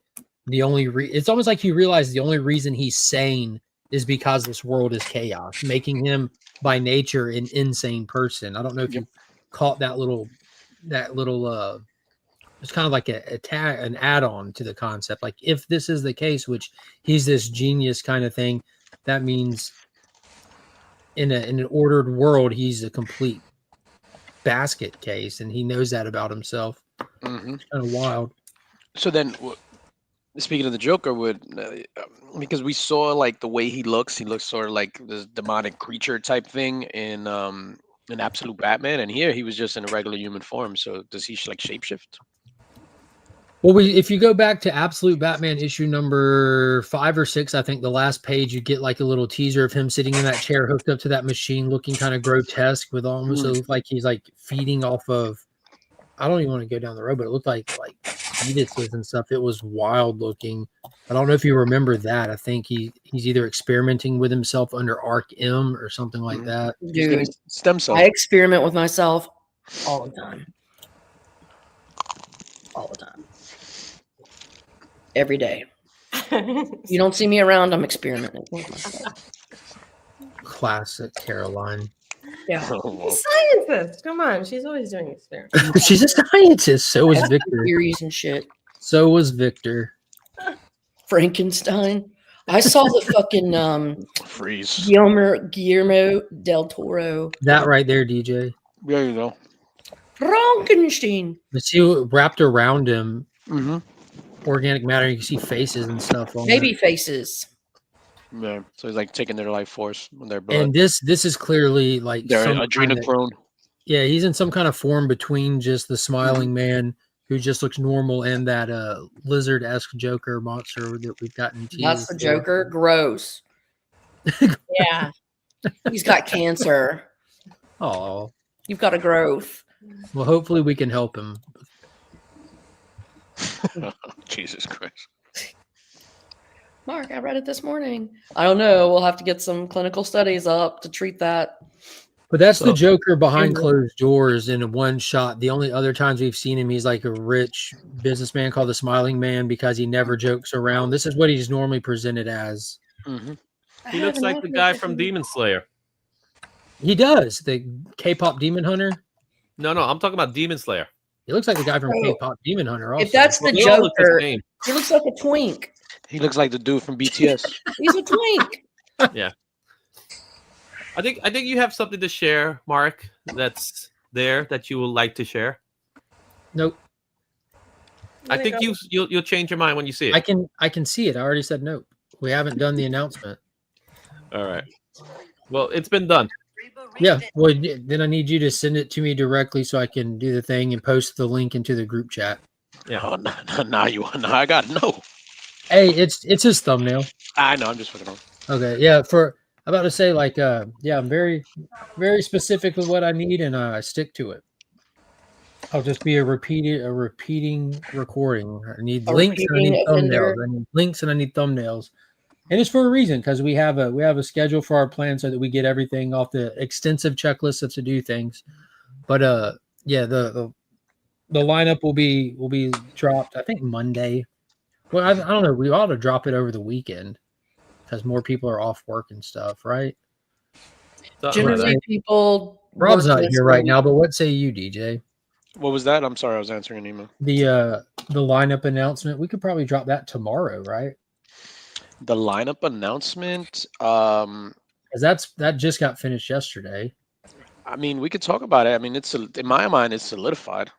it's almost like he realized the only reason he's sane is because this world is chaos, making him by nature an insane person. I don't know if you caught that little it's kind of like an add-on to the concept. Like if this is the case, which he's this genius kind of thing, that means in an ordered world, he's a complete basket case, and he knows that about himself. It's kind of wild. So then, speaking of the Joker, because we saw like the way he looks sort of like this demonic creature type thing in Absolute Batman, and here he was just in a regular human form. So does he like shapeshift? Well, if you go back to Absolute Batman issue number 5 or 6, I think the last page, you get like a little teaser of him sitting in that chair hooked up to that machine, looking kind of grotesque, with almost like he's like feeding off of. I don't even want to go down the road, but it looked like fetuses and stuff. It was wild looking. I don't know if you remember that. I think he's either experimenting with himself under Arc M or something like that. Dude, stem cells. I experiment with myself all the time. All the time. Every day. You don't see me around, I'm experimenting with myself. Classic Caroline. Yeah. Scientist. Come on. She's always doing experiments. She's a scientist. So was Victor. Theories and shit. So was Victor. Frankenstein. I saw the fucking Freeze. Guillermo del Toro. That right there, DJ. There you go. Frankenstein. But see what wrapped around him. Organic matter. You can see faces and stuff. Baby faces. Yeah. So he's like taking their life force on their blood. And this is clearly like they're adrenochrome. Yeah, he's in some kind of form between just the smiling man who just looks normal and that lizard-esque Joker monster that we've gotten teased. That's the Joker. Gross. Yeah. He's got cancer. Oh, You've got a growth. well, hopefully we can help him. Jesus Christ. Mark, I read it this morning. I don't know. We'll have to get some clinical studies up to treat that. But that's the So- Joker behind Mhm. closed doors in a one shot. The only other times we've seen him, he's like a rich businessman called the Smiling Man because he never jokes around. This is what he's normally presented as. Mm-hmm. He looks like the guy from Demon Slayer. He does. The K-pop Demon Hunter. No, I'm talking about Demon Slayer. He looks like the guy from Oh. K-pop Demon Hunter. Also, If that's the They all look the Joker, same. he looks like a twink. He looks like the dude from BTS. He's a twink. I think you have something to share, Mark. That's there that you would like to share. nope. I think you'll change your mind when you see it. I can see it. I already said nope. We haven't done the announcement. All right. Well, it's been done. Yeah. Well, then I need you to send it to me directly so I can do the thing and post the link into the group chat. Yeah. Oh, no, I got no. Hey, it's his thumbnail. I know. I'm just fucking on. Okay. Yeah. I'm about to say like yeah, I'm very, very specific with what I need and I stick to it. I'll just be a repeating recording. I need links and I need thumbnails. I need links and I need thumbnails. And it's for a reason because we have a schedule for our plan so that we get everything off the extensive checklist of to do things. But yeah, the lineup will be dropped I think Monday. Well, I don't know. We ought to drop it over the weekend because more people are off work and stuff, right? Generally, people. Rob's work not this here right week. now, but what say you, DJ? What was that? I'm sorry. I was answering an email. The lineup announcement. We could probably drop that tomorrow, right? The lineup announcement. Because that just got finished yesterday. I mean, we could talk about it. I mean, in my mind, it's solidified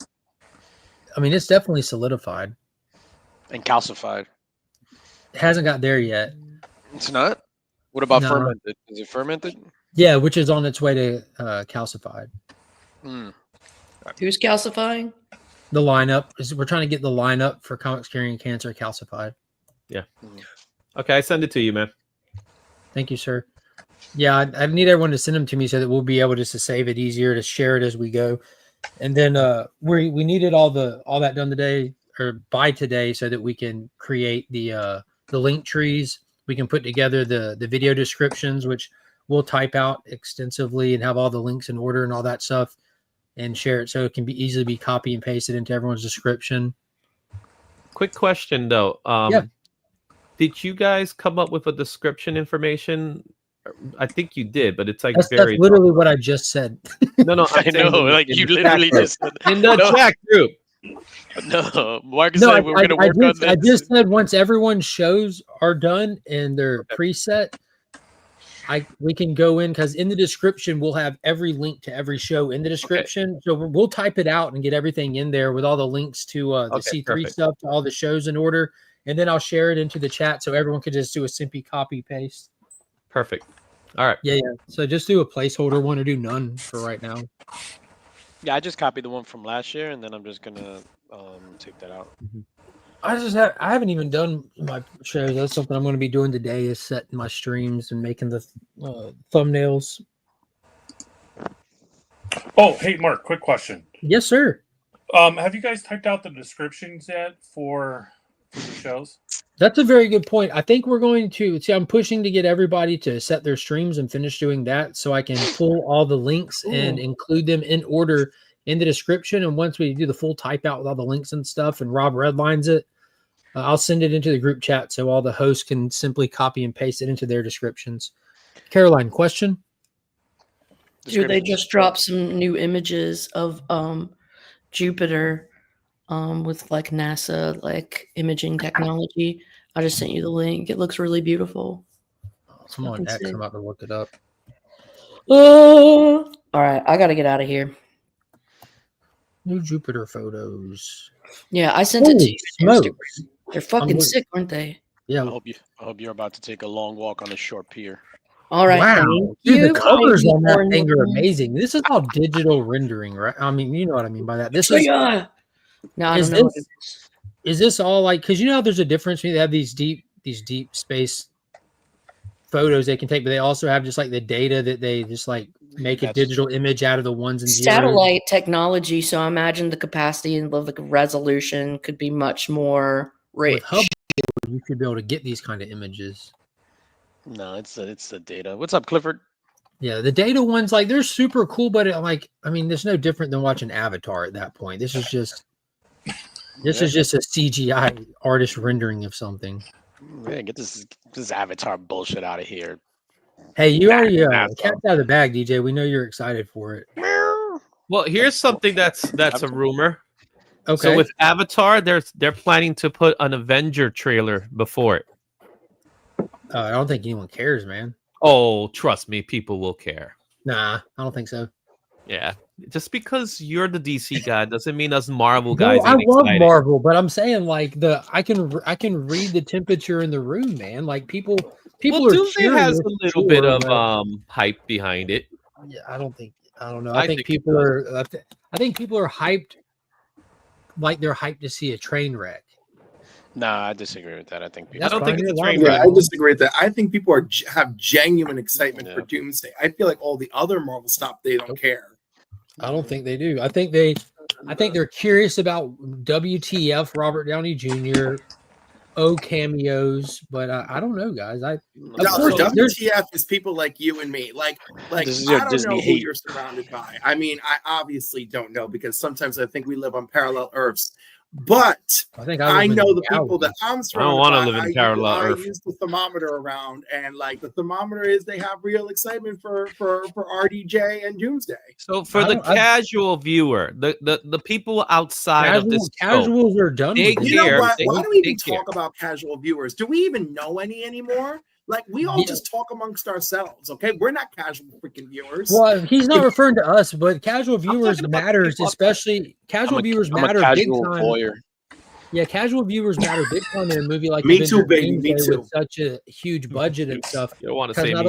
I mean, it's definitely solidified. and calcified. It hasn't got there yet. It's not. What about No. fermented? Is it fermented? Yeah, which is on its way to calcified. Hmm. Who's calcifying? The lineup is we're trying to get the lineup for Comics Carrying Cancer calcified. Okay, I send it to you, man. Thank you, sir. Yeah, I need everyone to send them to me so that we'll be able just to save it easier to share it as we go. And then we needed all that done today or by today so that we can create the link trees. We can put together the video descriptions, which we'll type out extensively and have all the links in order and all that stuff and share it so it can be easily be copy and pasted into everyone's description. Quick question though. Yeah. Did you guys come up with a description information? I think you did, but it's like That's very literally what I just said. no. I know, like you literally just said. in the No. chat group. No, Marcus No, said we're going to work on this. I just said once everyone's shows are done and they're preset, we can go in because in the description we'll have every link to every show in the description. So we'll type it out and get everything in there with all the links to the C3 perfect. stuff, to all the shows in order, and then I'll share it into the chat so everyone can just do a simple copy paste. Perfect. All right. Yeah. So just do a placeholder one or do none for right now. Yeah, I just copied the one from last year, and then I'm just gonna take that out. I haven't even done my shows. That's something I'm going to be doing today is setting my streams and making the thumbnails. Oh, hey, Mark, quick question. Yes, sir. Have you guys typed out the descriptions yet for the shows? That's a very good point. I think we're going to see. I'm pushing to get everybody to set their streams and finish doing that so I can pull all the links and include them in order in the description. And once we do the full type out with all the links and stuff and Rob redlines it, I'll send it into the group chat so all the hosts can simply copy and paste it into their descriptions. Caroline, question? Dude, they just dropped some new images of Jupiter with like NASA like imaging technology. I just sent you the link. It looks really beautiful. Come on, X. I'm about to look it up. All right, I got to get out of here. New Jupiter photos. Yeah, I sent it to you. on Smokes. Instagram. They're fucking sick, aren't they? Yeah. I hope you're about to take a long walk on a short pier. All right. Wow. thank Dude, you. the colors on that Thank thing you. are amazing. This is all digital rendering, right? I mean, you know what I mean by that. This So, is yeah. No, I is don't know. this is this all like because you know how there's a difference between they have these deep space photos they can take, but they also have just like the data that they just like make a digital image out of the ones and zeros. Satellite technology, so I imagine the capacity and the resolution could be much more rich. With Hubble, you should be able to get these kind of images. No, it's the data. What's up, Clifford? Yeah, the data ones, like, they're super cool, but there's no different than watching Avatar at that point. This is just is just a CGI artist rendering of something. Yeah, get this Avatar bullshit out of here. Hey, you already cat's out of the bag, DJ. We know you're excited for it. Well, here's something that's a rumor. Okay. So with Avatar, they're planning to put an Avenger trailer before it. I don't think anyone cares, man. Oh, trust me, people will care. Nah, I don't think so. Yeah, just because you're the DC guy doesn't mean us Marvel guys. No, I love Marvel, but I'm saying like I can read the temperature in the room, man. Like people are Doomsday has a little bit of hype behind it. Yeah, I don't know. I think people are hyped, like they're hyped to see a train wreck. Nah, I disagree with that. I think I don't think it's a train wreck. wreck. I disagree with that. I think people have genuine excitement for Doomsday. I feel like all the other Marvel stuff, they don't care. I don't think they do. I think they're curious about WTF Robert Downey Jr. cameos, but I don't know, guys. WTF is people like you and me. Like this is your I don't Disney know hate. who you're surrounded by. I mean, I obviously don't know because sometimes I think we live on parallel earths. But I know the people that I'm surrounded by. I don't want to live in parallel earth. I use the thermometer around, and like the thermometer is they have real excitement for RDJ and Doomsday. So for the casual viewer, the people outside of this casuals are done. You know what? Why do we even talk about casual viewers? Do we even know any anymore? Like we all just talk amongst ourselves, okay? We're not casual freaking viewers. Well, he's not referring to us, but casual viewers matters, especially casual viewers matter big time. Yeah, casual viewers matter big time in a movie like Me too, baby. Me too. With such a huge budget and stuff. You don't want to say not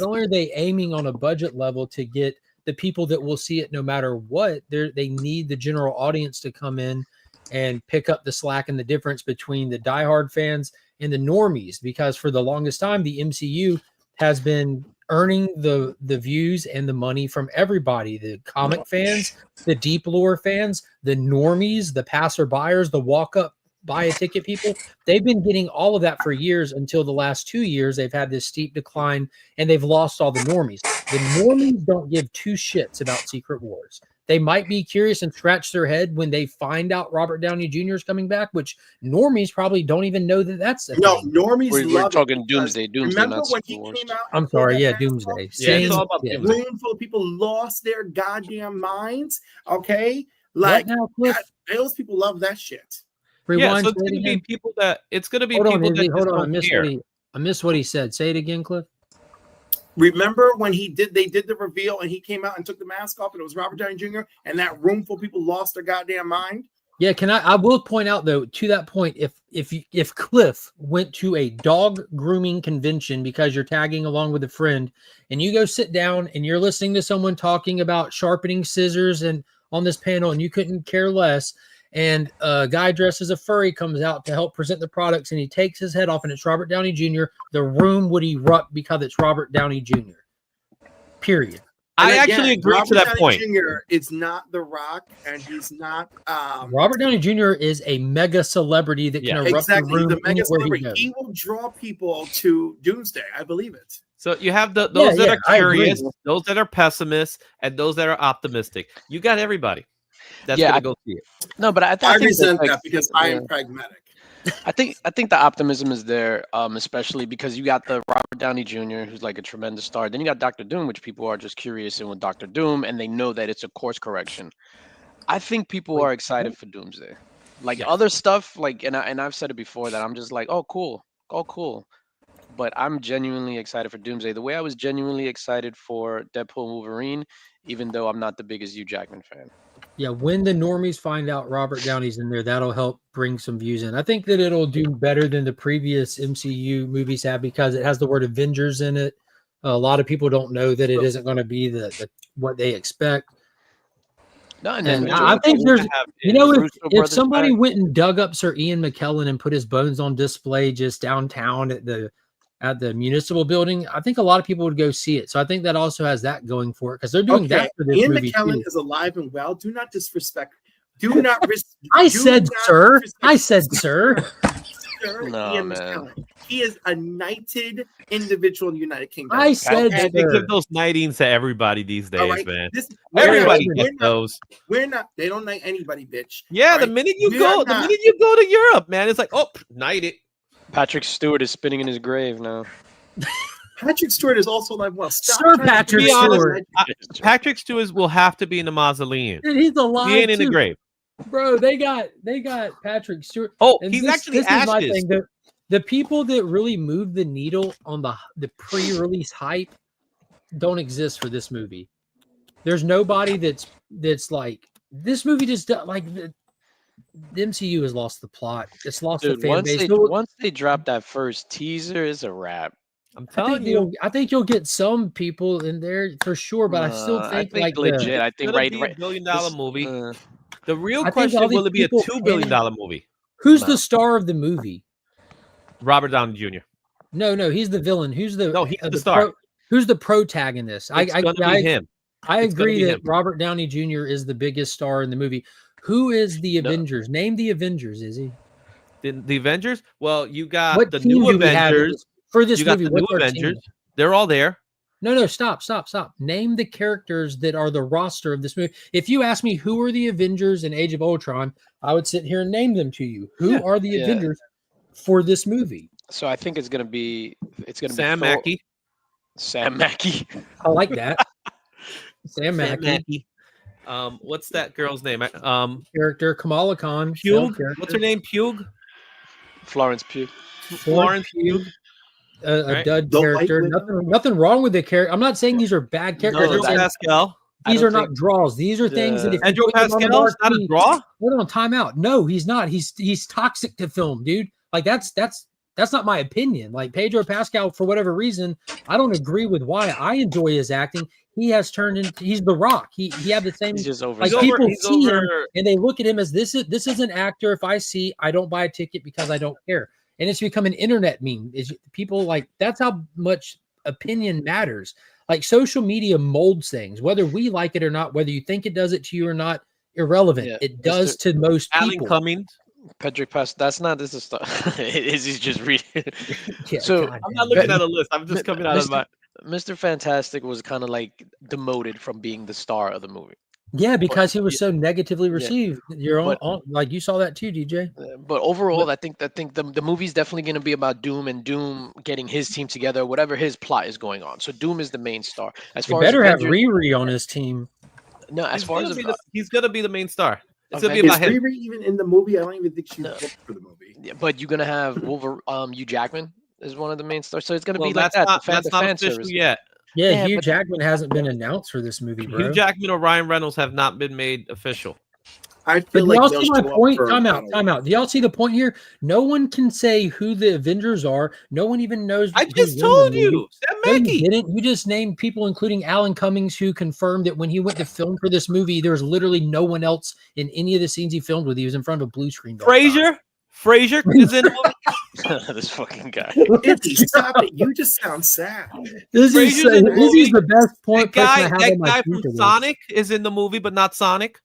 only are they aiming on a budget level to get the people that will see it no matter what, they need the general audience to come in and pick up the slack and the difference between the diehard fans and the normies, because for the longest time the MCU has been earning the views and the money from everybody, the comic fans, the deep lore fans, the normies, the passerbyers, the walk up buy a ticket people. They've been getting all of that for years until the last 2 years they've had this steep decline and they've lost all the normies. The normies don't give two shits about Secret Wars. They might be curious and scratch their head when they find out Robert Downey Jr. is coming back, which normies probably don't even know that that's a thing. Normies we're talking Doomsday. Remember when he came out? I'm sorry, Doomsday. It's all about Doomsday. Room full of people lost their goddamn minds. Okay, like those people love that shit. Rewind, so it's going to be people that I missed what he said. Say it again, Cliff. Remember when they did the reveal and he came out and took the mask off and it was Robert Downey Jr. and that room full of people lost their goddamn mind? Yeah, I will point out though, to that point, if Cliff went to a dog grooming convention because you're tagging along with a friend and you go sit down and you're listening to someone talking about sharpening scissors and on this panel and you couldn't care less, and a guy dressed as a furry comes out to help present the products and he takes his head off and it's Robert Downey Jr., the room would erupt because it's Robert Downey Jr. Period. I actually agree Robert to that Downey point. Jr. is not The Rock and he's not Robert Downey Jr. is a mega celebrity that can erupt the room the mega anywhere celebrity. He will draw people to Doomsday. I believe it. So you have those that are curious, those that are pessimists, and those that are optimistic. You got everybody. That's gonna go see it. No, but I resent that because I am pragmatic. I think the optimism is there, especially because you got the Robert Downey Jr., who's like a tremendous star. Then you got Dr. Doom, which people are just curious in with Dr. Doom, and they know that it's a course correction. I think people are excited for Doomsday. Like other stuff, like and I've said it before that I'm just like, oh cool. But I'm genuinely excited for Doomsday. The way I was genuinely excited for Deadpool and Wolverine, even though I'm not the biggest Hugh Jackman fan. Yeah, when the normies find out Robert Downey's in there, that'll help bring some views in. I think that it'll do better than the previous MCU movies have because it has the word Avengers in it. A lot of people don't know that it isn't going to be the what they expect. No, and I think there's, if somebody went and dug up Sir Ian McKellen and put his bones on display just downtown at the at the municipal building, I think a lot of people would go see it. So I think that also has that going for it because they're doing that for this Ian movie McKellen too. is alive and well. Do not disrespect. Do not I said, sir. I said, sir. No, Ian man. McKellen. He is a knighted individual in the United Kingdom. I said, And they sir. give those knightings to everybody these days, All right, man. Everybody Everybody gets those. We're not. They don't knight anybody, bitch. Yeah, All the right? minute you We go, are the not. minute you go to Europe, man, it's like, oh, knighted. Patrick Stewart is spinning in his grave now. Patrick Stewart is also like, well, stop Sir trying to Patrick be honest, Stewart. Patrick Stewart will have to be in the mausoleum. Dude, he's alive. He ain't in the too. grave. Bro, they got Patrick Stewart. Oh, And he's this actually is my ashes. thing. The people that really moved the needle on the pre-release hype don't exist for this movie. There's nobody that's like this movie just like the MCU has lost the plot. It's lost Dude, the fan base. once they drop that first teaser, it's a wrap. I'm I telling think you, I think you'll get some people in there for sure, but I still think like legit. I think it's gonna right, be right. a $1 billion movie. uh, The real I think question all these will it be a people $2 billion panic. movie? who's No. the star of the movie? Robert Downey Jr. No, he's the villain. Who's the No, he's the star. who's the protagonist? It's gonna be him. I It's gonna agree be that him. Robert Downey Jr. is the biggest star in the movie. Who is the No. Avengers? Name the Avengers, Izzy. The Avengers. Well, you got What the team new do we have Avengers. for this You got movie? the new What's our Avengers. team? They're all there. No, stop. Name the characters that are the roster of this movie. If you ask me who are the Avengers in Age of Ultron, I would sit here and name them to you. Who are the Avengers for this movie? so I think it's gonna be Sam Thor- Mackie. Sam Mackie. I like that. Sam Mackie. What's that girl's name? Character Kamala Khan. Pugh. What's her name? Pugh. Florence Pugh. Florence Pugh. A Right. dud The character. White Nothing wrong with the character. I'm not saying these are bad characters. Pedro I'm saying Pascal. these I are don't not draws. These are things that if you Pedro put them on the Pascal is not a marquee- draw. Hold on, time out. No, he's not. He's toxic to film, dude. Like that's not my opinion. Like Pedro Pascal, for whatever reason, I don't agree with why. I enjoy his acting. He has turned into he's the Rock. He had the same He's just over. like He's people over- he's see him over- and they look at him as this is an actor. If I see, I don't buy a ticket because I don't care. And it's become an internet meme. Is people like that's how much opinion matters. Like social media molds things, whether we like it or not, whether you think it does it to you or not, irrelevant. Yeah, It does to most Alan people. Cummings. Patrick Pascal. That's not. This is stuff. He's just reading. Yeah, So God I'm damn not it. looking at a list. I'm just coming out of my. Mr. Fantastic was kind of like demoted from being the star of the movie. Yeah, because he was so negatively Yeah. received. You're But- on like you saw that too, DJ. But overall, I think the movie's definitely going to be about Doom and Doom getting his team together, whatever his plot is going on. So Doom is the main star. As They far better as have Avengers- Riri on his team. no, as far as He's gonna be the main star. It's gonna be Avengers- about Is him. Riri even in the movie? I don't even think she's No. booked for the movie. yeah, but you're gonna have Hugh Jackman is one of the main stars. So it's gonna Well, be like that's that. not, the that's not fan official service. yet. Yeah, Yeah, Hugh but- Jackman hasn't been announced for this movie, bro. Hugh Jackman or Ryan Reynolds have not been made official. I But feel do like y'all they'll see my show up point? for Time out. Battle Time out. Do y'all see the point here? No one can say who the Avengers are. No one even knows. I who's just in the told movie. you, Sam No, you Mackie. didn't. You just named people, including Alan Cummings, who confirmed that when he went to film for this movie, there was literally no one else in any of the scenes he filmed with. He was in front of a blue screen. the whole time. Frazier is in the movie. This fucking guy. Izzy, stop it. You just sound sad. This Frazier's is in the this is movie. the best point. That person I have guy on my from future list. Sonic is in the movie, but not Sonic.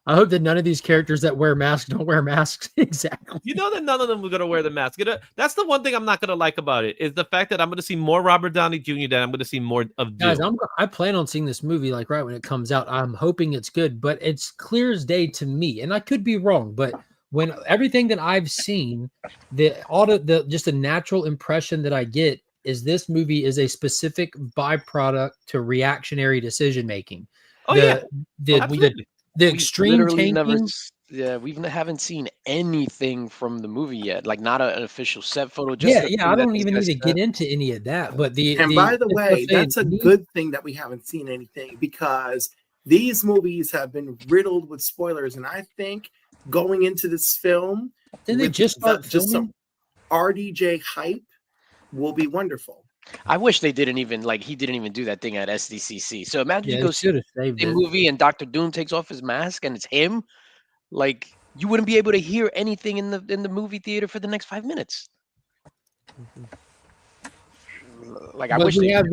I hope that none of these characters that wear masks don't wear masks. Exactly. You know that none of them are gonna wear the mask. That's the one thing I'm not gonna like about it is the fact that I'm gonna see more Robert Downey Jr. than I'm gonna see more of Guys, Doom. I plan on seeing this movie like right when it comes out. I'm hoping it's good, but it's clear as day to me, and I could be wrong. But when everything that I've seen, just a natural impression that I get is this movie is a specific byproduct to reactionary decision making. Oh absolutely. The We've extreme literally tanking. we haven't seen anything from the movie yet. Like not an official set photo. Just the I thing that don't these even guys need to said. get into any of that. But And by the it's way, saying that's a me- good thing that we haven't seen anything because these movies have been riddled with spoilers. And I think going into this film, Didn't they with just start just filming? some RDJ hype will be wonderful. I wish they didn't even he didn't even do that thing at SDCC. So imagine Yeah, you they go see should have saved the it. movie and Doctor Doom takes off his mask and it's him. Like you wouldn't be able to hear anything in the movie theater for the next 5 minutes. Like I But wish we they. have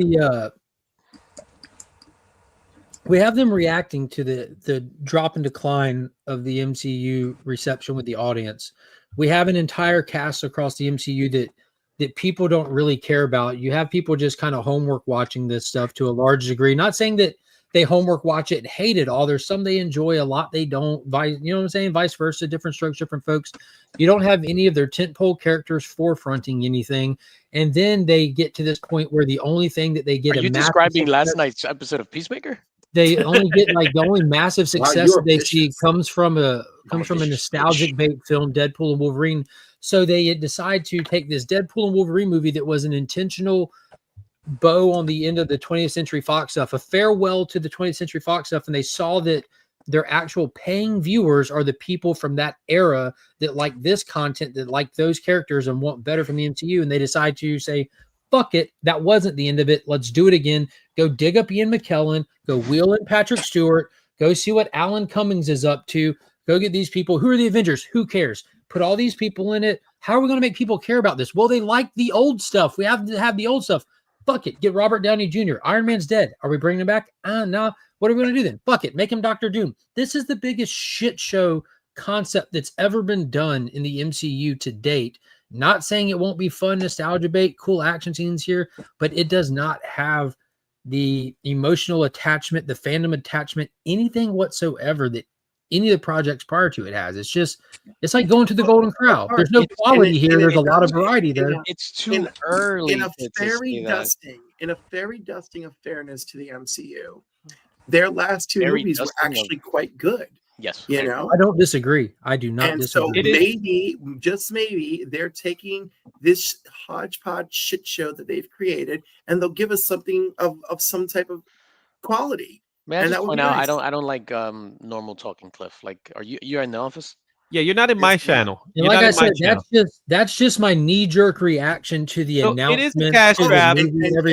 we have them reacting to the drop and decline of the MCU reception with the audience. We have an entire cast across the MCU that people don't really care about. You have people just kind of homework watching this stuff to a large degree. Not saying that they homework watch it and hate it all. There's some they enjoy, a lot they don't. You know what I'm saying? Vice versa, different strokes, different folks. You don't have any of their tentpole characters forefronting anything. And then they get to this point where the only thing that they get Are you describing last night's episode of Peacemaker? They only get like the only massive success you're that they see vicious. comes from a vicious nostalgic bait film, Deadpool and Wolverine. So they decide to take this Deadpool and Wolverine movie that was an intentional bow on the end of the 20th Century Fox stuff, a farewell to the 20th Century Fox stuff, and they saw that their actual paying viewers are the people from that era that like this content, that like those characters and want better from the MCU, and they decide to say, fuck it, that wasn't the end of it. Let's do it again. Go dig up Ian McKellen, go wheel in Patrick Stewart, go see what Alan Cummings is up to, go get these people. Who are the Avengers? Who cares? Put all these people in it. How are we going to make people care about this? Well, they like the old stuff. We have to have the old stuff. Fuck it. Get Robert Downey Jr. Iron Man's dead. Are we bringing him back? No. What are we going to do then? Fuck it. Make him Doctor Doom. This is the biggest shit show concept that's ever been done in the MCU to date. Not saying it won't be fun, nostalgia bait, cool action scenes here, but it does not have the emotional attachment, the fandom attachment, anything whatsoever that any of the projects prior to it has. It's like going to the Golden Corral. There's no quality here. There's a lot of variety there. It's too early. In a fairy dusting of fairness to the MCU, their last two movies were actually quite good. Yes. You know, I don't disagree. I do not disagree. So maybe, just maybe, they're taking this hodgepodge shit show that they've created, and they'll give us something of some type of quality. May I just point out, I don't like normal talking, Cliff. Like, you're in the office? Yeah, you're not in my channel. And like I said, that's just my knee-jerk reaction to the announcement. It is a cash grab.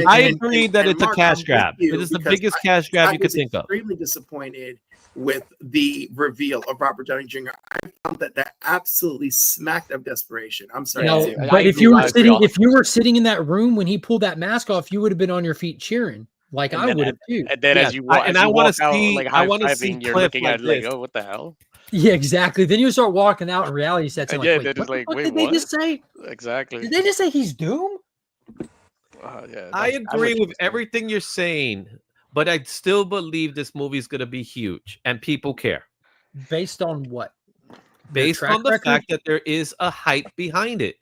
I agree that it's a cash grab. It is the biggest cash grab you could think of. I'm extremely disappointed with the reveal of Robert Downey Jr. I found that absolutely smacked of desperation. I'm sorry. But if you were sitting in that room when he pulled that mask off, you would have been on your feet cheering. Like I would have too. And then as you walk, I want to see, like I want to see you're Cliff looking like at it like, this. oh, what the hell? Yeah, exactly. Then you start walking out in reality sets. And yeah, like, they're just like, wait, did what? they just say? Exactly. Did they just say he's Doom? Yeah, I agree with everything you're saying, but I still believe this movie is going to be huge and people care. Based on what? Based on the fact that there is a hype behind it.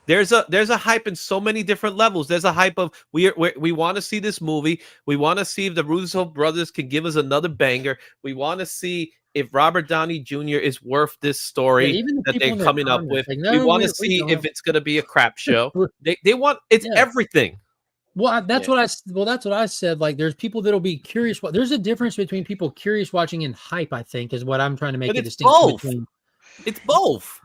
There's a hype in so many different levels. There's a hype of we want to see this movie. We want to see if the Russo brothers can give us another banger. We want to see if Robert Downey Jr. is worth this story that they're coming up with. Like, no, we want to see if it's going to be a crap show. they want everything. Well, that's what I said. Like, there's people that'll be curious. There's a difference between people curious watching and hype, I think, is what I'm trying to make a distinction between. It's both.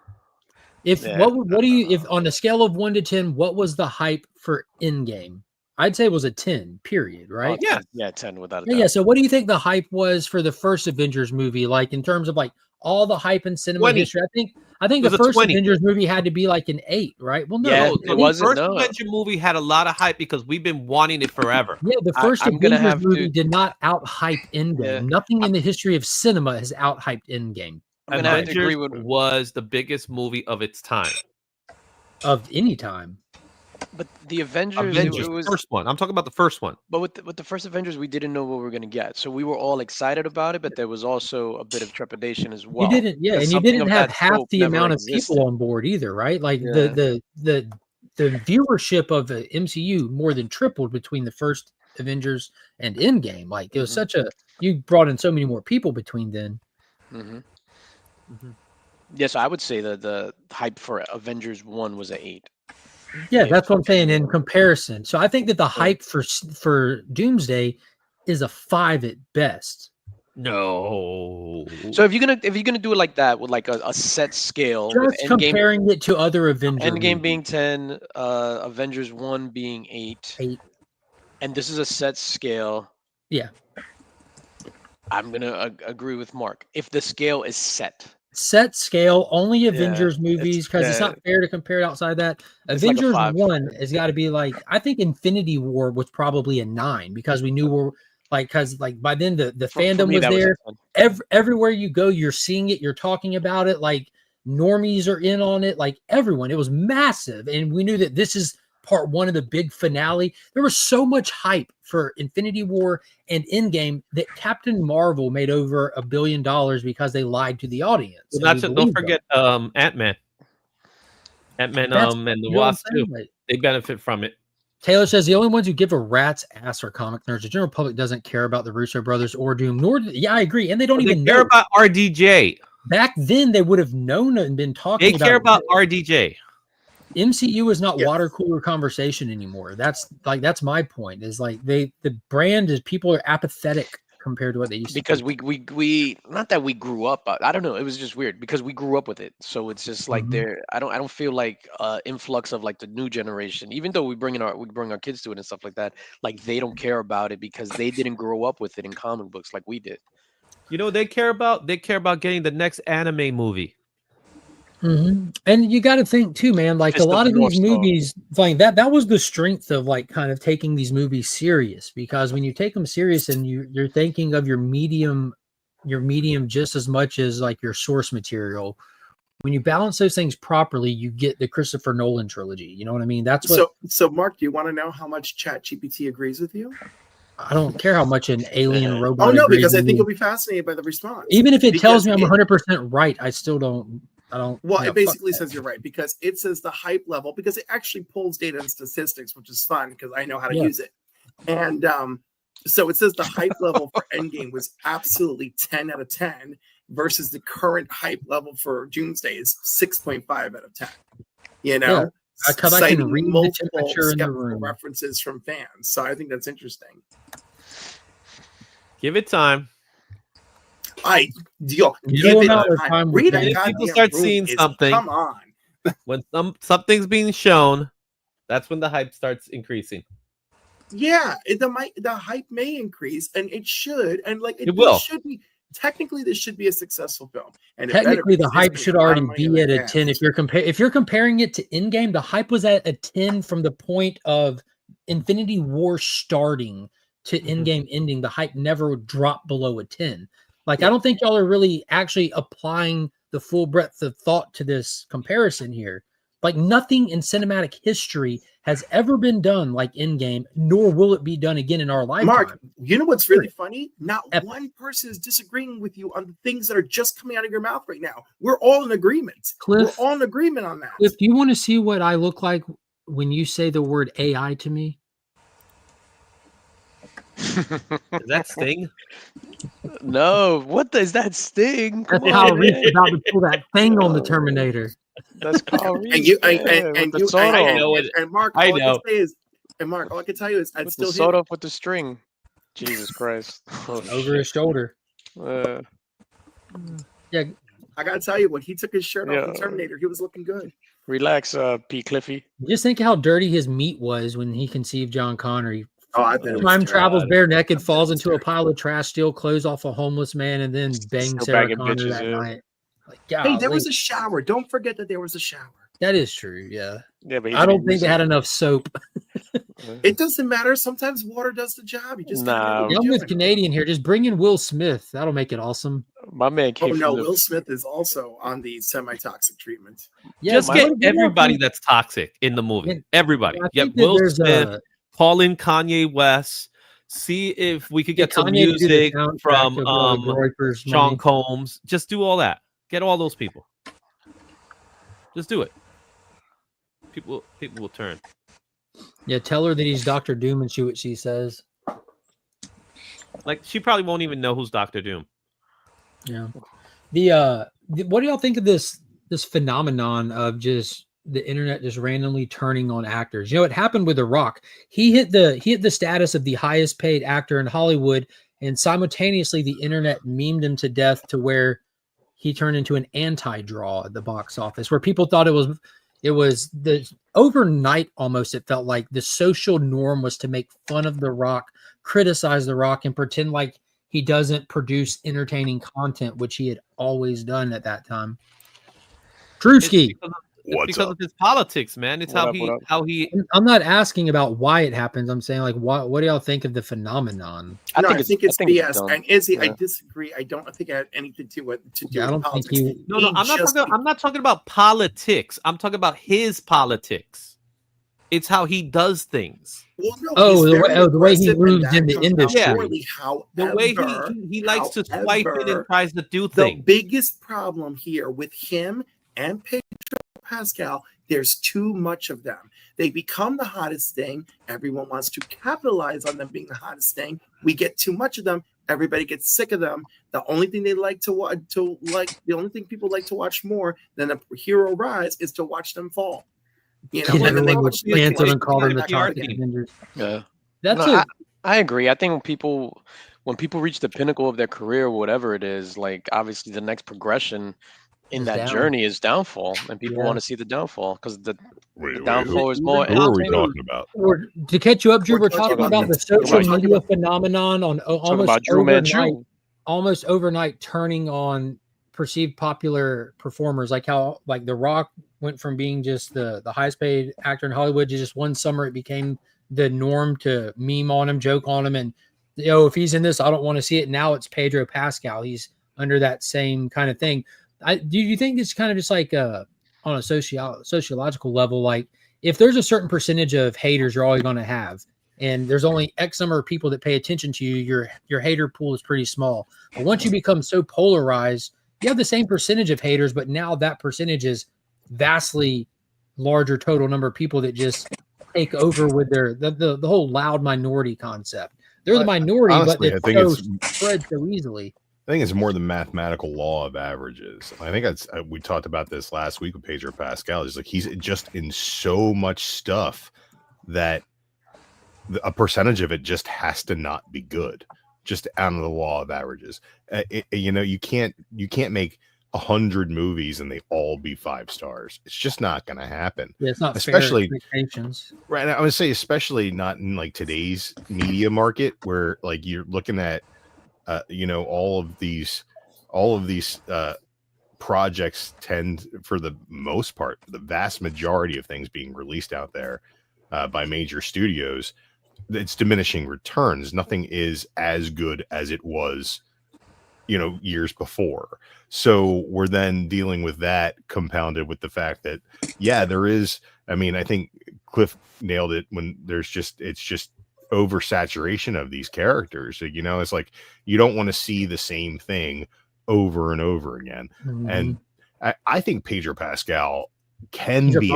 What do you, if on a scale of 1 to 10, what was the hype for Endgame? I'd say it was a 10, period, right? Oh, yeah, 10 without a doubt. Yeah, so what do you think the hype was for the first Avengers movie? Like in terms of like all the hype in cinema history, I think the first Avengers movie had to be like an 8, right? Well, no, it wasn't. The first Avengers movie had a lot of hype because we've been wanting it forever. Yeah, the first Avengers movie did not out-hype Endgame. Yeah. Nothing in the history of cinema has out-hyped Endgame. Avengers was the biggest movie of its time. Of any time. But the Avengers it was the first one. I'm talking about the first one. But with the first Avengers, we didn't know what we were going to get. So we were all excited about it, but there was also a bit of trepidation as well. You didn't have half the amount of people on board either, right? Like the viewership of the MCU more than tripled between the first Avengers and Endgame. Like it was you brought in so many more people between then. Mm-hmm. Mm-hmm. Yes, I would say that the hype for Avengers 1 was an 8. Yeah, that's what I'm saying in comparison. So I think that the hype for Doomsday is a 5 at best. No. So if you're gonna do it like that with like a set scale, just with comparing it to other Avengers, Endgame being 10, Avengers 1 being 8, and this is a set scale. Yeah. I'm gonna agree with Mark. If the scale is set, set scale, only Avengers movies, because it's not fair to compare it outside that. Avengers like 1 has got to be like, I think Infinity War was probably a 9 because we knew we're like, because like by then the fandom was there. Everywhere you go, you're seeing it, you're talking about it, like normies are in on it, like everyone. It was massive, and we knew that this is part 1 of the big finale. There was so much hype for Infinity War and Endgame that Captain Marvel made over $1 billion because they lied to the audience. Well, don't forget Ant-Man. Ant-Man and the Wasp too. Like, they benefit from it. Taylor says the only ones who give a rat's ass are comic nerds. The general public doesn't care about the Russo brothers or Doom, nor I agree, and they don't even care about RDJ. Back then, they would have known and been talking. They care about RDJ. MCU is not water cooler conversation anymore. That's my point. Is like the brand is, people are apathetic compared to what they used to. Because we not that we grew up. I don't know. It was just weird because we grew up with it. So it's just like I don't feel like influx of like the new generation. Even though we bring our kids to it and stuff like that. Like they don't care about it because they didn't grow up with it in comic books like we did. You know what they care about? They care about getting the next anime movie. And you got to think too, man, like a lot of these movies, like that was the strength of like kind of taking these movies serious, because when you take them serious and you're thinking of your medium just as much as like your source material. When you balance those things properly, you get the Christopher Nolan trilogy. You know what I mean? That's what. So Mark, do you want to know how much ChatGPT agrees with you? I don't care how much an alien robot. Oh no, because I think you'll be fascinated by the response. Even if it tells me I'm 100% right, I still don't. Well, it basically says you're right, because it says the hype level, because it actually pulls data and statistics, which is fun because I know how to use it. And so it says the hype level for Endgame was absolutely 10 out of 10 versus the current hype level for Doomsday is 6.5 out of 10. You know, because I can read multiple the temperature in the skeptical room. references from fans. So I think that's interesting. Give it time. Read If people start seeing something, come on. When something's being shown, that's when the hype starts increasing. Yeah, the hype may increase, and it should, and like it will. Should be technically this should be a successful film. And technically, the hype should already be at a 10. If you're comparing it to Endgame, the hype was at a 10 from the point of Infinity War starting to Endgame ending. The hype never dropped below a 10. Like, I don't think y'all are really actually applying the full breadth of thought to this comparison here. Like, nothing in cinematic history has ever been done like Endgame, nor will it be done again in our lifetime. Mark, you know what's really funny? Not one person is disagreeing with you on the things that are just coming out of your mouth right now. We're all in agreement. Cliff, we're all in agreement on that. Cliff, do you want to see what I look like when you say the word AI to me? Is that Sting? No, what is that Sting? That's Kyle Reese about to pull that thing on the Terminator. That's Kyle Reese. And Mark, I all know. I can say is, and Mark, all I can tell you is, I'd still hit sawed off with the string. Jesus Christ! Over his shoulder. Yeah, I gotta tell you, when he took his shirt off the Terminator, he was looking good. Relax, P. Cliffy. Just think how dirty his meat was when he conceived John Connor. I bet Time travels bare naked, falls into a pile of trash, steals clothes off a homeless man, and then bangs Sarah Connor that night. Like, hey, there was a shower. Don't forget that there was a shower. That is true. Yeah. But I don't think they had enough soap. It doesn't matter. Sometimes water does the job. You just I'm with Canadian here. Just bring in Will Smith. That'll make it awesome. My man came. Oh no, Will Smith is also on the semi-toxic treatment. Yeah, just get everybody that's toxic in the movie. Everybody. Get Will Smith. Call in Kanye West. See if we could get some music from Sean Combs. Just do all that. Get all those people. Just do it. People will turn. Yeah, tell her that he's Dr. Doom and see what she says. Like, she probably won't even know who's Dr. Doom. Yeah. What do y'all think of this phenomenon of just the internet just randomly turning on actors? You know, it happened with The Rock. He hit the status of the highest paid actor in Hollywood, and simultaneously the internet memed him to death to where he turned into an anti-draw at the box office, where people thought it was the overnight almost. It felt like the social norm was to make fun of The Rock, criticize The Rock, and pretend like he doesn't produce entertaining content, which he had always done at that time. Drewski. It's because of his politics, man. It's how he. I'm not asking about why it happens. I'm saying, like, what do y'all think of the phenomenon? I think it's BS. And Izzy, I disagree. I don't think it had anything to do with politics. No, I'm not talking about politics. I'm talking about his politics. It's how he does things. Well, no, the way he moves in the industry. The way he likes to swipe it and tries to do things. The biggest problem here with him and Pedro Pascal, there's too much of them. They become the hottest thing. Everyone wants to capitalize on them being the hottest thing. We get too much of them. Everybody gets sick of them. The only thing they like to watch, the only thing people like to watch more than a hero rise is to watch them fall. You know, and then they watch and call them the Toxic Avengers. Yeah, that's I agree. I think when people reach the pinnacle of their career, whatever it is, like obviously the next progression in that journey is downfall, and people want to see the downfall because the downfall is more. Who are we talking about? To catch you up, Drew, we're talking about the social media phenomenon on almost overnight turning on perceived popular performers, like how The Rock went from being just the highest paid actor in Hollywood to just one summer it became the norm to meme on him, joke on him, and if he's in this, I don't want to see it. Now it's Pedro Pascal. He's under that same kind of thing. Do you think it's kind of just like on a sociological level, like if there's a certain percentage of haters you're always going to have, and there's only X number of people that pay attention to you, your hater pool is pretty small. But once you become so polarized, you have the same percentage of haters, but now that percentage is vastly larger total number of people that just take over with the whole loud minority concept. They're the minority, honestly, but it spreads so easily. I think it's more the mathematical law of averages. I think we talked about this last week with Pedro Pascal. It's like he's just in so much stuff that a percentage of it just has to not be good, just out of the law of averages. You can't make 100 movies and they all be 5 stars. It's just not going to happen. Yeah, it's not especially fair expectations. Right. I would say especially not in like today's media market where like you're looking at all of these projects tend, for the most part, the vast majority of things being released out there by major studios, it's diminishing returns. Nothing is as good as it was, years before. So we're then dealing with that compounded with the fact that, there is, I think Cliff nailed it when it's just oversaturation of these characters. It's like you don't want to see the same thing over and over again. Mm-hmm. And I think Pedro Pascal can be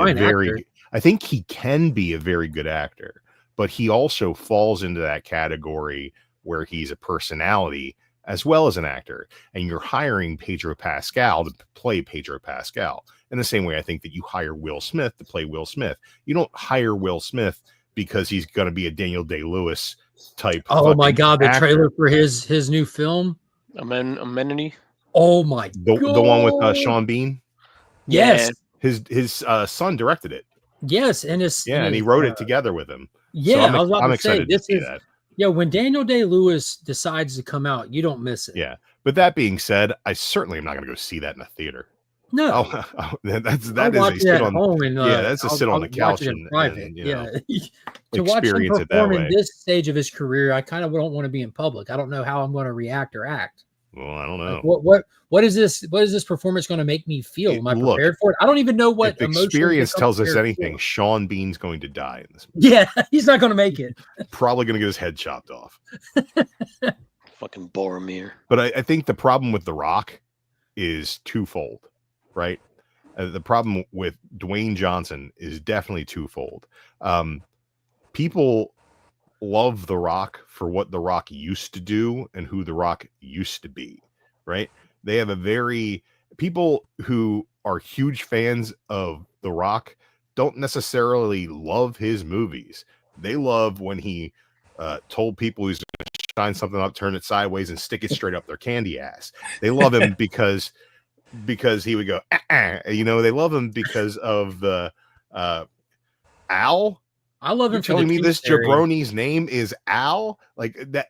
I think he can be a very good actor, but he also falls into that category where he's a personality as well as an actor, and you're hiring Pedro Pascal to play Pedro Pascal in the same way I think that you hire Will Smith to play Will Smith. You don't hire Will Smith because he's going to be a Daniel Day-Lewis type. Oh my God, the trailer for his new film, Amenity. Oh my God, the one with Sean Bean. Yes, his son directed it. Yes, and and he wrote it together with him. Yeah, so I'm excited to see that. Yeah, when Daniel Day-Lewis decides to come out, you don't miss it. Yeah, but that being said, I certainly am not going to go see that in a theater. No, that's a sit on home and, that's a sit on the couch in private. To watch him experience it that perform way. in this stage of his career, I kind of don't want to be in public. I don't know how I'm going to react or act. Well, I don't know. Like, what is this? What is this performance going to make me feel? Am I prepared for it? I don't even know what if experience tells us anything. Sean Bean's going to die in this movie. Yeah, he's not going to make it. Probably going to get his head chopped off. Fucking Boromir. But I think the problem with The Rock is twofold, right? The problem with Dwayne Johnson is definitely twofold. People love The Rock for what The Rock used to do and who The Rock used to be, right? They have people who are huge fans of The Rock don't necessarily love his movies. They love when he told people he's going to shine something up, turn it sideways, and stick it straight up their candy ass. They love him because he would go, they love him because of the Al. I love You're him for the telling me tooth this fairy. jabroni's name is Al? Like that,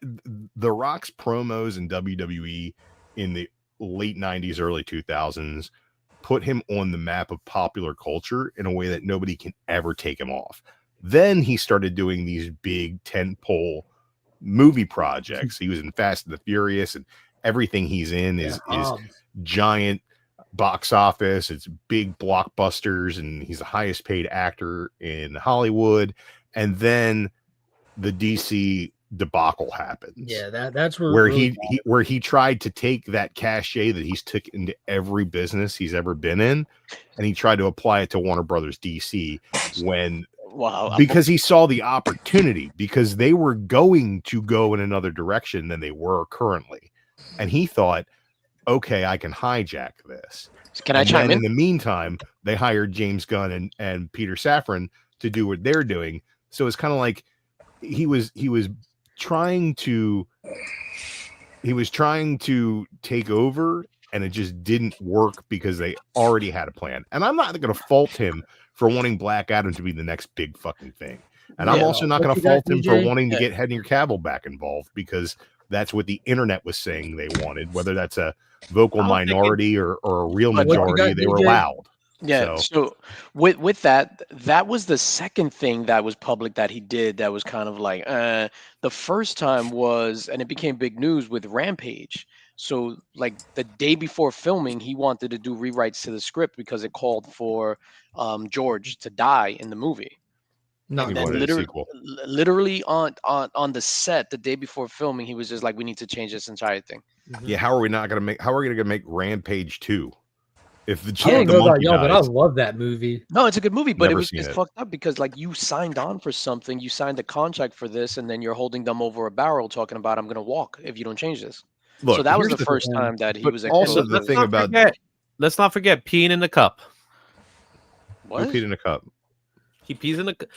The Rock's promos in WWE in the late 90s, early 2000s put him on the map of popular culture in a way that nobody can ever take him off. Then he started doing these big tentpole movie projects. He was in Fast and the Furious, and everything he's in is giant box office. It's big blockbusters, and he's the highest paid actor in Hollywood. And then the DC debacle happens. Yeah, that's where where where he tried to take that cachet that he's took into every business he's ever been in, and he tried to apply it to Warner Brothers DC because he saw the opportunity, because they were going to go in another direction than they were currently, and he thought, okay, I can hijack this. Can I chime in? In the meantime, they hired James Gunn and Peter Safran to do what they're doing. So it's kind of like he was trying to take over, and it just didn't work because they already had a plan. And I'm not going to fault him for wanting Black Adam to be the next big fucking thing. And I'm also not going to fault him for wanting to get Henry Cavill back involved, because that's what the internet was saying they wanted. Whether that's a vocal minority or a real majority, they were loud. Yeah. So with that was the second thing that was public that he did that was kind of like the first time was, and it became big news with Rampage. So like the day before filming, he wanted to do rewrites to the script because it called for George to die in the movie. Not literally on the set the day before filming, he was just like, we need to change this entire thing. Yeah, how are we going to make Rampage 2? If the I don't know about y'all, but I love that movie. No, it's a good movie, but it's fucked up because like you signed on for something, you signed a contract for this, and then you're holding them over a barrel talking about, I'm going to walk if you don't change this. Look, so that was the first time that he was also the thing about let's not forget peeing in the cup. What? Who peed in a cup? He pees in a cup.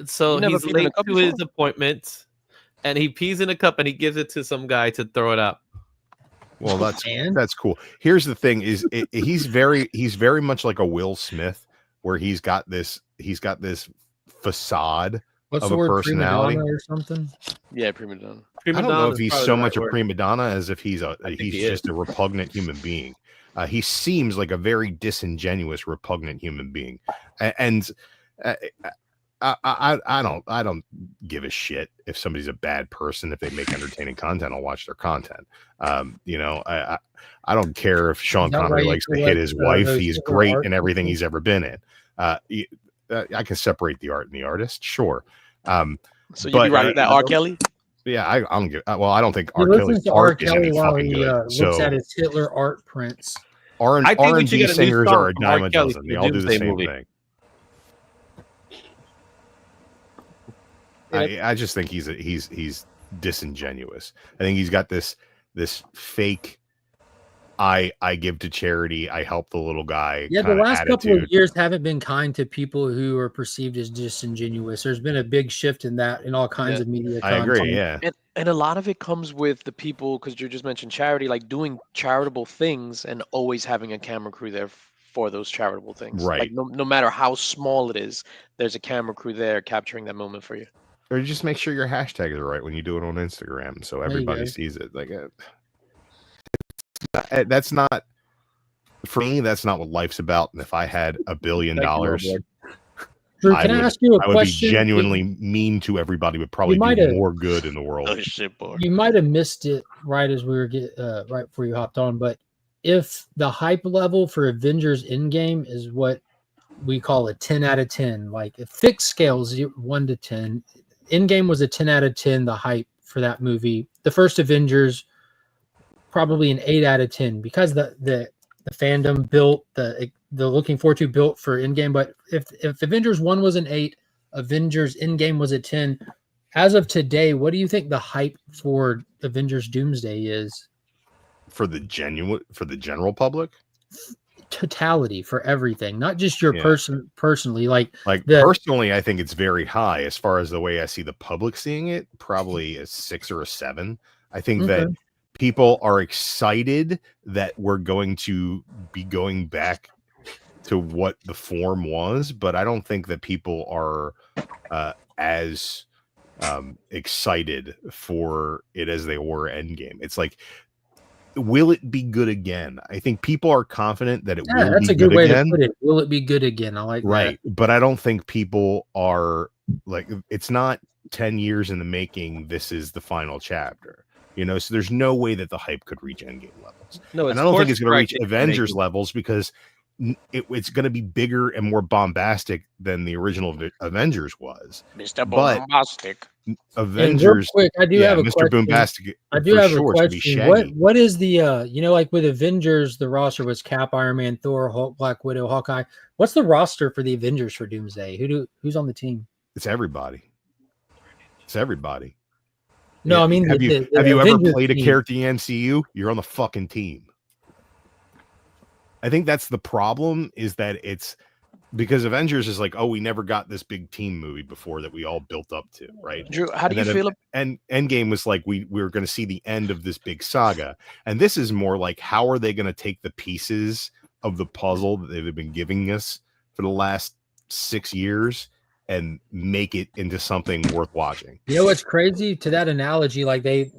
So he's late to his appointment, and he pees in a cup, and he gives it to some guy to throw it up. Well, that's cool. Here's the thing: he's very much like a Will Smith, where he's got this facade of a personality or something. Yeah, prima donna. I don't know if he's so much a prima donna as if he's just a repugnant human being. He seems like a very disingenuous, repugnant human being, and I don't give a shit if somebody's a bad person. If they make entertaining content, I'll watch their content. I don't care if Sean Connery likes to hit his wife. He's great in everything he's ever been in. I can separate the art and the artist, sure. So you be writing that R. Kelly? Yeah, I don't give. Well, I don't think R. Kelly's art is any fucking good. Looks at his Hitler art prints. R&B singers are a dime a dozen. They all do the same thing. I just think he's disingenuous. I think he's got this fake I give to charity, I help the little guy. Yeah, the last couple of years haven't been kind to people who are perceived as disingenuous. There's been a big shift in that in all kinds of media content. I agree, yeah. And a lot of it comes with the people, because you just mentioned charity, like doing charitable things and always having a camera crew there for those charitable things. Right. Like no matter how small it is, there's a camera crew there capturing that moment for you. Or just make sure your hashtags are right when you do it on Instagram, so everybody sees it. Like that's not, for me, that's not what life's about. And if I had $1 billion, Drew, can I ask you a question? I would be genuinely mean to everybody, but probably do more good in the world. Oh, shit, boy. You might have missed it right as we were right before you hopped on, but if the hype level for Avengers Endgame is what we call a 10 out of 10, like a fixed scale 1 to 10, Endgame was a 10 out of 10, the hype for that movie. The first Avengers, probably an 8 out of 10, because the fandom built, the looking forward to built for Endgame. But if Avengers 1 was an 8, Avengers Endgame was a 10. As of today, what do you think the hype for Avengers Doomsday is? For the general public? Totality, for everything, not just your personally. Personally, I think it's very high. As far as the way I see the public seeing it, probably a 6 or a 7. I think that people are excited that we're going to be going back to what the form was, but I don't think that people are as excited for it as they were Endgame. It's like, will it be good again? I think people are confident that it will That's be a good way again. to put it. Will it be good again? I like Right. But I don't think people are like, it's not 10 years in the making. This is the final chapter, so there's no way that the hype could reach Endgame levels. No, and I don't think it's going to reach correct Avengers making. levels because it's going to be bigger and more bombastic than the original Avengers was. Mr. But Bombastic. Avengers, quick, I do have a Mr. question. Boombastic. I do have a sure, question. What is the like with Avengers, the roster was Cap, Iron Man, Thor, Hulk, Black Widow, Hawkeye. What's the roster for the Avengers for Doomsday? Who's on the team? It's everybody. It's everybody. No, I mean, have you ever Avengers played a team. character in the MCU? You're on the fucking team. I think that's the problem, is that it's because Avengers is like, oh, we never got this big team movie before that we all built up to, right? Drew, how do you feel? And Endgame was like, we were going to see the end of this big saga, and this is more like, how are they going to take the pieces of the puzzle that they've been giving us for the last 6 years and make it into something worth watching? You know what's crazy to that analogy? Like they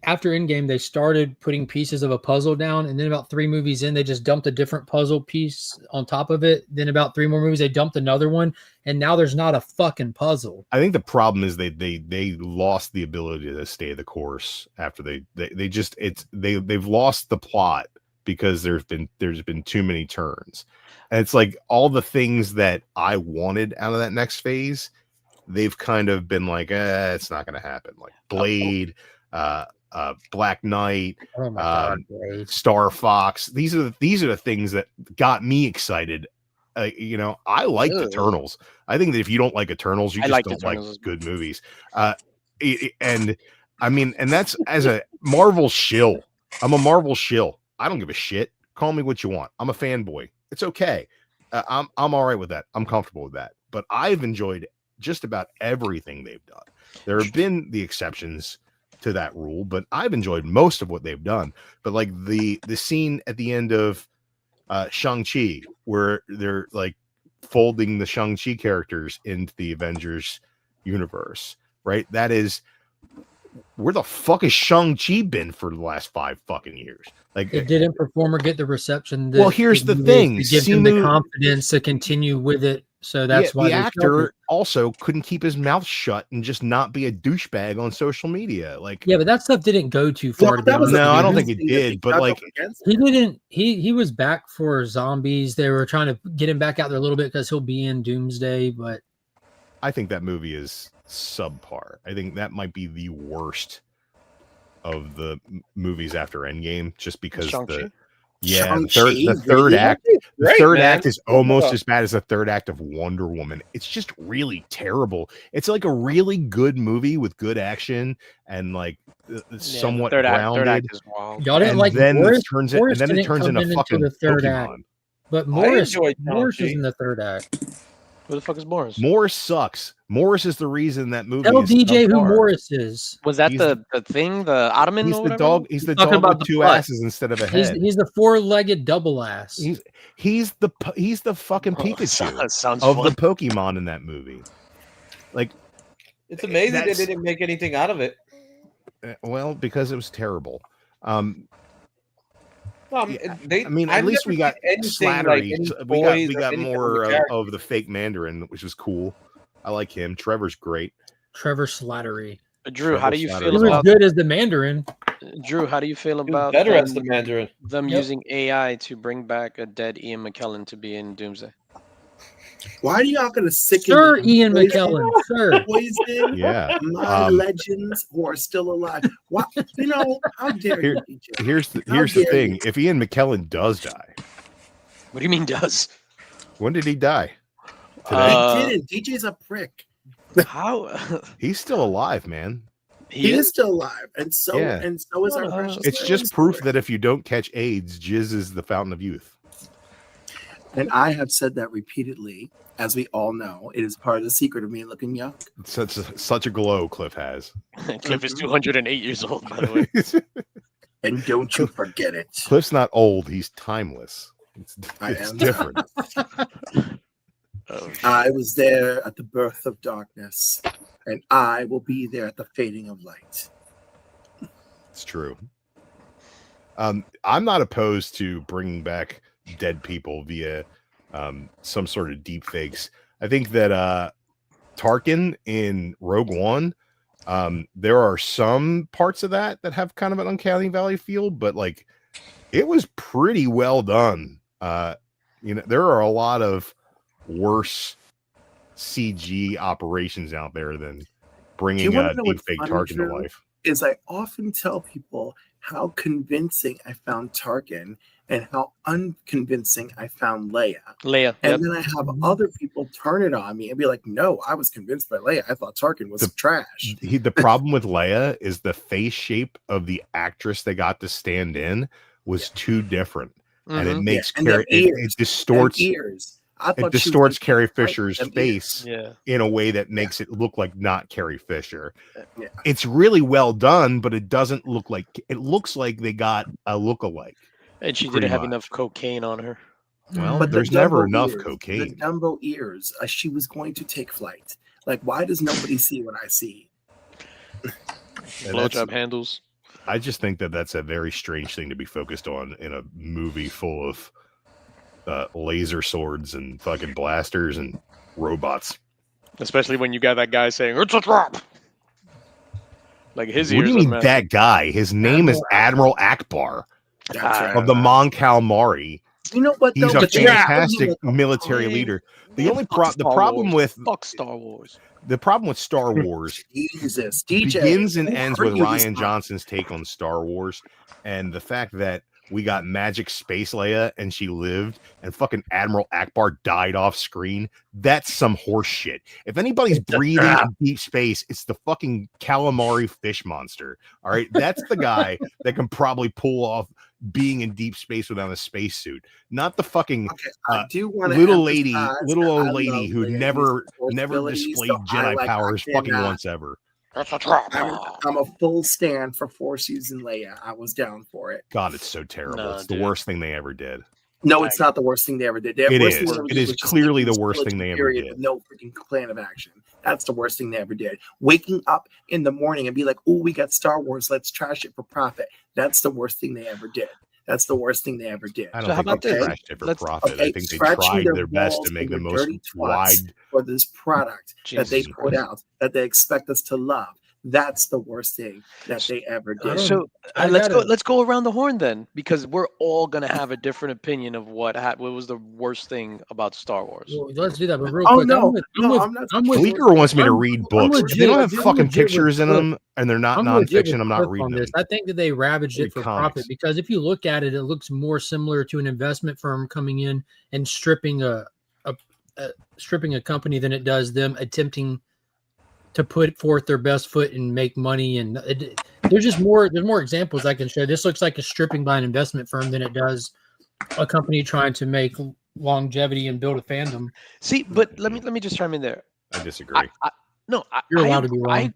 after Endgame, they started putting pieces of a puzzle down, and then about 3 movies in, they just dumped a different puzzle piece on top of it. Then about 3 more movies, they dumped another one, and now there's not a fucking puzzle. I think the problem is they lost the ability to stay the course after they've lost the plot because there's been too many turns. And it's like all the things that I wanted out of that next phase, they've kind of been like, it's not going to happen. Like Blade, Black Knight, Star Fox. These are the things that got me excited. I like Eternals. I think that if you don't like Eternals, you just don't like good movies. And I mean, and that's as a Marvel shill. I'm a Marvel shill. I don't give a shit. Call me what you want. I'm a fanboy. It's okay. I'm all right with that. I'm comfortable with that. But I've enjoyed just about everything they've done. There have been the exceptions to that rule, but I've enjoyed most of what they've done. But like the scene at the end of Shang-Chi, where they're like folding the Shang-Chi characters into the Avengers universe, right? That is, where the fuck has Shang-Chi been for the last 5 fucking years? Like, it didn't perform or get the reception. Well, here's the thing: to give them the confidence to continue with it. So that's why the actor also couldn't keep his mouth shut and just not be a douchebag on social media. Like, yeah, but that stuff didn't go too far. No, I don't think it did. But like, he didn't. He was back for zombies. They were trying to get him back out there a little bit because he'll be in Doomsday. But I think that movie is subpar. I think that might be the worst of the movies after Endgame, just because the third act is almost as bad as the third act of Wonder Woman. It's just really terrible. It's like a really good movie with good action and like somewhat grounded. Third act is wild. Y'all didn't like then Morris, it turns Morris it, and then it turns into fucking the third Pokemon. act. But Morris is in the third act. Who the fuck is Morris? Morris sucks. Morris is the reason that movie. Tell is DJ who subpar. Morris is. Was that the thing? The Ottoman? He's or the whatever? dog. He's the Talking dog about with the 2 butt. asses instead of a head. He's the 4-legged double ass. He's the fucking Pikachu sounds of fun. the Pokemon in that movie. Like, It's amazing they didn't make anything out of it. Well, because it was terrible. Well, I mean, at least we got Slattery. We got more of the fake Mandarin, which was cool. I like him. Trevor's great. Trevor Slattery. Drew, how do you He feel was about good as the Mandarin. Drew? How do you feel about better as the Mandarin. them using AI to bring back a dead Ian McKellen to be in Doomsday? Why are y'all gonna sicken Sir me? Ian McKellen, sir. Poison Yeah. my legends who are still alive. What, how dare you? DJ? Here's the How dare thing. you? If Ian McKellen does die, What do you mean does? when did he die? He didn't. DJ's a prick. How? He's still alive, man. He is still alive, and so is our precious. It's Mary just proof Story. that if you don't catch AIDS, jizz is the fountain of youth. And I have said that repeatedly, as we all know. It is part of the secret of me looking young. Such a glow Cliff has. Cliff is 208 years old, by the way. And don't you forget it. Cliff's not old. He's timeless. It's I am different. I was there at the birth of darkness, and I will be there at the fading of light. It's true. I'm not opposed to bringing back dead people via some sort of deep fakes. I think that Tarkin in Rogue One, there are some parts of that have kind of an uncanny valley feel, but like it was pretty well done. There are a lot of worse CG operations out there than bringing a deep fake Tarkin to life. Is I often tell people how convincing I found Tarkin and how unconvincing I found Leia. And then I have other people turn it on me and be like, no, I was convinced by Leia. I thought Tarkin was trash. The problem with Leia is the face shape of the actress they got to stand in was too different. And it makes it distorts ears. It distorts Carrie Fisher's face in a way that makes it look like not Carrie Fisher. It's really well done, but it doesn't look like it looks like they got a lookalike. And she didn't have enough cocaine on her. Well, but there's never enough cocaine. The Dumbo ears, she was going to take flight. Like, why does nobody see what I see? Blowjob handles. I just think that that's a very strange thing to be focused on in a movie full of laser swords and fucking blasters and robots. Especially when you got that guy saying, "It's a trap." Like his ears. What do you mean that guy? His name is Admiral Akbar of the Mon Calamari. You know what? He's a fantastic military leader. The only problem with Star Wars. The problem with Star Wars Jesus, begins and ends with Rian Johnson's take on Star Wars and the fact that we got Magic Space Leia and she lived and fucking Admiral Akbar died off screen. That's some horse shit. If anybody's breathing in deep space, it's the fucking calamari fish monster. All right. That's the guy that can probably pull off being in deep space without a spacesuit, not the fucking little old lady who never displayed Jedi powers fucking once ever. That's a trap. I'm a full stand for 4-season Leia. I was down for it. God, it's so terrible. It's the worst thing they ever did. No, it's not the worst thing they ever did. It is clearly the worst thing they ever did. With no freaking plan of action. That's the worst thing they ever did. Waking up in the morning and be like, "Oh, we got Star Wars. Let's trash it for profit." That's the worst thing they ever did. That's the worst thing they ever did. I don't think they trashed it for profit. I think they tried their best to make the most wide for this product that they put out that they expect us to love. That's the worst thing that they ever did. So let's go around the horn then, because we're all gonna have a different opinion of what was the worst thing about Star Wars. Well, let's do that, but real quick. Bleeker wants me to read books. If they don't have fucking pictures in them and they're not nonfiction, I'm not reading them. I think that they ravaged it for profit because if you look at it, it looks more similar to an investment firm coming in and stripping a company than it does them attempting to put forth their best foot and make money. And there's more examples I can show. This looks like a stripping by an investment firm than it does a company trying to make longevity and build a fandom. See, but let me just chime in there. I disagree. You're allowed to be wrong.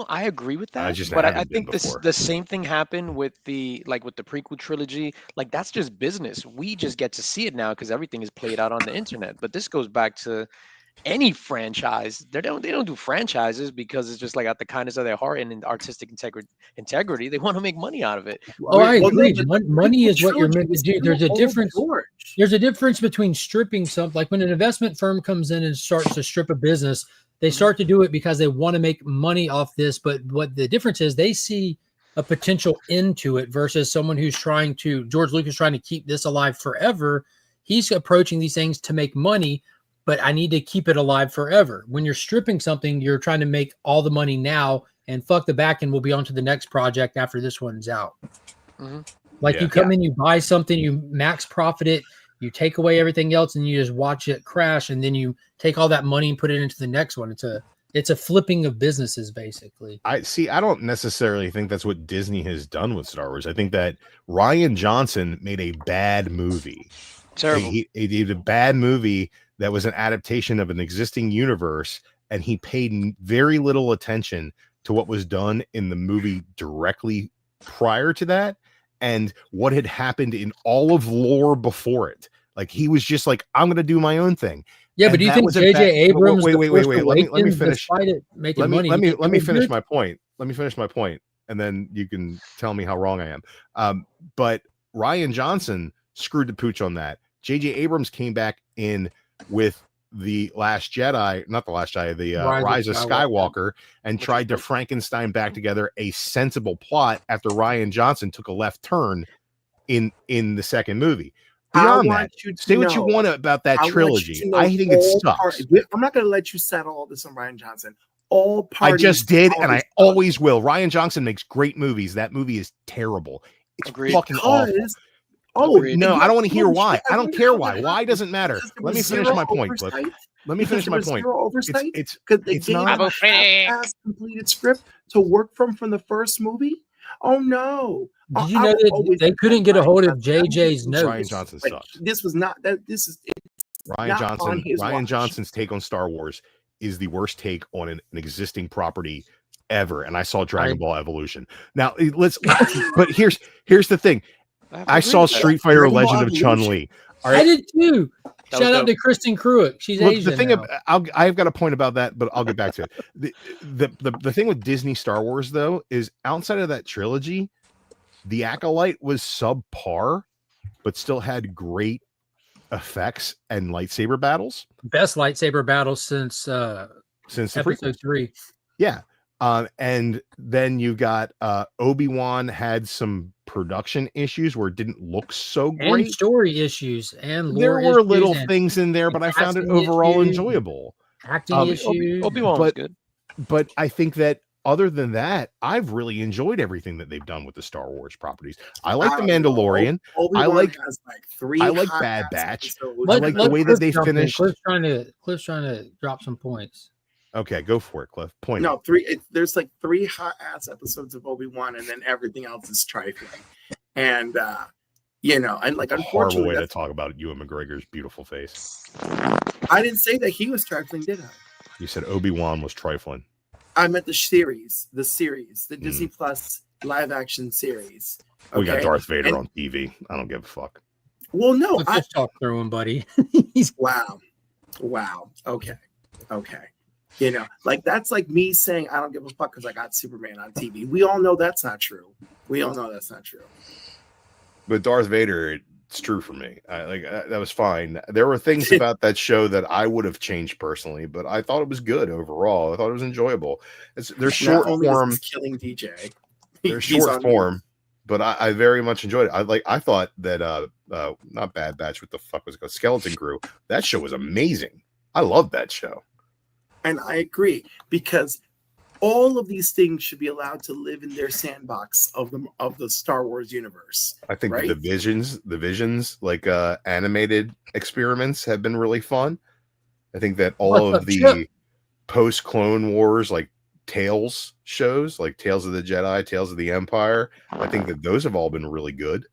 I agree with that. I think the same thing happened with the prequel trilogy. Like, that's just business. We just get to see it now because everything is played out on the internet. But this goes back to any franchise. They don't do franchises because it's just like out the kindness of their heart and in artistic integrity. They want to make money out of it. Oh, I agree. Money is what you're meant to do. There's a difference. There's a difference between stripping something. Like when an investment firm comes in and starts to strip a business, they start to do it because they want to make money off this. But what the difference is, they see a potential into it versus someone who's George Lucas trying to keep this alive forever. He's approaching these things to make money, but I need to keep it alive forever. When you're stripping something, you're trying to make all the money now and fuck the back end. We'll be on to the next project after this one's out. Mm-hmm. You come in, you buy something, you max profit it, you take away everything else and you just watch it crash. And then you take all that money and put it into the next one. It's a flipping of businesses, basically. I don't necessarily think that's what Disney has done with Star Wars. I think that Rian Johnson made a bad movie. Terrible. He did a bad movie that was an adaptation of an existing universe, and he paid very little attention to what was done in the movie directly prior to that and what had happened in all of lore before it. Like he was just like, I'm going to do my own thing. Yeah, And but do you that think was a J.J. Abrams? Wait. Let me Awakens, finish. despite it making Let me money, let me finish my point. Let me finish my point, and then you can tell me how wrong I am. But Rian Johnson screwed the pooch on that. J.J. Abrams came back in with the Last Jedi, not the Last Jedi, the Rise of Skywalker, and tried to Frankenstein back together a sensible plot after Rian Johnson took a left turn in the second movie. Beyond that, say what you want about that trilogy. I think it sucks. I'm not going to let you settle all this on Rian Johnson. All parties. I just did, and I always will. Rian Johnson makes great movies. That movie is terrible. It's fucking awful. Oh no, I don't want to hear why. I don't care why. Why doesn't matter. Let me finish my point, Cliff. Let me finish my point. It's because they gave a half-ass completed script to work from the first movie. Oh no! Did you know that they couldn't get a hold of JJ's notes? Rian Johnson sucks. This was not that. This is Rian Johnson. Rian Johnson's take on Star Wars is the worst take on an existing property ever. And I saw Dragon Ball Evolution. Now but here's the thing. I saw Street Fighter: Legend of Chun-Li. I did too. Shout out to Kristen Cruick. She's Asian. The thing I've got a point about that, but I'll get back to it. The thing with Disney Star Wars though is outside of that trilogy, The Acolyte was subpar, but still had great effects and lightsaber battles. Best lightsaber battles since episode 3. Yeah. And then you got Obi-Wan had some production issues where it didn't look so great. And story issues and there were little things in there, but I found it overall enjoyable. Acting issues. Obi-Wan was good. But I think that other than that, I've really enjoyed everything that they've done with the Star Wars properties. I like The Mandalorian. I like Bad Batch. I like the way that they finished. Cliff's trying to drop some points. Okay, go for it, Cliff. Point. No, there's like 3 hot ass episodes of Obi-Wan, and then everything else is trifling. And and like, unfortunately, horrible way to talk about Ewan McGregor's beautiful face. I didn't say that he was trifling, did I? You said Obi-Wan was trifling. I meant the series, the Disney Plus live action series. Okay? We got Darth Vader on TV. I don't give a fuck. Well, no, Let's just talk through him, buddy. Wow. Okay. Like that's like me saying I don't give a fuck because I got Superman on TV. We all know that's not true. But Darth Vader, it's true for me. That was fine. There were things about that show that I would have changed personally, but I thought it was good overall. I thought it was enjoyable. They're short form. Killing DJ. They're short form, but I very much enjoyed it. I thought that not Bad Batch. What the fuck was it called? Skeleton Crew. That show was amazing. I loved that show. And I agree, because all of these things should be allowed to live in their sandbox of the Star Wars universe. I think the visions like animated experiments have been really fun. I think that all of the post Clone Wars like Tales shows, like Tales of the Jedi, Tales of the Empire, I think that those have all been really good.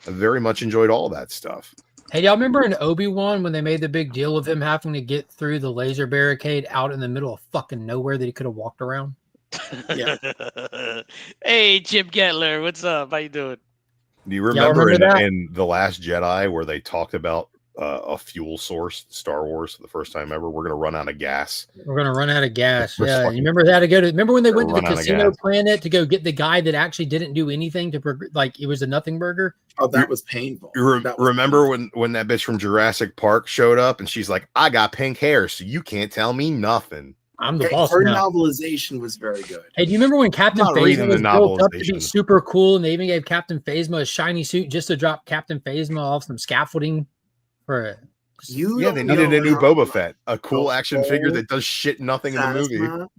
I very much enjoyed all that stuff. Hey, y'all remember in Obi-Wan when they made the big deal of him having to get through the laser barricade out in the middle of fucking nowhere that he could have walked around? Yeah. Hey, Chip Gettler, what's up? How you doing? Do you remember in The Last Jedi where they talked about a fuel source, Star Wars, for the first time ever? We're going to run out of gas. We're going to run out of gas. Yeah. You remember that? Remember when they went to the casino planet to go get the guy that actually didn't do anything it was a nothing burger? Oh, that was painful. Remember when that bitch from Jurassic Park showed up and she's like, I got pink hair, so you can't tell me nothing. I'm the boss. Her now. Novelization was very good. Hey, do you remember when Captain Phasma was built up to be super cool, and they even gave Captain Phasma a shiny suit just to drop Captain Phasma off some scaffolding for it? They needed a new Boba Fett, a cool action figure that does shit nothing in the movie.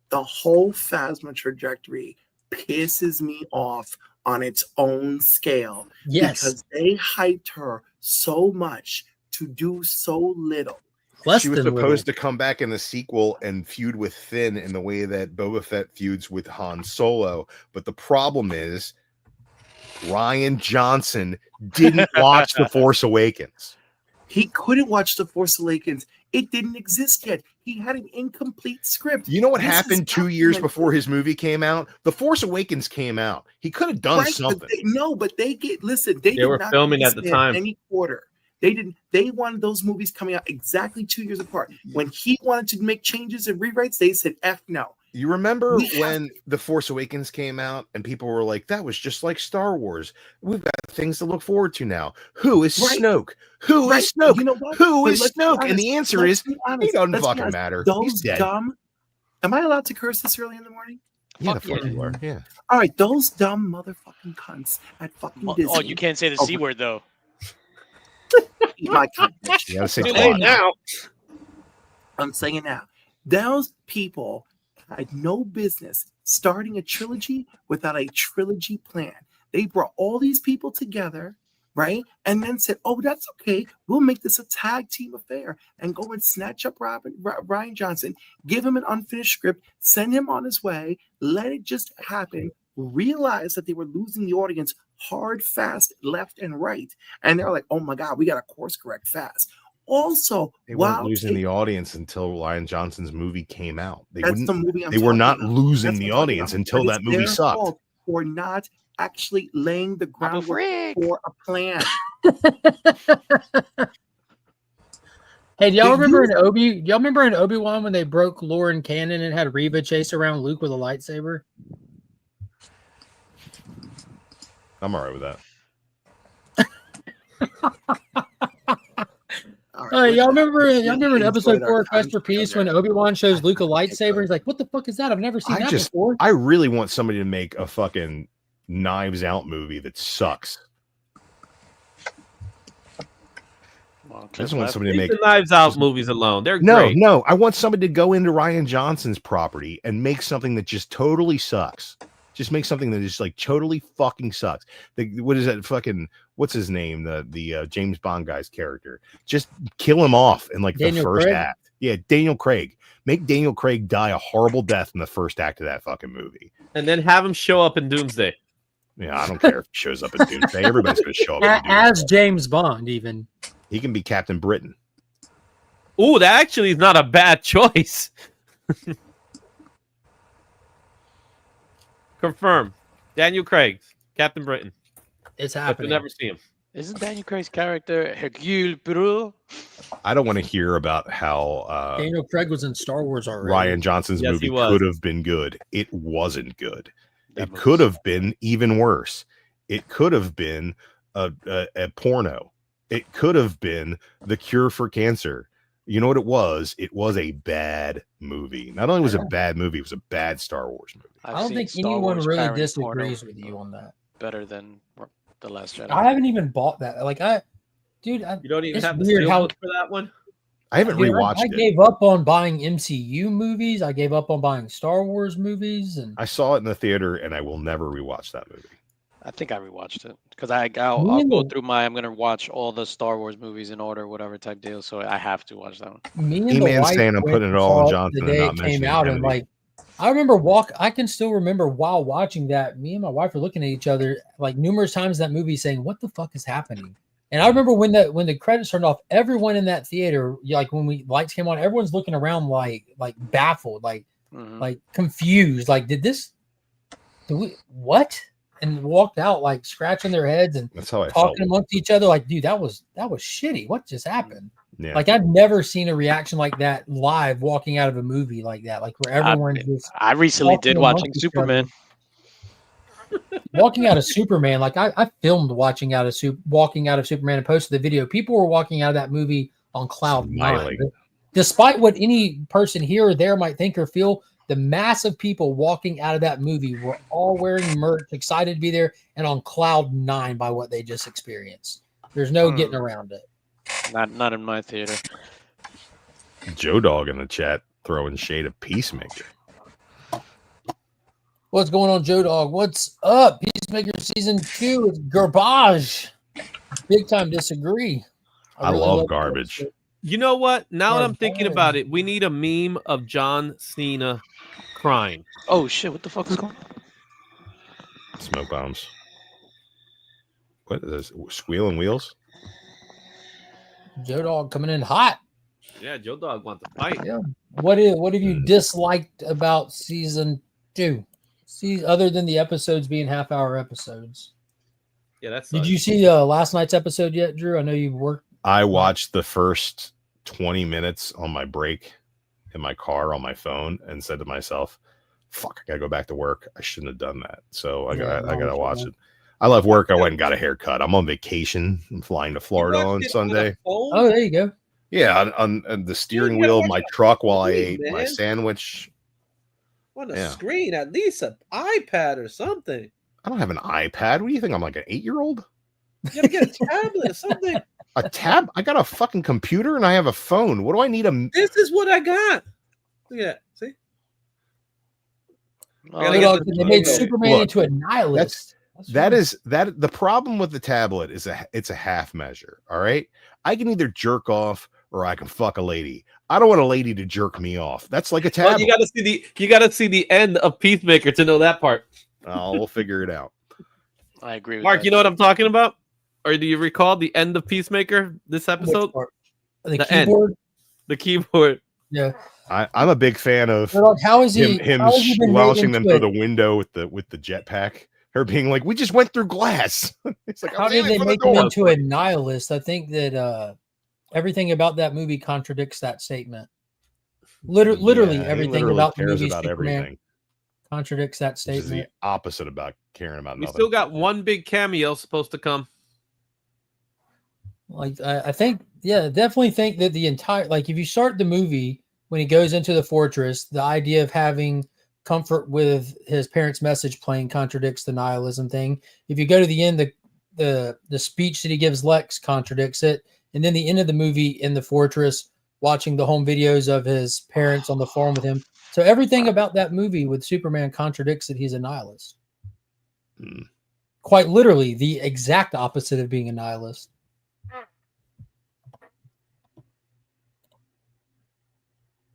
The whole Phasma trajectory pisses me off on its own scale. Yes, because they hyped her so much to do so little. She was supposed to come back in the sequel and feud with Finn in the way that Boba Fett feuds with Han Solo. But the problem is Rian Johnson didn't watch The Force Awakens. He couldn't watch The Force Awakens. It didn't exist yet. He had an incomplete script. You know what happened 2 years before his movie came out? The Force Awakens came out. He could have done something. But they were filming at the time. Any quarter. They didn't. They wanted those movies coming out exactly 2 years apart. When he wanted to make changes and rewrites, they said, "F no." You remember when The Force Awakens came out and people were like, that was just like Star Wars. We've got things to look forward to now. Who is Snoke? Who is Snoke? You know what? Who But is let's be Snoke? And honest. the answer Let's is, be he honest. doesn't Let's be fucking honest. matter. Those He's dead. dumb. Am I allowed to curse this early in the morning? Yeah, the fuck you are. Yeah. All right, those dumb motherfucking cunts at fucking Disney. Oh, you can't say the C word though. Eat my cunt, bitch. You gotta say I'm twat. saying now. I'm saying it now. Those people had no business starting a trilogy without a trilogy plan. They brought all these people together, right? And then said, oh, that's okay. We'll make this a tag team affair and go and snatch up Rian Johnson, give him an unfinished script, send him on his way, let it just happen, realize that they were losing the audience hard, fast, left, and right. And they're like, oh my God, we got to course correct fast. Also, They weren't losing the audience until Rian Johnson's movie came out. They that's wouldn't. the movie I'm They were not talking about. losing That's the what I'm audience talking until about. that But movie it's their sucked. fault for not actually laying the groundwork for a plan. Hey, do y'all They remember used- y'all remember in Obi-Wan when they broke Lauren Cannon and had Reva chase around Luke with a lightsaber? I'm all right with that. Y'all remember in episode 4 of Quest for Peace when Obi-Wan shows Luke a lightsaber? He's like, what the fuck is that? I've never seen that before. I really want somebody to make a fucking Knives Out movie that sucks. I just want somebody to Leave make the Knives Out movies alone. They're no, great. no. I want somebody to go into Rian Johnson's property and make something that just totally sucks. Just make something that just like totally fucking sucks. What is that fucking? What's his name? The James Bond guy's character. Just kill him off in like Daniel the first Craig? act. Yeah, Daniel Craig. Make Daniel Craig die a horrible death in the first act of that fucking movie. And then have him show up in Doomsday. Yeah, I don't care if he shows up in Doomsday. Everybody's going to show up in Doomsday. As James Bond, even. He can be Captain Britain. Ooh, that actually is not a bad choice. Confirm. Daniel Craig, Captain Britain. It's But happening. you'll never see him. Isn't Daniel Craig's character Hercule Poirot? I don't want to hear about how Daniel Craig was in Star Wars already. Ryan Johnson's Yes, movie he was. could have been good. It wasn't good. It could have been even worse. It could have been a porno. It could have been The Cure for Cancer. You know what it was? It was a bad movie. Not only was it a bad movie, it was a bad Star Wars movie. I don't think anyone really disagrees with you on that. Better than The Last Jedi. I haven't even bought that. Like, you don't even it's have the weird steelbook how for that one. I haven't Dude, rewatched I it. gave up on buying MCU movies. I gave up on buying Star Wars movies, and I saw it in the theater, and I will never rewatch that movie. I think I rewatched it because I'll go through I'm gonna watch all the Star Wars movies in order, whatever type deal. So I have to watch that one. me and the E-Man's wife saying I'm went putting it and all on saw Johnson the and day not it came mentioning out, and Kennedy. like I can still remember while watching that, me and my wife were looking at each other like numerous times in that movie, saying, "What the fuck is happening?" And I remember when the credits turned off, everyone in that theater, like when lights came on, everyone's looking around like baffled, like confused, like what? And walked out like scratching their heads and That's how I talking felt. amongst each other, like, dude, that was shitty. What just happened? Yeah. Like I've never seen a reaction like that live walking out of a movie like that, like where everyone just I recently walking did amongst watching each Superman. walking out of Superman. Like I filmed walking out of Superman and posted the video. People were walking out of that movie on cloud nine. Smiling. Despite what any person here or there might think or feel, the mass of people walking out of that movie were all wearing merch, excited to be there, and on cloud nine by what they just experienced. There's no getting around it. Not in my theater. Joe Dog in the chat throwing shade of Peacemaker. What's going on, Joe Dog? What's up? Peacemaker season 2 is garbage. Big time disagree. I really love love garbage. You know what? Now that I'm Garbage. thinking about it, we need a meme of John Cena crying. Oh shit! What the fuck is going on? Smoke bombs. What is this? Squealing wheels? Joe Dog coming in hot. Yeah, Joe Dog wants to fight. Yeah. What have you disliked about season 2? Other than the episodes being half-hour episodes. Yeah, that's. Did you see last night's episode yet, Drew? I know you I watched the first 20 minutes on my break in my car on my phone and said to myself, fuck, I gotta go back to work. I shouldn't have done that. So I gotta watch it. I left work. I went and got a haircut. I'm on vacation. I'm flying to Florida on Sunday. Oh, there you go. Yeah, on the steering wheel of my truck while I ate my sandwich. On a screen, at least an iPad or something. I don't have an iPad. What do you think? I'm like an 8-year-old? You gotta get a tablet or something. A tab? I got a fucking computer and I have a phone. What do I need? This is what I got. Look at that. See? They made Superman into a nihilist. The problem with the tablet is it's a half measure. All right. I can either jerk off or I can fuck a lady. I don't want a lady to jerk me off. That's like a tablet. Well, you gotta see the end of Peacemaker to know that part. Oh, we'll figure it out. I agree with Mark, that. you know what I'm talking about? Or do you recall the end of Peacemaker this episode? The keyboard? End. The keyboard. Yeah. I'm a big fan of how is he him how has he been launching made them into through the window with the jetpack. Her being like, we just went through glass. It's like, how did they make him into a nihilist? I think that everything about that movie contradicts that statement. Literally everything about the movie Superman everything contradicts that statement. Which is the opposite about caring about We nothing. still got one big cameo supposed to come. Like I think, definitely think that the entire, like if you start the movie when he goes into the fortress, the idea of having comfort with his parents' message playing contradicts the nihilism thing. If you go to the end, the speech that he gives Lex contradicts it, and then the end of the movie in the fortress, watching the home videos of his parents on the farm with him. So everything about that movie with Superman contradicts that he's a nihilist. Quite literally, the exact opposite of being a nihilist.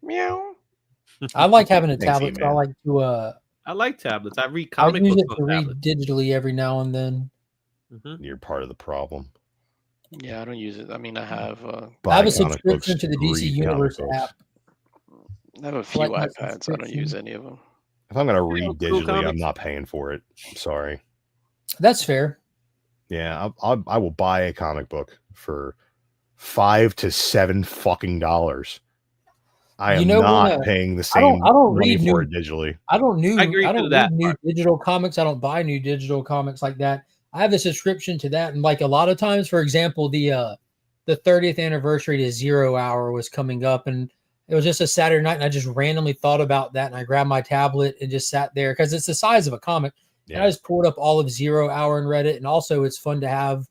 Meow. I like having a Thanks, tablet. So I like to. I like tablets. I read I comic use books it to on read tablets. digitally every now and then. You're part of the problem. Yeah, I don't use it. I mean, I have. I have a subscription to the DC Universe app. I have a few iPads. I don't use any of them. If I'm gonna read cool digitally, I'm comics. not paying for it. I'm sorry. That's fair. Yeah, I will buy a comic book for $5 to $7 fucking dollars. I am not paying the same money for it digitally. I don't to that read new digital comics. I don't buy new digital comics like that. I have a subscription to that, and like a lot of times, for example, the 30th anniversary to Zero Hour was coming up, and it was just a Saturday night, and I just randomly thought about that, and I grabbed my tablet and just sat there because it's the size of a comic. Yeah. And I just pulled up all of 0 Hour and read it, and also it's fun to have.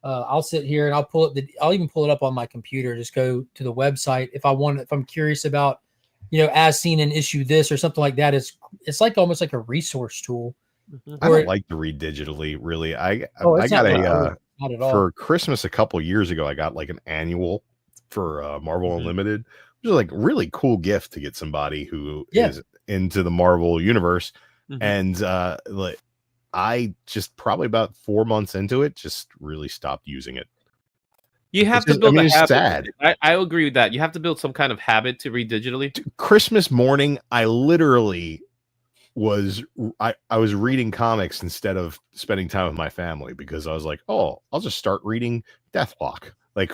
I'll sit here and I'll even pull it up on my computer. Just go to the website if I'm curious about, as seen in issue this or something like that. It's like almost like a resource tool. I don't like to read digitally, really. I got not at all. For Christmas a couple years ago. I got like an annual for Marvel Unlimited, which is like really cool gift to get somebody who is into the Marvel universe. And like I just probably about 4 months into it, just really stopped using it. You have to build a habit. Sad. I agree with that. You have to build some kind of habit to read digitally. Christmas morning, I literally was reading comics instead of spending time with my family because I was like, oh, I'll just start reading Deathlock. Like,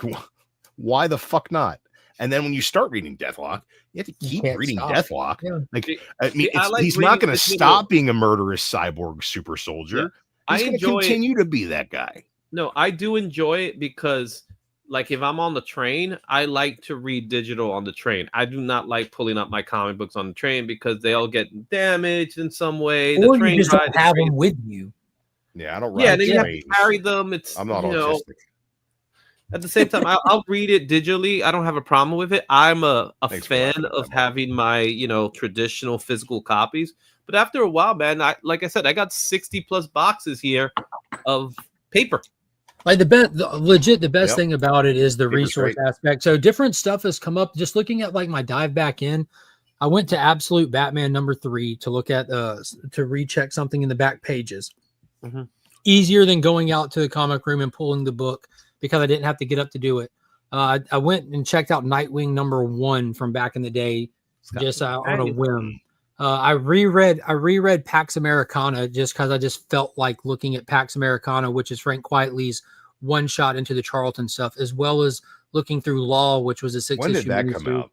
why the fuck not? And then when you start reading Deathlock, you have to keep reading Deathlock. Yeah. Like, I mean, he's not going to stop being a murderous cyborg super soldier. Yeah. He's going to continue to be that guy. No, I do enjoy it because, like, if I'm on the train, I like to read digital on the train. I do not like pulling up my comic books on the train because they all get damaged in some way. Or the train you just don't have them with you. Yeah, I don't ride then you have to carry them. I'm not autistic. At the same time, I'll read it digitally. I don't have a problem with it. I'm a fan of having my, traditional physical copies. But after a while, man, like I said, I got 60 plus boxes here of paper. Like the best thing about it is the resource aspect. So different stuff has come up. Just looking at like my dive back in, I went to Absolute Batman #3 to look at to recheck something in the back pages. Easier than going out to the comic room and pulling the book, because I didn't have to get up to do it. I went and checked out Nightwing #1 from back in the day, just on a whim. I reread Pax Americana just because I just felt like looking at Pax Americana, which is Frank Quitely's one shot into the Charlton stuff, as well as looking through Law, which was a 6 When issue. did that come miniseries. out?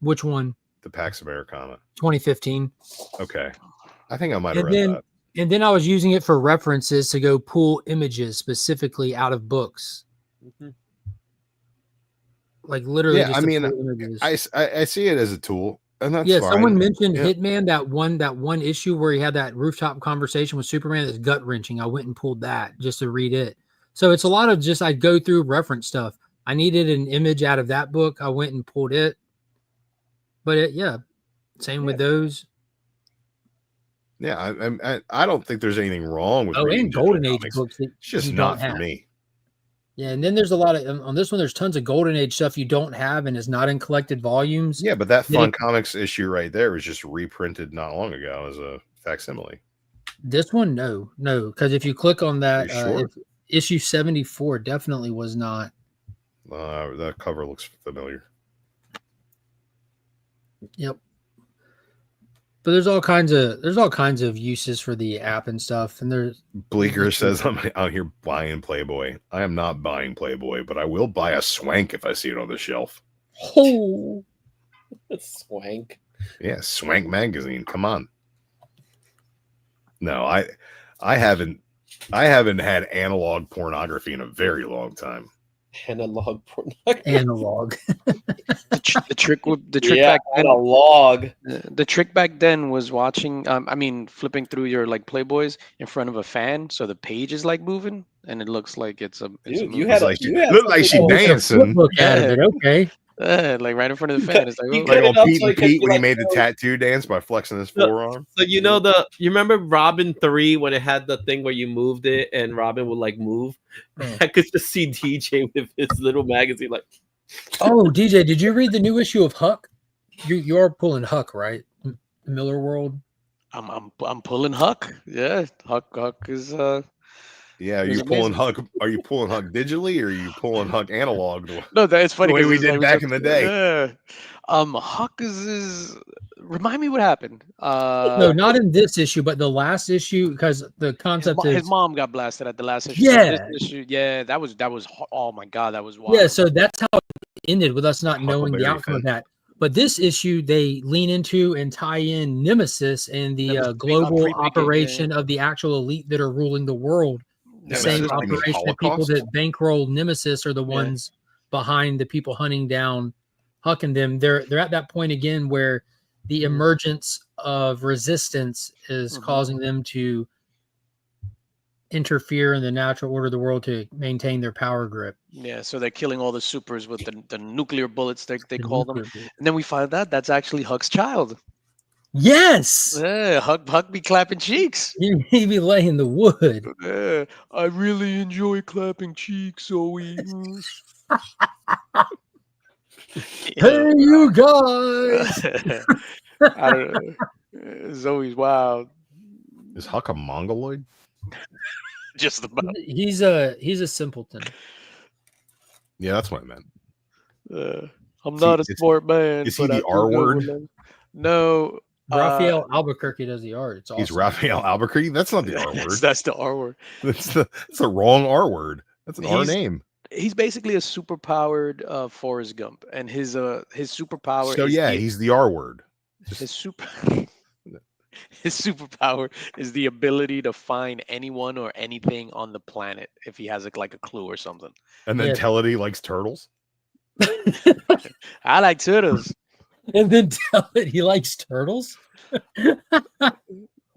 Which one? The Pax Americana. 2015. Okay. I think I might have read that. And then I was using it for references to go pull images specifically out of books. Mm-hmm. Like literally, Yeah, just I to mean, pull images. I see it as a tool, and that's Yeah, fine. someone mentioned Yeah. Hitman, that one issue where he had that rooftop conversation with Superman that's gut wrenching. I went and pulled that just to read it. So it's a lot of just I go through reference stuff. I needed an image out of that book. I went and pulled it. But same with those. Yeah, I don't think there's anything wrong with Oh, reading and Golden digital Age comics. books. That It's just you not don't for have. me. Yeah, and then there's a lot of on this one. There's tons of Golden Age stuff you don't have, and it's not in collected volumes. Yeah, but that Fun Comics issue right there was just reprinted not long ago as a facsimile. This one, no, because if you click on that, Sure? issue 74 definitely was not. That cover looks familiar. Yep. But there's all kinds of uses for the app and stuff, and there's Bleecker says I'm out here buying Playboy. I am not buying Playboy, but I will buy a Swank if I see it on the shelf. Oh, Swank. Yeah, Swank magazine. Come on. No, I haven't had analog pornography in a very long time. Analog pornography. Analog. The trick Yeah, back then, analog. the trick back then was watching. Flipping through your like Playboys in front of a fan, so the page is like moving, and it looks like it's a. Dude, you had like you had look like she something- dancing. Look out of it. Okay. like right in front of the fan. It's like, You oh, cut Like it on up Pete so and it could Pete be when he like, made the tattoo dance by flexing his forearm. So you remember Robin 3 when it had the thing where you moved it and Robin would like move? I could just see DJ with his little magazine like. Oh, DJ, did you read the new issue of Huck? You're pulling Huck, right? Miller World. I'm pulling Huck. Yeah, Huck is Yeah, are It was you pulling amazing. Huck? Are you pulling Huck digitally, or are you pulling Huck analog? No, that's funny The way because we did back in the day. Yeah. Huck is remind me what happened. No, not in this issue, but the last issue, because the concept his is mom got blasted at the last issue. Yeah. So this issue, yeah, that was oh my god, that was wild. yeah. So that's how it ended with us not knowing the Huckleberry outcome of Finn. that. But this issue, they lean into and tie in Nemesis and the Nemesis, global pre-big, operation of the actual elite that are ruling the world. The Nemesis, same you mean operation. The people Holocaust? that bankroll Nemesis are the ones behind the people hunting down Huck and them. They're at that point again where the emergence of resistance is causing them to interfere in the natural order of the world to maintain their power grip. Yeah, so they're killing all the supers with the nuclear bullets they call them. And then we find out that's actually Huck's child. Yes. Yeah, Huck be clapping cheeks. He be laying the wood. Yeah, I really enjoy clapping cheeks, Zoe. Hey, you guys. I don't know. Zoe's wild. Is Huck a mongoloid? Just about. He's a simpleton. Yeah, that's what I meant. I'm not a Is he- sport man. is he but the I do R know word? women. No. Raphael Albuquerque does the art. It's awesome. He's Raphael Albuquerque. That's not the R word. That's the R word. That's the wrong R word. That's an R He's- name. He's basically a super powered Forrest Gump, and his superpower. So is yeah, the- he's the R word. his super. His superpower is the ability to find anyone or anything on the planet if he has like a clue or something. And then Yeah. tell it he likes turtles. I like turtles. And then tell it he likes turtles.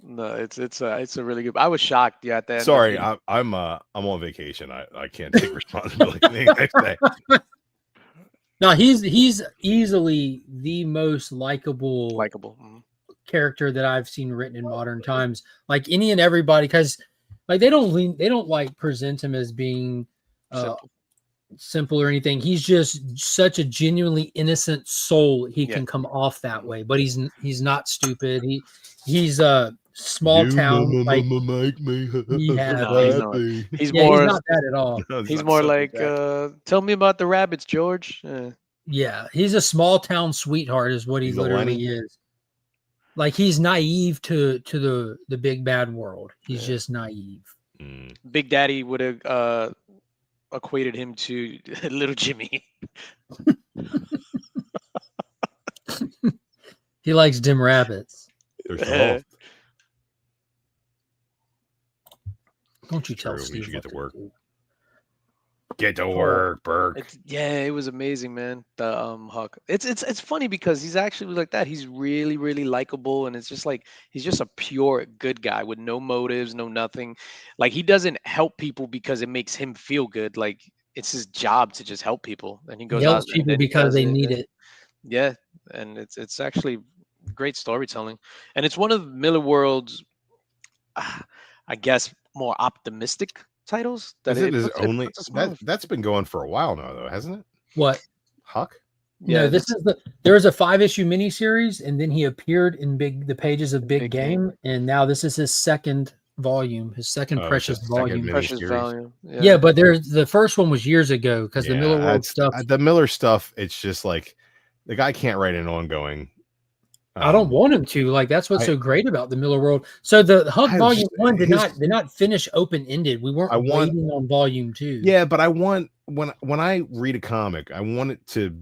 No, it's a really good. I was shocked. Yeah, at the end. Sorry, I'm on vacation. I can't take responsibility the next day. No, he's easily the most likable likable. character that I've seen written in modern times. Like any and everybody, because like they don't like present him as being simple or anything. He's just such a genuinely innocent soul. He can come off that way, but he's not stupid. He's a small town. Like No, he's not. He's yeah, more. he's not that at all. He's more like, tell me about the rabbits, George. Yeah, he's a small town sweetheart, is what he He's a literally Lenny. is. Like he's naive to the big bad world. He's just naive. Big Daddy would have equated him to Little Jimmy. He likes dim rabbits. There's the Don't you tell True, we Steve should get what to work. do. Get to work, Burke. It was amazing, man. The Huck. It's funny because he's actually like that. He's really, really likable, and it's just like he's just a pure good guy with no motives, no nothing. Like he doesn't help people because it makes him feel good. Like it's his job to just help people, and he He goes out helps and people then he because does they it. need and- it. Yeah, and it's actually great storytelling, and it's one of Miller World's, I guess, more optimistic titles. Is it his puts- only puts a smile on that's been going for a while now, though, hasn't it? What? Huck? No, Yeah, this is there was a 5-issue miniseries, and then he appeared in the pages of Big Game, and now this is his second volume, his second Oh, precious it's a second volume. Precious miniseries. volume. Yeah, but there's the first one was years ago because the Miller World that's- stuff. The Miller stuff, it's just like the guy can't write an ongoing. I don't want him to. Like that's what's I- so great about the Miller World. So the Huck I Volume just- 1 did his- not finish open ended. We weren't I want- waiting on Volume 2. Yeah, but I want when I read a comic, I want it to.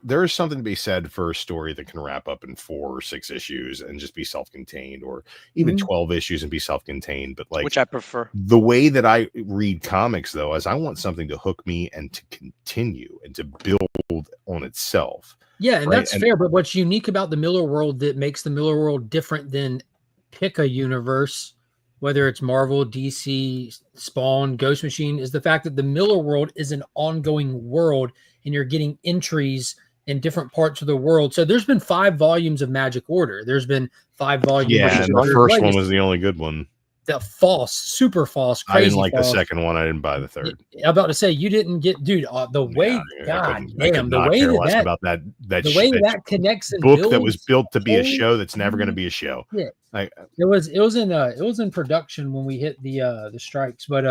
There is something to be said for a story that can wrap up in 4 or 6 issues and just be self-contained, or even 12 issues and be self-contained. But like, which I prefer. the way that I read comics, though, is I want something to hook me and to continue and to build on itself. Yeah, and right? that's fair. But what's unique about the Miller World that makes the Miller World different than pick a universe, whether it's Marvel, DC, Spawn, Ghost Machine, is the fact that the Miller World is an ongoing world and you're getting entries in different parts of the world. So there's been 5 volumes of Magic Order. There's been 5 volumes. Yeah, of and the first one was the only good one. The false, super false, crazy. I didn't like false. the second one. I didn't buy the third. I'm about to say you didn't get, dude. The way, God damn, the way that about that the way that connects and book builds, that was built to be a holy show that's never going to be a show. shit. Like, It was in production when we hit the strikes, but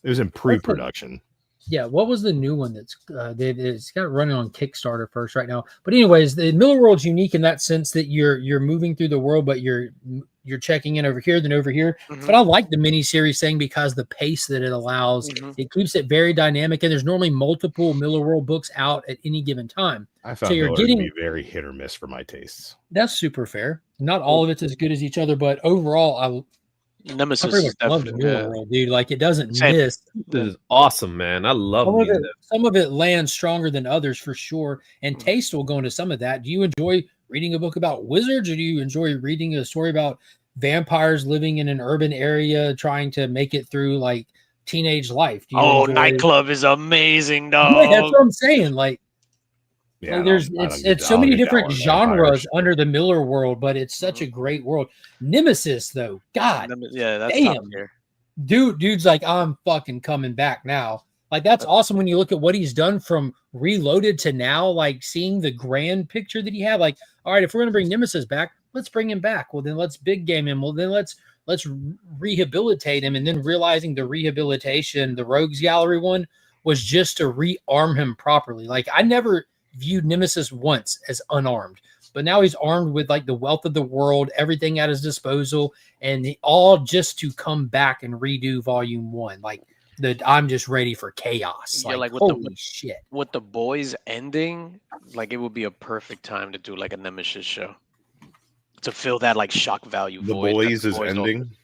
it was in pre-production. yeah, what was the new one it's got running on Kickstarter first right now. But anyways, the Miller World's unique in that sense that you're moving through the world, but you're checking in over here, then over here. Mhm. But I like the miniseries thing because the pace that it allows, it keeps it very dynamic, and there's normally multiple Miller World books out at any given time. I found so you're Miller to getting be very hit or miss for my tastes. that's super fair. Not all of it's as good as each other, but overall, I Nemesis pretty is much love the definitely Miller World, dude. Like it doesn't Same. miss. This is awesome, man. I love Some of it lands stronger than others for sure, and taste will go into some of that. Do you enjoy reading a book about wizards, or do you enjoy reading a story about vampires living in an urban area trying to make it through like teenage life? Do you enjoy... Nightclub is amazing, dog. Right, that's what I'm saying. Like, Yeah, like there's it's so many different genres under the Miller World, but it's such a great world. Nemesis, though, God, Yeah, that's top damn, tier. dude's like, I'm fucking coming back now. Like that's awesome when you look at what he's done from Reloaded to now, like seeing the grand picture that he had. Like, all right, if we're gonna bring Nemesis back, let's bring him back. Well, then let's big game him. Well, then let's rehabilitate him, and then realizing the rehabilitation, the Rogues Gallery one, was just to rearm him properly. Like I never viewed Nemesis once as unarmed, but now he's armed with like the wealth of the world, everything at his disposal, and all just to come back and redo Volume 1. Like I'm just ready for chaos. Yeah, Like with holy shit. With the boys ending, like it would be a perfect time to do like a Nemesis show to fill that like shock value. The void that Boys the is boys ending. opened.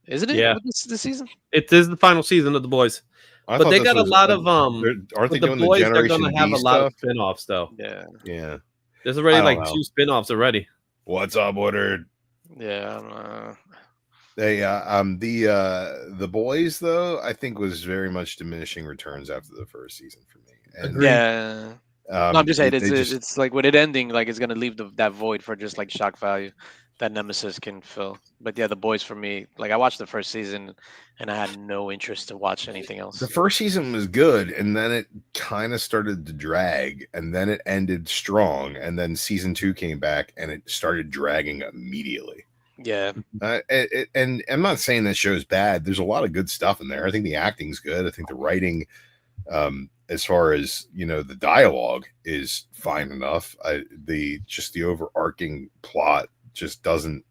Isn't it? Yeah. This season. It is the final season of The Boys. I But thought they this got a was lot a- of aren't they with the doing Boys, the they're Generation gonna have B a lot of stuff? spin-offs though. Yeah. Yeah. There's already I like don't know. 2 spin-offs already. What's up, Woodard? Yeah. They the Boys though I think was very much diminishing returns after the first season for me. And, Yeah. No, I'm just saying they it's like with it ending, like it's gonna leave that void for just like shock value that Nemesis can fill. But yeah, the Boys for me, like I watched the first season and I had no interest to watch anything else. The first season was good, and then it kind of started to drag, and then it ended strong, and then season 2 came back, and it started dragging immediately. Yeah. And I'm not saying that show's bad. There's a lot of good stuff in there. I think the acting's good. I think the writing, as far as the dialogue, is fine enough. The overarching plot just doesn't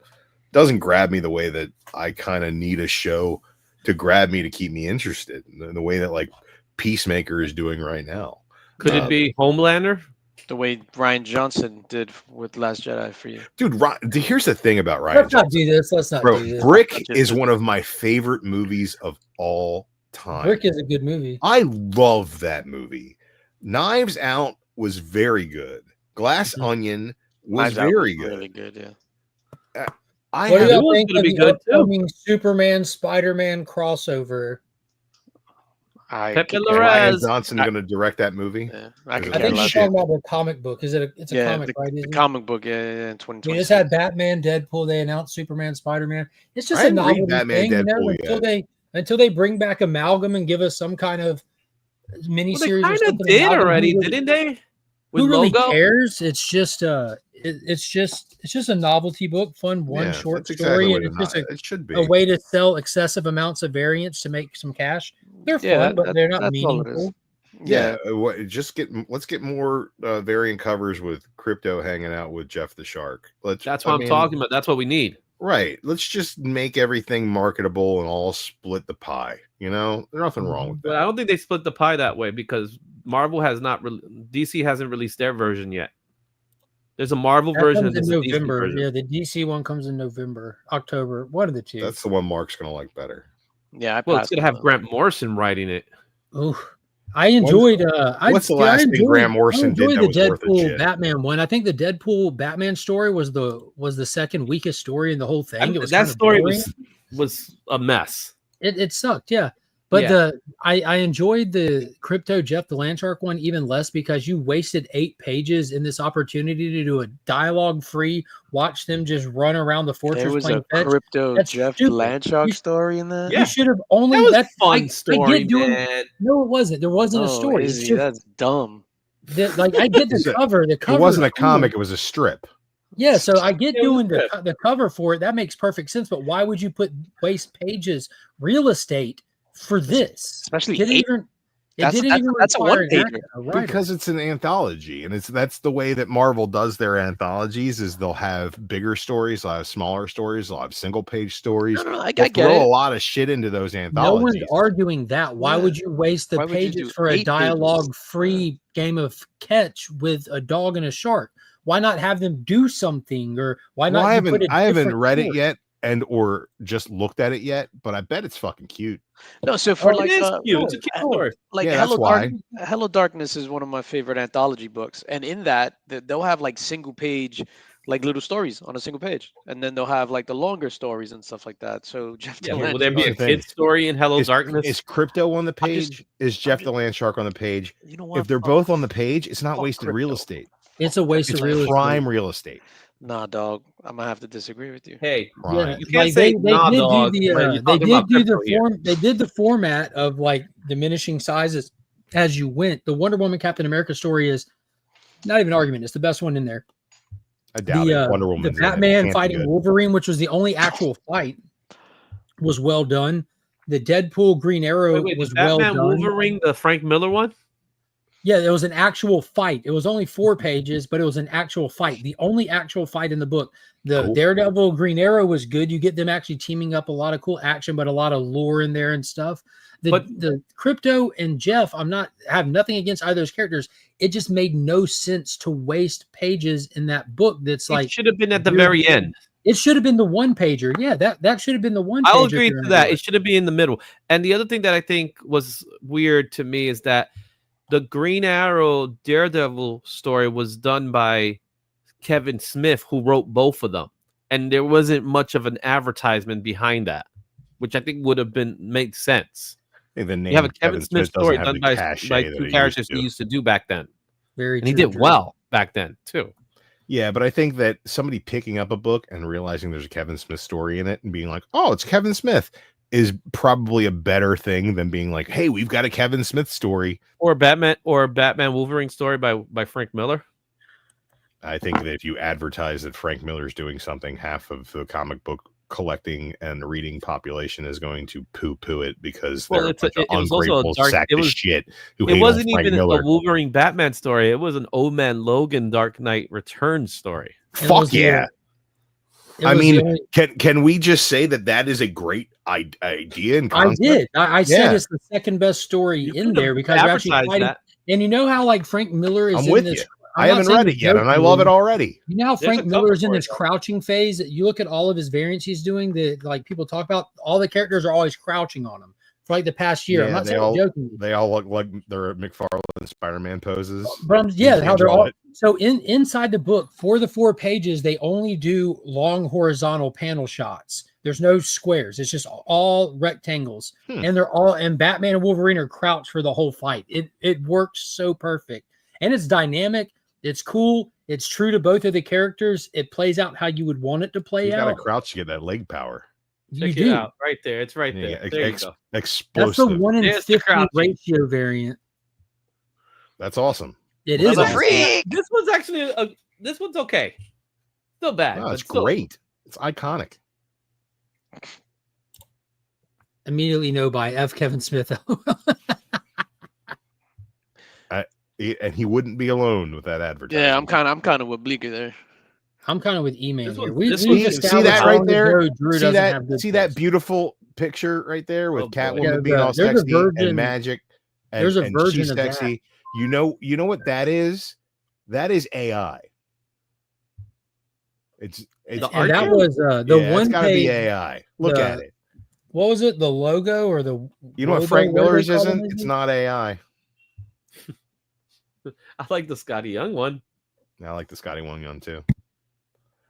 grab me the way that I kind of need a show to grab me to keep me interested in the way that like Peacemaker is doing right now. Could it be Homelander? The way Ryan Johnson did with Last Jedi for you, dude. Here's the thing about Ryan Let's not do this. Let's not Bro, do this. Brick is one of my favorite movies of all time. Brick is a good movie. I love that movie. Knives Out was very good. Glass Onion was very good. Really good, yeah. What do y'all think of the upcoming Superman Spider-Man crossover? Ryan Johnson going to direct that movie. Yeah, I think he's talking about the comic book. It's a comic, right? The comic book, in 2020. They just had Batman, Deadpool. They announced Superman, Spider-Man. It's just a novelty thing. Until they bring back Amalgam and give us some kind of miniseries. Well, they kind of did already, didn't they? Who really cares? It's just it's just a novelty book, fun short story, and it's just it should be a way to sell excessive amounts of variants to make some cash. They're fun, but they're not meaningful. Let's get more variant covers with Crypto hanging out with Jeff the Shark. That's what I'm talking about. That's what we need. Right. Let's just make everything marketable and all split the pie. You know, there's nothing wrong with that. But I don't think they split the pie that way because Marvel has not. DC hasn't released their version yet. There's a Marvel version in November. Yeah, the DC one comes in November, October. One of the two. That's the one Mark's gonna like better. Yeah, it's gonna have Grant Morrison writing it. Oh, I enjoyed. What's the last thing Grant Morrison did? The Deadpool Batman one. I think the Deadpool Batman story was the second weakest story in the whole thing. It was that story was a mess. It sucked. Yeah. But I enjoyed the Crypto Jeff the Landshark one even less because you wasted 8 pages in this opportunity to do a dialogue-free, watch them just run around the fortress. There was playing a fetch. Crypto That's Jeff stupid. the Landshark story in that. You should have only. That was fun story, man. No, it wasn't. There wasn't a story. Izzy, that's dumb. I get the cover. The cover. It wasn't a comic. It was a strip. Yeah, so I get doing the cover for it. That makes perfect sense. But why would you waste pages, real estate? For this, especially that's a one pager because it's an anthology, and that's the way that Marvel does their anthologies. Is they'll have bigger stories, they'll have smaller stories, they'll have single page stories. I throw a lot of shit into those anthologies. No one's arguing that. Why would you waste the pages for a dialogue-free game of catch with a dog and a shark? Why not have them do something, or why not? I haven't read it yet. Or just looked at it yet, but I bet it's fucking cute. No, so for cute. It's a cute story. Like Hello Darkness is one of my favorite anthology books, and in that they'll have like single page, like little stories on a single page, and then they'll have like the longer stories and stuff like that. So Jeff, will there be a kid's story in Hello Darkness? Is Crypto on the page? Is Jeff the Landshark on the page? You know what? If they're both on the page, it's not wasted real estate. It's a waste of real estate. Prime real estate. Nah, dog. I'm gonna have to disagree with you. Hey, you can't say dog. They did the format of like diminishing sizes as you went. The Wonder Woman Captain America story is not even an argument. It's the best one in there. I doubt it. Wonder Woman. The Batman fighting Wolverine, which was the only actual fight, was well done. The Deadpool Green Arrow was well done. Wolverine, the Frank Miller one. Yeah, it was an actual fight. It was only 4 pages, but it was an actual fight. The only actual fight in the book. The Daredevil Green Arrow was good. You get them actually teaming up, a lot of cool action, but a lot of lore in there and stuff. The Crypto and Jeff, have nothing against either of those characters. It just made no sense to waste pages in that book. It should have been at the very end. It should have been the one pager. Yeah, that should have been the one. I'll agree to that. It should have been in the middle. And the other thing that I think was weird to me is that the Green Arrow Daredevil story was done by Kevin Smith, who wrote both of them. And there wasn't much of an advertisement behind that, which I think would have made sense. You have a Kevin Smith story done by 2 characters he used to do back then. And he did well back then, too. Yeah, but I think that somebody picking up a book and realizing there's a Kevin Smith story in it and being like, oh, it's Kevin Smith, is probably a better thing than being like, hey, we've got a Kevin Smith story. Or a Batman Wolverine story by Frank Miller. I think that if you advertise that Frank Miller's doing something, half of the comic book collecting and reading population is going to poo-poo it because they're an ungrateful sack of shit. It wasn't even a Wolverine Batman story. It was an Old Man Logan Dark Knight Returns story. Fuck yeah. I mean, can we just say that is a great idea and concept? I did. I said Yeah. it's the second best story in there because we're actually advertised fighting. that. And you know how like Frank Miller is I'm in with this. you. I'm I not haven't saying read this it yet, and I jokingly. love it already. You know how There's Frank a Miller is in cover for this it, though. crouching phase. You look at all of his variants he's doing. That like people talk about. All the characters are always crouching on him for like the past year. I'm Yeah, not saying jokingly. they all look like they're McFarlane Spider-Man poses. But You how can't they're draw all it. so inside the book for the 4 pages, they only do long horizontal panel shots. There's no squares. It's just all rectangles, and they're all and Batman and Wolverine are crouched for the whole fight. It works so perfect, and it's dynamic. It's cool. It's true to both of the characters. It plays out how you would want it to play You out. got to crouch to get that leg power. You Check do. it out right there. It's right there. Yeah, There you go. explosive. That's the 1 in There's the 50 crouching. ratio variant. That's awesome. It I'm is a awesome. freak. This one's actually this one's okay. Still bad. No, but it's still- great. It's iconic. Immediately know by F. Kevin Smith. And he wouldn't be alone with that advertising. Yeah, I'm kind of with Bleeker there. I'm kind of with E-Man This here. one- We this we've one- see established that how right long there? ago Drew See doesn't that? have good See that taste. beautiful picture right there with Oh, boy. Catwoman Yeah, being all there's a sexy version- and magic. And, there's a and version she's of that. sexy. You know what that is? That is AI. It's And art that here? was the yeah, one it's gotta be page. AI. Look at it. What was it? The logo or the You know what robo, Frank what do they Miller's call isn't? them? It's not AI. I like the Scotty Young one. I like the Scotty One Young too.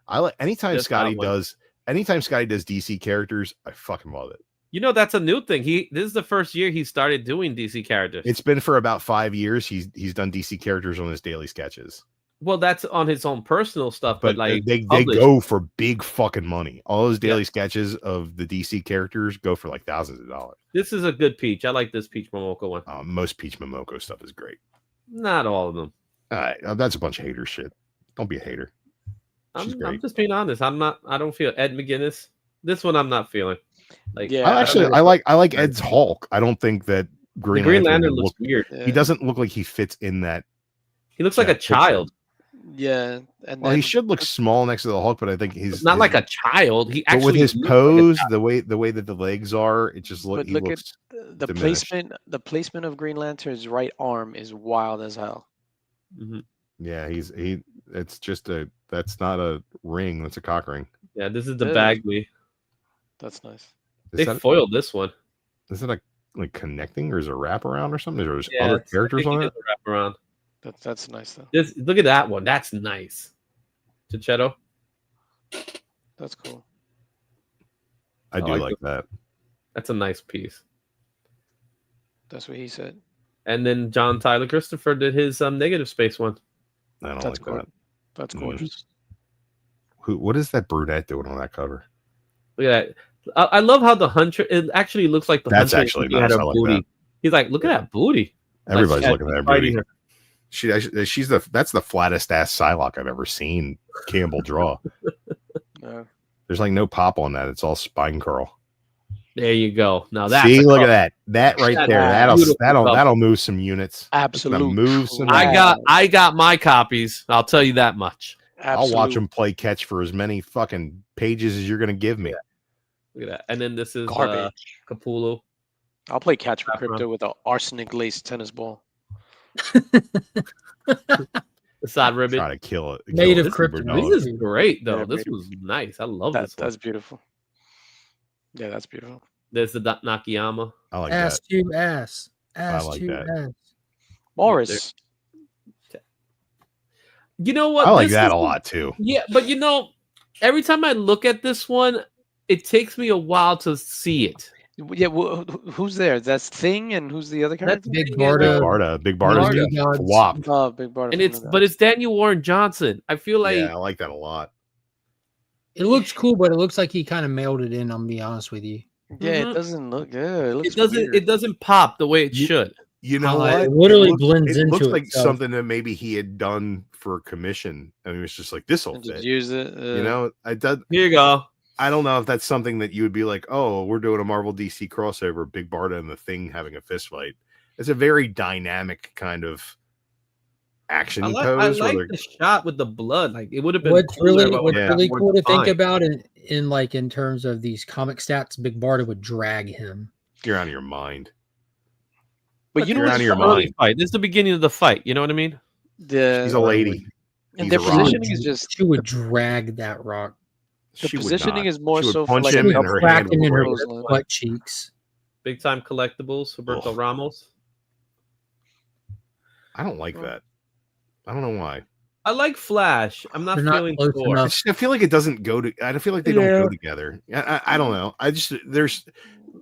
I like anytime Just Scotty that one. does DC characters, I fucking love it. You know that's a new thing. This is the first year he started doing DC characters. It's been for about 5 years. He's done DC characters on his daily sketches. Well, that's on his own personal stuff, But but like they published. go for big fucking money. All those daily sketches of the DC characters go for like thousands of dollars. This is a good Peach. I like this Peach Momoko one. Most Peach Momoko stuff is great. Not all of them. All right, that's a bunch of hater shit. Don't be a hater. She's I'm great. just being honest. I don't feel Ed McGuinness. This one I'm not feeling. Like Yeah, I like Ed's Hulk. I don't think that Green Lantern would looks weird. He doesn't look like he fits in that. He looks like a child. Yeah, and Well, he should look small next to the Hulk, but I think he's Not like a child. He But actually with his looks pose, like a the way that the legs are, it just But he look looks at the diminished. placement of Green Lantern's right arm is wild as hell. Mhm. Yeah, it's just that's not a ring, that's a cock ring. Yeah, this is the Yeah. Bagley. That's nice. They foiled this one. Is it like connecting or is it a wraparound or something? There's Yeah, other I characters think he on did it. the wraparound. That's nice though. Look at that one. That's nice. Chichetto. That's cool. I do like that. That's a nice piece. That's what he said. And then John Tyler Christopher did his negative space one. I don't That's like cool. that. That's Mm. gorgeous. What is that brunette doing on that cover? Look at that. I love how the hunter. It actually looks like the That's hunter actually looking at nice. her I like booty. that. He's like, look at that booty. Everybody's Like, looking at that fighting booty. She's that's the flattest ass Psylocke I've ever seen Campbell draw. Yeah. There's like no pop on that. It's all spine curl. There you go. Now that's See, a look at color. that. That right That's there. a beautiful color. That'll move some units. That's gonna Absolute. move some. I got my copies. I'll tell you that much. I'll watch them play catch for as many fucking pages as you're gonna give me. Look at that. And then this is Garbage. Capullo. I'll play catch for Background. crypto with an arsenic laced tennis ball. The side ribbon. Try to kill it. Made of This kryptonite. is great though. Yeah, This made of- was nice. I love this one. That's beautiful. Yeah, that's beautiful. There's the Nakayama. I like Ass that. to ass. Ass like to that. ass. Morris. You know what? I like This that is- a lot too. Yeah, but you know, every time I look at this one, it takes me a while to see it. Yeah, who's there? That's Thing, and who's the other character? That's Big Big Barda. Barda. Big Barda's Barda getting gods. flopped. Oh, Big Barda. And it's Daniel Warren Johnson. I feel like Yeah, I like that a lot. It looks cool, but it looks like he kind of mailed it in. I'm gonna be honest with you. Yeah, Mhm. it doesn't look good. It looks it doesn't pop the way it should. You know Uh, what? it literally looks, blends it into looks like itself. something that maybe he had done for commission, and he was just like, "This will Just fit." use it. You know, Here you go. I don't know if that's something that you would be like, "Oh, we're doing a Marvel DC crossover, Big Barda and the Thing having a fist fight." It's a very dynamic kind of action I pose. like where the shot with the blood. Like it would have been What's cooler really if it what's would've really been more cool to think defined. about in terms of these comic stats, Big Barda would drag him. you're out of your mind. But you know You're out what's of your Early mind. fight. This is the beginning of the fight. You know what I mean? She's a lady. And He's their a rock. positioning is just She would drag that rock. the She would positioning not. is more She would so for punch like him a and double her Crack hand him would in her roll. clothesline. butt cheeks. Big time collectibles. Roberto Ugh. Ramos. I don't like that. I don't know why. I like Flash. I'm not They're not feeling close Thor. enough. I feel like it doesn't go to. I feel like they don't go together. I don't know. I just there's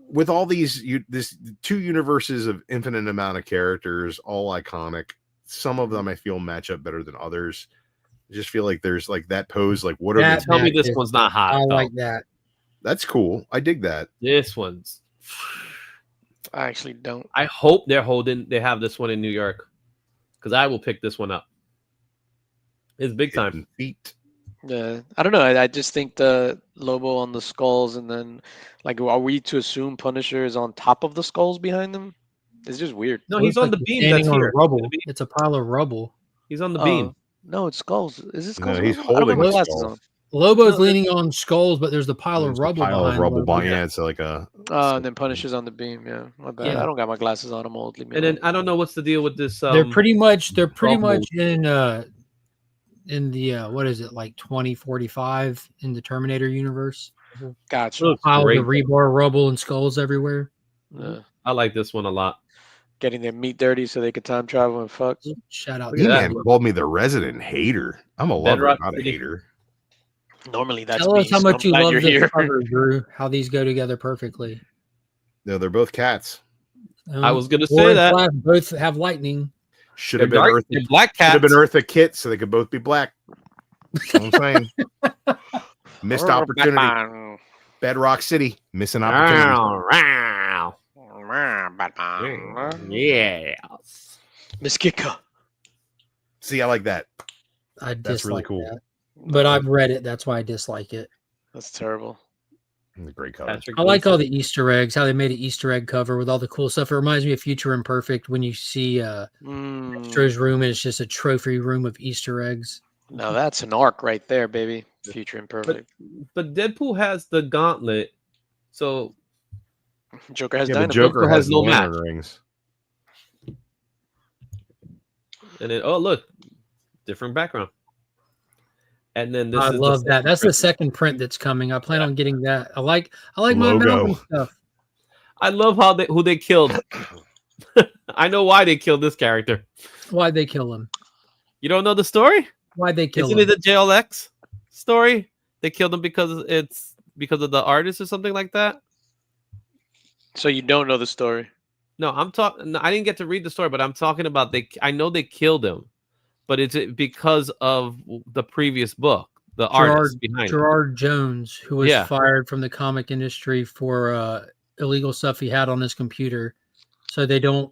with all these this 2 universes of infinite amount of characters, all iconic. Some of them I feel match up better than others. I just feel like there's like that pose. Like what are That they? Tell me match this is- one's not hot. I though. like that. That's cool. I dig that. This one's. I actually don't. I hope they have this one in New York, because I will pick this one up. It's big time. Hidden feet. Yeah, I don't know. I just think the Lobo on the skulls, and then like, are we to assume Punisher is on top of the skulls behind them? It's just weird. No, he's Looks on like the he's beam. standing That's on here. rubble. It's a pile of rubble. He's on the Oh, beam. no, it's skulls. Is it skulls? No, he's Lobo? I don't have holding my a glasses skull. on. Lobo's No, leaning on skulls, but there's the pile There's of a rubble pile of behind rubble Lobo. yeah, it's like a. Oh, and then Punisher's on the beam. Yeah, my bad. Yeah. I don't got my glasses on. I'm old. Leave me And then alone. I don't know what's the deal with this. They're pretty much bubble. in the what is it, like 2045 in the Terminator universe? Gotcha. Looks Piles great. of rebar, rubble, and skulls everywhere. Yeah. I like this one a lot. Getting their meat dirty so they could time travel and fuck. Shout out Look to at that. E-Man called me the resident hater. I'm a lover, Bedrock not a City. hater. Normally that's Tell me. us how so much I'm you glad love you're this here. cover, Drew. How these go together perfectly. No, they're both cats. I was gonna Thor say and that. Flash both have lightning. Should They're have been dark. Eartha. They're black Should have cats. been Eartha Kit, so they could both be black. That's what I'm saying. Missed opportunity. Batman. Bedrock City, missing opportunity. Batman. Yeah. Miss Kika. See, I like that. I That's really dislike cool. that. But I've read it. That's why I dislike it. That's terrible. Great cover. Patrick I like all Gleason. the Easter eggs, how they made an Easter egg cover with all the cool stuff. It reminds me of Future Imperfect when you see Extra's room and it's just a trophy room of Easter eggs. Now that's an arc right there, baby. Future Imperfect. But Deadpool has the gauntlet, so Joker has Yeah, but dynamite. Joker has has no no match. rings. and then look, different background. And then this I is love the that. That's the second second print that's coming. I plan on getting that. I like my Logo. Malcolm stuff. I love who they killed. I know why they killed this character. Why'd they kill him? You don't know the story? Why'd they kill Isn't him? it the JLX story? They killed him because it's because of the artist or something like that. So you don't know the story. No, I'm talking. No, I didn't get to read the story, but I'm talking about I know they killed him, but it's because of the previous book, the artist behind it. Gerard Jones, who was Yeah. fired from the comic industry for illegal stuff he had on his computer. So they don't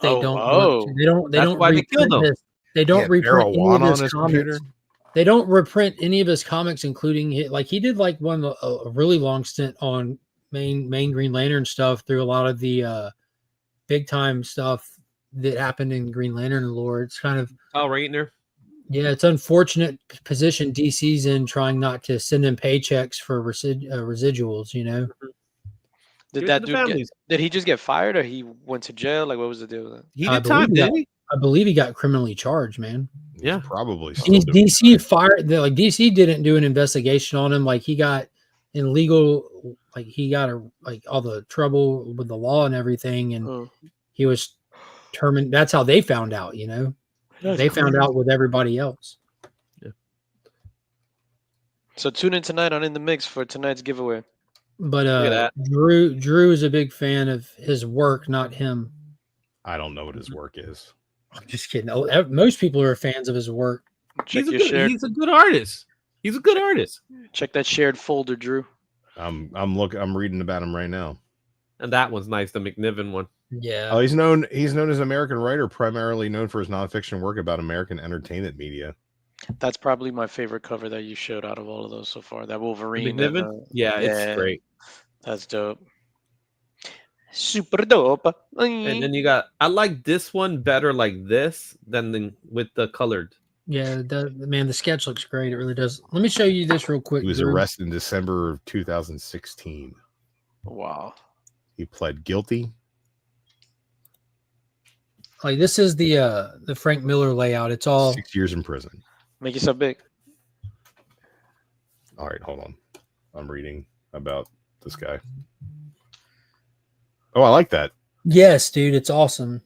they Oh, don't oh. they don't That's why they killed reprint him. they don't Yeah, reprint any marijuana of on his his comics. computer? They don't reprint any of his comics, including he did like a really long stint on main Green Lantern stuff through a lot of the big time stuff that happened in Green Lantern lore. It's kind of Kyle Rayner. yeah, it's unfortunate position DC's in trying not to send them paychecks for residuals. You know, Did Give it that to the dude get, families. did he just get fired or he went to jail? Like what was the deal with that? He I did time, believe didn't he? I believe he got criminally charged, man. Yeah. Probably. Still doing DC fired like DC didn't do an investigation on him. Like he got in legal, like he got like all the trouble with the law and everything, and Oh. he was terminated. That's how they found out. You know, they found out with everybody else. So tune in tonight on In the Mix for tonight's giveaway. But Look at Drew is a big fan of his work, not him. I don't know what his work is. I'm just kidding. Most people are fans of his work. Check He's a your good. shared. He's a good artist. He's a good artist. Check that shared folder, Drew. I'm reading about him right now. And that one's nice, the McNiven one. Yeah. Oh, he's known as an American writer, primarily known for his nonfiction work about American entertainment media. That's probably my favorite cover that you showed out of all of those so far. That The Wolverine. McNiven? and, Yeah, it's great. That's dope. Super dope. And then you got. I like this one better like this than with the colored. Yeah, man, the sketch looks great. It really does. Let me show you this real quick. He was Drew. arrested in December of 2016. Wow. He pled guilty. Like this is the Frank Miller layout. It's all 6 years in prison. Make yourself big. All right, hold on. I'm reading about this guy. Oh, I like that. yes, dude. It's awesome.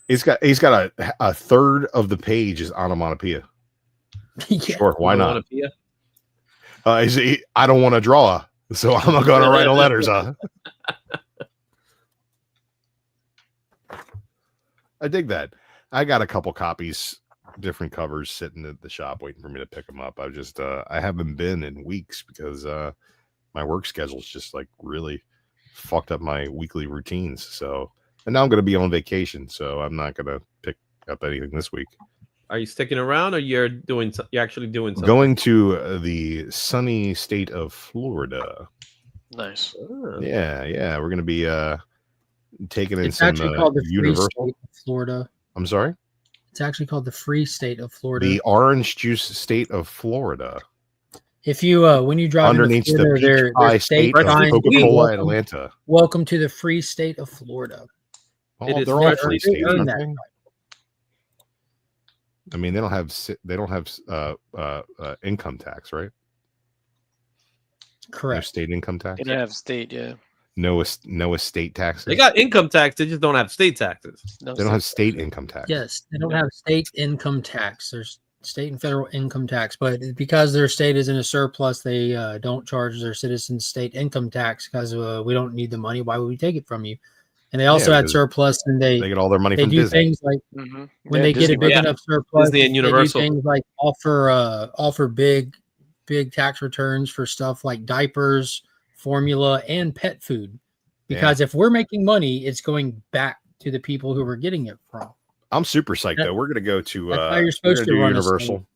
He's got a third of the page is onomatopoeia. Yeah. Sure, why not? Onomatopoeia? I don't want to draw, so I'm not going to write the letters. I dig that. I got a couple copies, different covers sitting at the shop waiting for me to pick them up. I haven't been in weeks because my work schedule's just like really fucked up my weekly routines. So, and now I'm going to be on vacation, so I'm not going to pick up anything this week. Are you sticking around, or you're actually doing something? Going to the sunny state of Florida. Nice. Oh. Yeah. We're going to be taking in It's some actually called the Free Universal. State of Florida. I'm sorry? It's actually called the Free State of Florida. The orange juice state of Florida. If you when you drive Underneath into the Florida, peach their pie state state of sign, Coca-Cola welcome, Atlanta. welcome to the Free State of Florida. Oh, It is they're all they free They states. earn aren't that. they? I mean, they don't have income tax, right? No Correct. state income tax. They don't have state, yeah. No estate taxes. They got income tax. They just don't have state taxes. No They don't have state. state income tax. Yes, they don't have state income tax. There's state and federal income tax, but because their state is in a surplus, they don't charge their citizens state income tax because we don't need the money. Why would we take it from you? And they also had because surplus, and they get all their money from do Disney. things like Mhm. when Yeah, they get Disney a big World. enough surplus, Disney and they do Universal. things like offer big tax returns for stuff like diapers, formula, and pet food. Because if we're making money, it's going back to the people who we're getting it from. I'm super psyched though. We're gonna go to That's how you're supposed to run a Universal,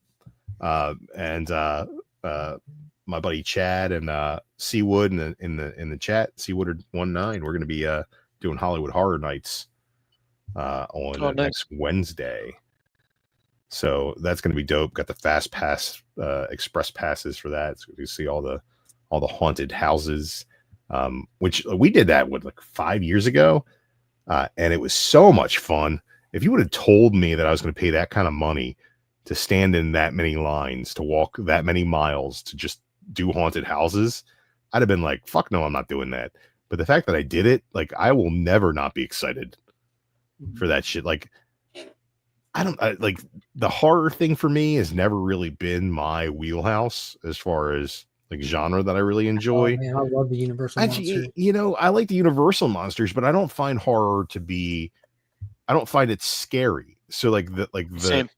and my buddy Chad and Seawood in the chat, Seawood 19. We're gonna be doing Hollywood Horror Nights on nice. next Wednesday. So that's gonna be dope. Got the fast pass, express passes for that. So you see all the haunted houses. Which we did that like 5 years ago, and it was so much fun. If you would have told me that I was going to pay that kind of money to stand in that many lines, to walk that many miles, to just do haunted houses, I'd have been like, fuck no, I'm not doing that. But the fact that I did it, like, I will never not be excited for that shit. Like, like the horror thing for me has never really been my wheelhouse as far as like genre that I really enjoy. Oh, man, I love the Universal monster. You know, I like the Universal monsters, but I don't find horror to be. I don't find it scary. So it doesn't.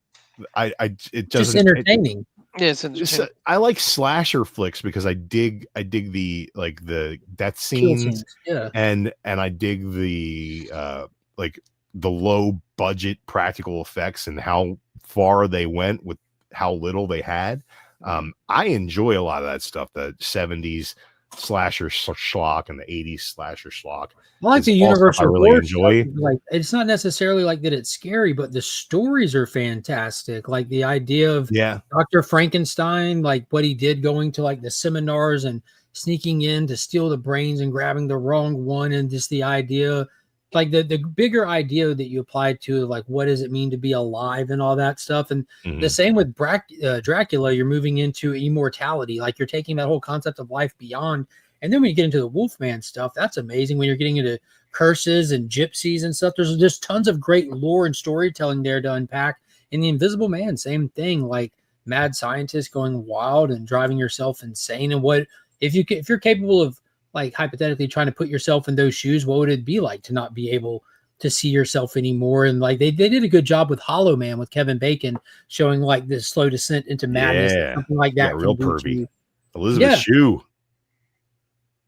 Just entertaining. Yeah, it's entertaining. I like slasher flicks because I dig the death scenes. Yeah, and I dig the like the low budget practical effects and how far they went with how little they had. I enjoy a lot of that stuff, the 70s slasher schlock and the 80s slasher schlock. I like the Universal. I really horror enjoy. stuff. Like, it's not necessarily like that it's scary, but the stories are fantastic. Like the idea of Dr. Frankenstein, like what he did going to like the seminars and sneaking in to steal the brains and grabbing the wrong one, and just the idea, like the bigger idea that you applied to, like what does it mean to be alive and all that stuff. And the same with Dracula, you're moving into immortality, like you're taking that whole concept of life beyond. And then when you get into the Wolfman stuff, that's amazing. When you're getting into curses and gypsies and stuff, there's just tons of great lore and storytelling there to unpack. And the Invisible Man, same thing, like mad scientists going wild and driving yourself insane. And what if you're capable of, like, hypothetically trying to put yourself in those shoes, what would it be like to not be able to see yourself anymore? And like they did a good job with Hollow Man with Kevin Bacon, showing like this slow descent into madness, something like that. Real pervy. Elizabeth Shue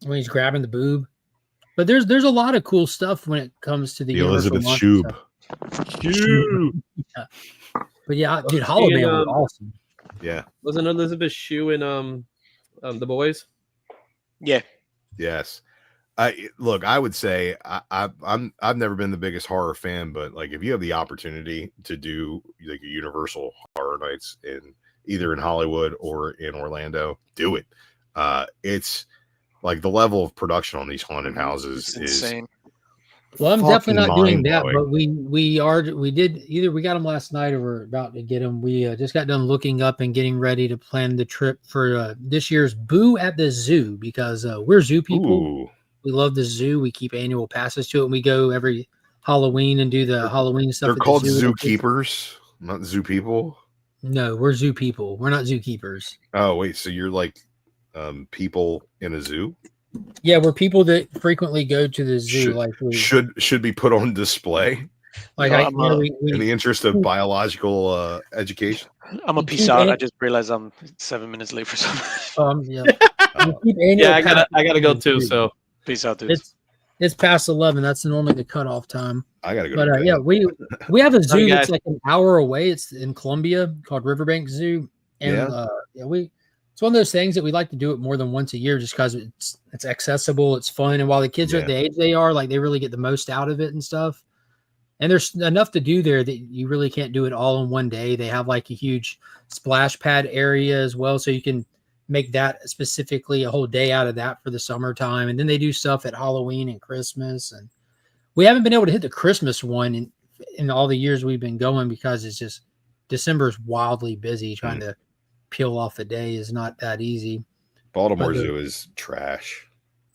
when he's grabbing the boob. But there's a lot of cool stuff when it comes to the Elizabeth Shue. Yeah. But yeah, dude, Hollow Man was awesome. Yeah. Wasn't Elizabeth Shue in The Boys? Yeah. Yes. I would say I've never been the biggest horror fan, but like if you have the opportunity to do like a Universal Horror Nights in either in Hollywood or in Orlando, do it. It's like the level of production on these haunted houses It's is insane. Well, I'm definitely not doing that, mind-blowing. but we got them last night or we're about to get them. We just got done looking up and getting ready to plan the trip for this year's Boo at the Zoo because we're zoo people. Ooh. We love the zoo. We keep annual passes to it, and we go every Halloween and do the Halloween stuff. They're at the called zoo. zookeepers, not zoo people. No, we're zoo people. We're not zookeepers. Oh wait, so you're like people in a zoo? Yeah, we're people that frequently go to the zoo. Should be put on display. Like in the interest of biological education. I'm a peace out. I just realized I'm 7 minutes late for something. Yeah. I gotta go too. So peace out, dude. It's past 11. That's normally the cutoff time. I gotta go. But yeah, we have a zoo that's like an hour away. It's in Columbia called Riverbank Zoo, and it's one of those things that we like to do it more than once a year, just because it's accessible, it's fun, and while the kids are at the age they are, like they really get the most out of it and stuff. And there's enough to do there that you really can't do it all in one day. They have like a huge splash pad area as well, so you can make that specifically a whole day out of that for the summertime. And then they do stuff at Halloween and Christmas. And we haven't been able to hit the Christmas one in all the years we've been going because it's just December is wildly busy. Trying to peel off a day is not that easy. Baltimore Zoo is trash.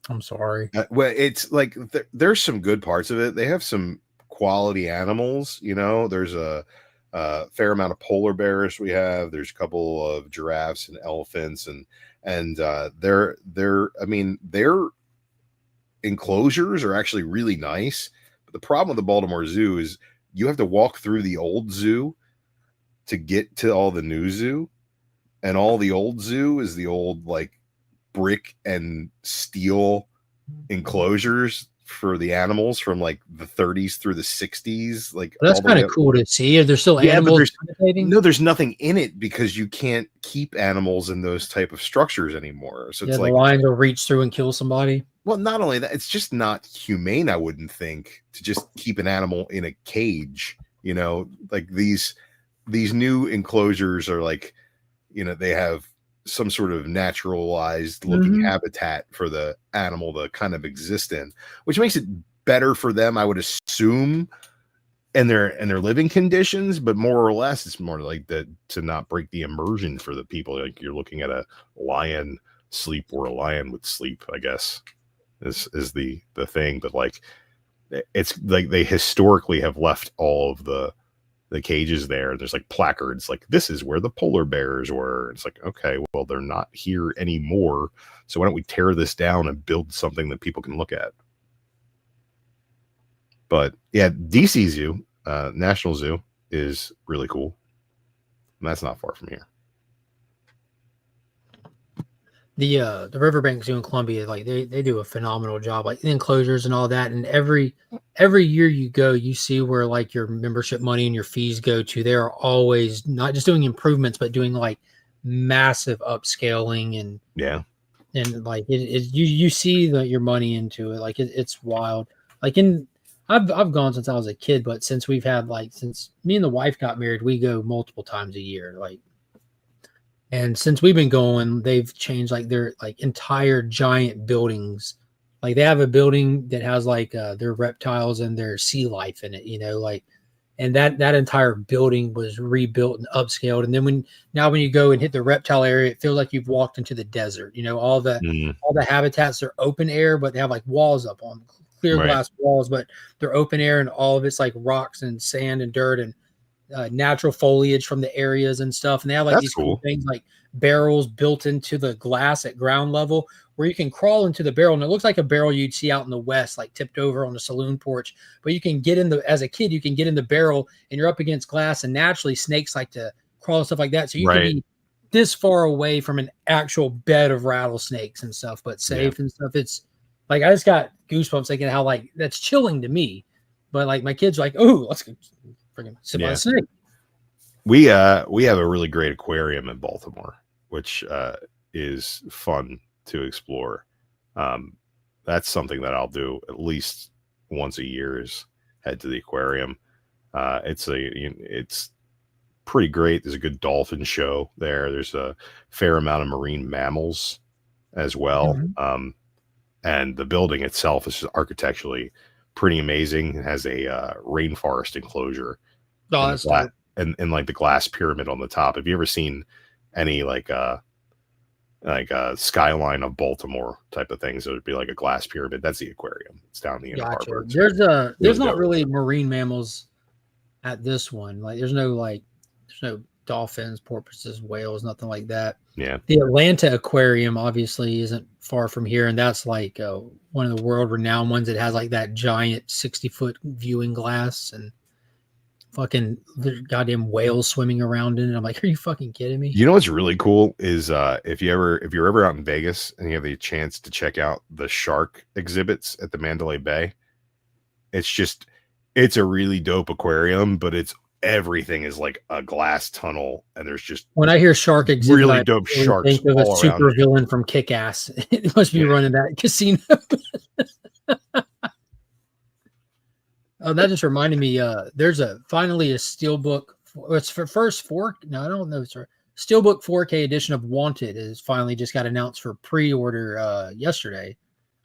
I'm sorry. Well, it's like there's some good parts of it. They have some quality animals. You know, there's a fair amount of polar bears. There's a couple of giraffes and elephants, and their enclosures are actually really nice. But the problem with the Baltimore Zoo is you have to walk through the old zoo to get to all the new zoo, and all the old zoo is the old like brick and steel enclosures for the animals from like the 30s through the 60s. Like that's kind of cool to see. Are there still animals? No, there's nothing in it because you can't keep animals in those type of structures anymore. So it's like the lions will reach through and kill somebody. Well, not only that, it's just not humane, I wouldn't think, to just keep an animal in a cage. You know, like these new enclosures are like, you know, they have some sort of naturalized looking habitat for the animal to kind of exist in, which makes it better for them, I would assume, and their living conditions, but more or less it's more like that to not break the immersion for the people. Like you're looking at a lion sleep or a lion would sleep, I guess is the thing. But like it's like they historically have left all of the cages there. There's like placards like this is where the polar bears were. It's like, okay, well, they're not here anymore, so why don't we tear this down and build something that people can look at? But yeah, DC Zoo, National Zoo is really cool, and that's not far from here. The Riverbank Zoo in Columbia, like they do a phenomenal job, like the enclosures and all that. And every year you go, you see where like your membership money and your fees go to. They are always not just doing improvements, but doing like massive upscaling and like you see that your money into it. Like it's wild. Like I've gone since I was a kid, but since me and the wife got married, we go multiple times a year. Like. And since we've been going, they've changed like their like entire giant buildings. Like they have a building that has like their reptiles and their sea life in it, you know, like, and that entire building was rebuilt and upscaled. And then when you go and hit the reptile area, it feels like you've walked into the desert. You know, all the habitats are open air, but they have like walls up on clear glass walls, but they're open air, and all of it's like rocks and sand and dirt and natural foliage from the areas and stuff. And they have like these cool things like barrels built into the glass at ground level where you can crawl into the barrel, and it looks like a barrel you'd see out in the West, like tipped over on a saloon porch. But you can get as a kid, you can get in the barrel and you're up against glass, and naturally snakes like to crawl and stuff like that. So you can be this far away from an actual bed of rattlesnakes and stuff, but safe and stuff. It's like, I just got goosebumps thinking how like that's chilling to me. But like my kids are like, oh, let's go freaking sit by the snake. We have a really great aquarium in Baltimore, which is fun to explore. that's something that I'll do at least once a year, is head to the aquarium. It's pretty great. There's a good dolphin show there. There's a fair amount of marine mammals as well. Mhm. And the building itself is architecturally pretty amazing. It has a rainforest enclosure Oh, that's dope. and like the glass pyramid on the top. Have you ever seen any like a skyline of Baltimore type of things? It would be like a glass pyramid. That's the aquarium. It's down the end of Gotcha. Harbor. It's There's really not dope. really marine mammals at this one. Like there's no dolphins, porpoises, whales, nothing like that. Yeah. The Atlanta Aquarium obviously isn't far from here, and that's like one of the world renowned ones that has like that giant 60-foot viewing glass and fucking goddamn whales swimming around in it. I'm like, are you fucking kidding me? You know what's really cool is if you're ever out in Vegas and you have the chance to check out the shark exhibits at the Mandalay Bay, it's a really dope aquarium, but everything is like a glass tunnel, and there's just When I hear shark exhibit, really I dope really sharks think of a all super around. villain from Kick-Ass. It must be running that casino. Oh, that just reminded me. There's finally a steelbook. It's for first 4. No, I don't know. It's a steelbook 4K edition of Wanted is finally just got announced for pre-order yesterday.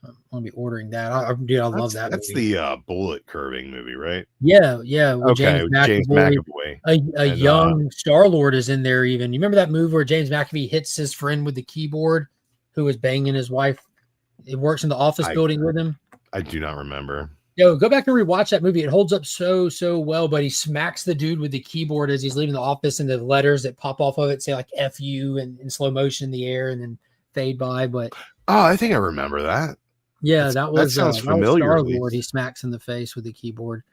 I'm gonna be ordering that. I love that. That's movie. the bullet curving movie, right? Yeah. With Okay, James McAvoy. A young Star-Lord is in there. Even you remember that movie where James McAvoy hits his friend with the keyboard, who was banging his wife. It works in the office building with him. I do not remember. Yo, go back and rewatch that movie. It holds up so well, but he smacks the dude with the keyboard as he's leaving the office, and the letters that pop off of it say like F you and in slow motion in the air and then fade by. But I think I remember that. yeah, that sounds familiar. Star-Lord. He smacks in the face with the keyboard.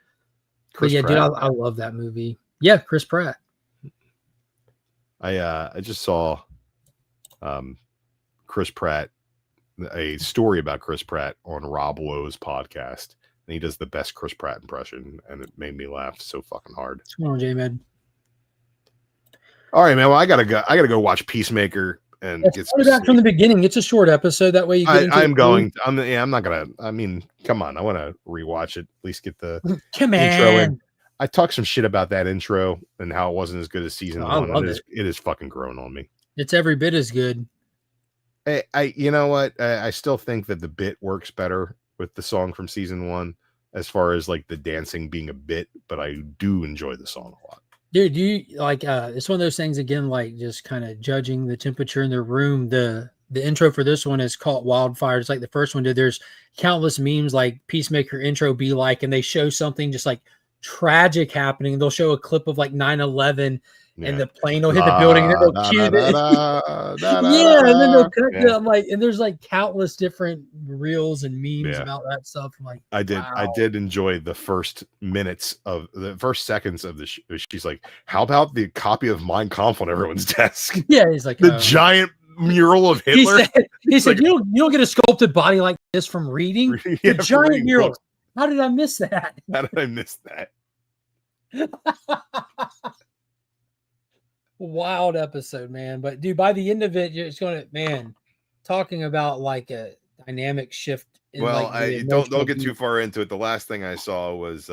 Chris but yeah, Pratt. dude, I love that movie. Yeah, Chris Pratt. I just saw Chris Pratt, a story about Chris Pratt on Rob Lowe's podcast. And he does the best Chris Pratt impression, and it made me laugh so fucking hard. What's going on, J-Med? All right, man. Well, I gotta go watch Peacemaker and get start back from the beginning. It's a short episode. That way you get I'm not gonna. I mean, come on. I want to rewatch it. At least get the intro in. I talked some shit about that intro and how it wasn't as good as season 1. I love it. It is fucking grown on me. It's every bit as good. You know what? I still think that the bit works better with the song from season 1, as far as like the dancing being a bit, but I do enjoy the song a lot. Dude, you like it's one of those things again, like just kind of judging the temperature in the room. The intro for this one is called Wildfire. It's like the first one did. There's countless memes like Peacemaker intro be like, and they show something just like tragic happening. They'll show a clip of like 9/11 and the plane will hit the building and they'll cue it. Yeah, and then they'll cut them like, and there's like countless different reels and memes about that stuff. I'm like, I wow. did enjoy the first seconds of the she's like, how about the copy of Mein Kampf on everyone's desk? Yeah, he's like the giant mural of Hitler. He said you don't get a sculpted body like this from reading the giant mural. Books. How did I miss that? How did I miss that? Wild episode, man. But dude, by the end of it, it's going to, man, talking about like a dynamic shift. Well, like don't get too far into it. The last thing I saw was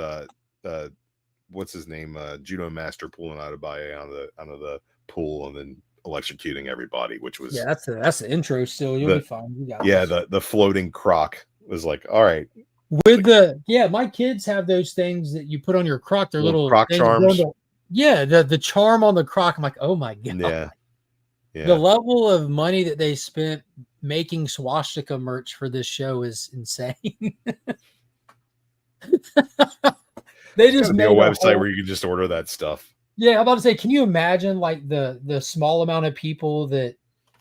what's his name, judo master pulling out of Baye out of the pool and then electrocuting everybody, which was that's the intro. Still, you'll be fine. The floating croc was like, all right. With my kids have those things that you put on your croc. They're little croc charms. Yeah, the charm on the croc. I'm like, oh my god. Yeah. The level of money that they spent making swastika merch for this show is insane. They just made a website where you can just order that stuff. Yeah, I'm about to say, can you imagine like the small amount of people that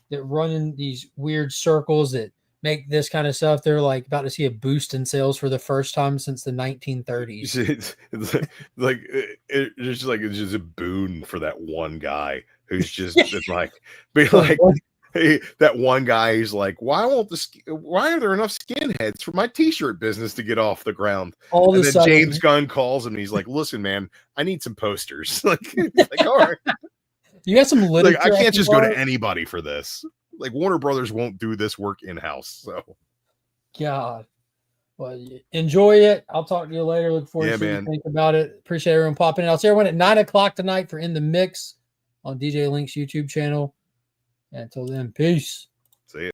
run in these weird circles that make this kind of stuff? They're like about to see a boost in sales for the first time since the 1930s. It's just a boon for that one guy who's just that one guy who's like, why are there enough skinheads for my t-shirt business to get off the ground? And then James Gunn calls him and he's like, listen, man, I need some posters. All right. You got some literature. I can't just go to anybody for this. Like Warner Brothers won't do this work in-house. So God. Well, enjoy it. I'll talk to you later. Look forward to seeing what you think about it. Appreciate everyone popping in. I'll see everyone at 9 o'clock tonight for In the Mix on DJ Link's YouTube channel. And until then, peace.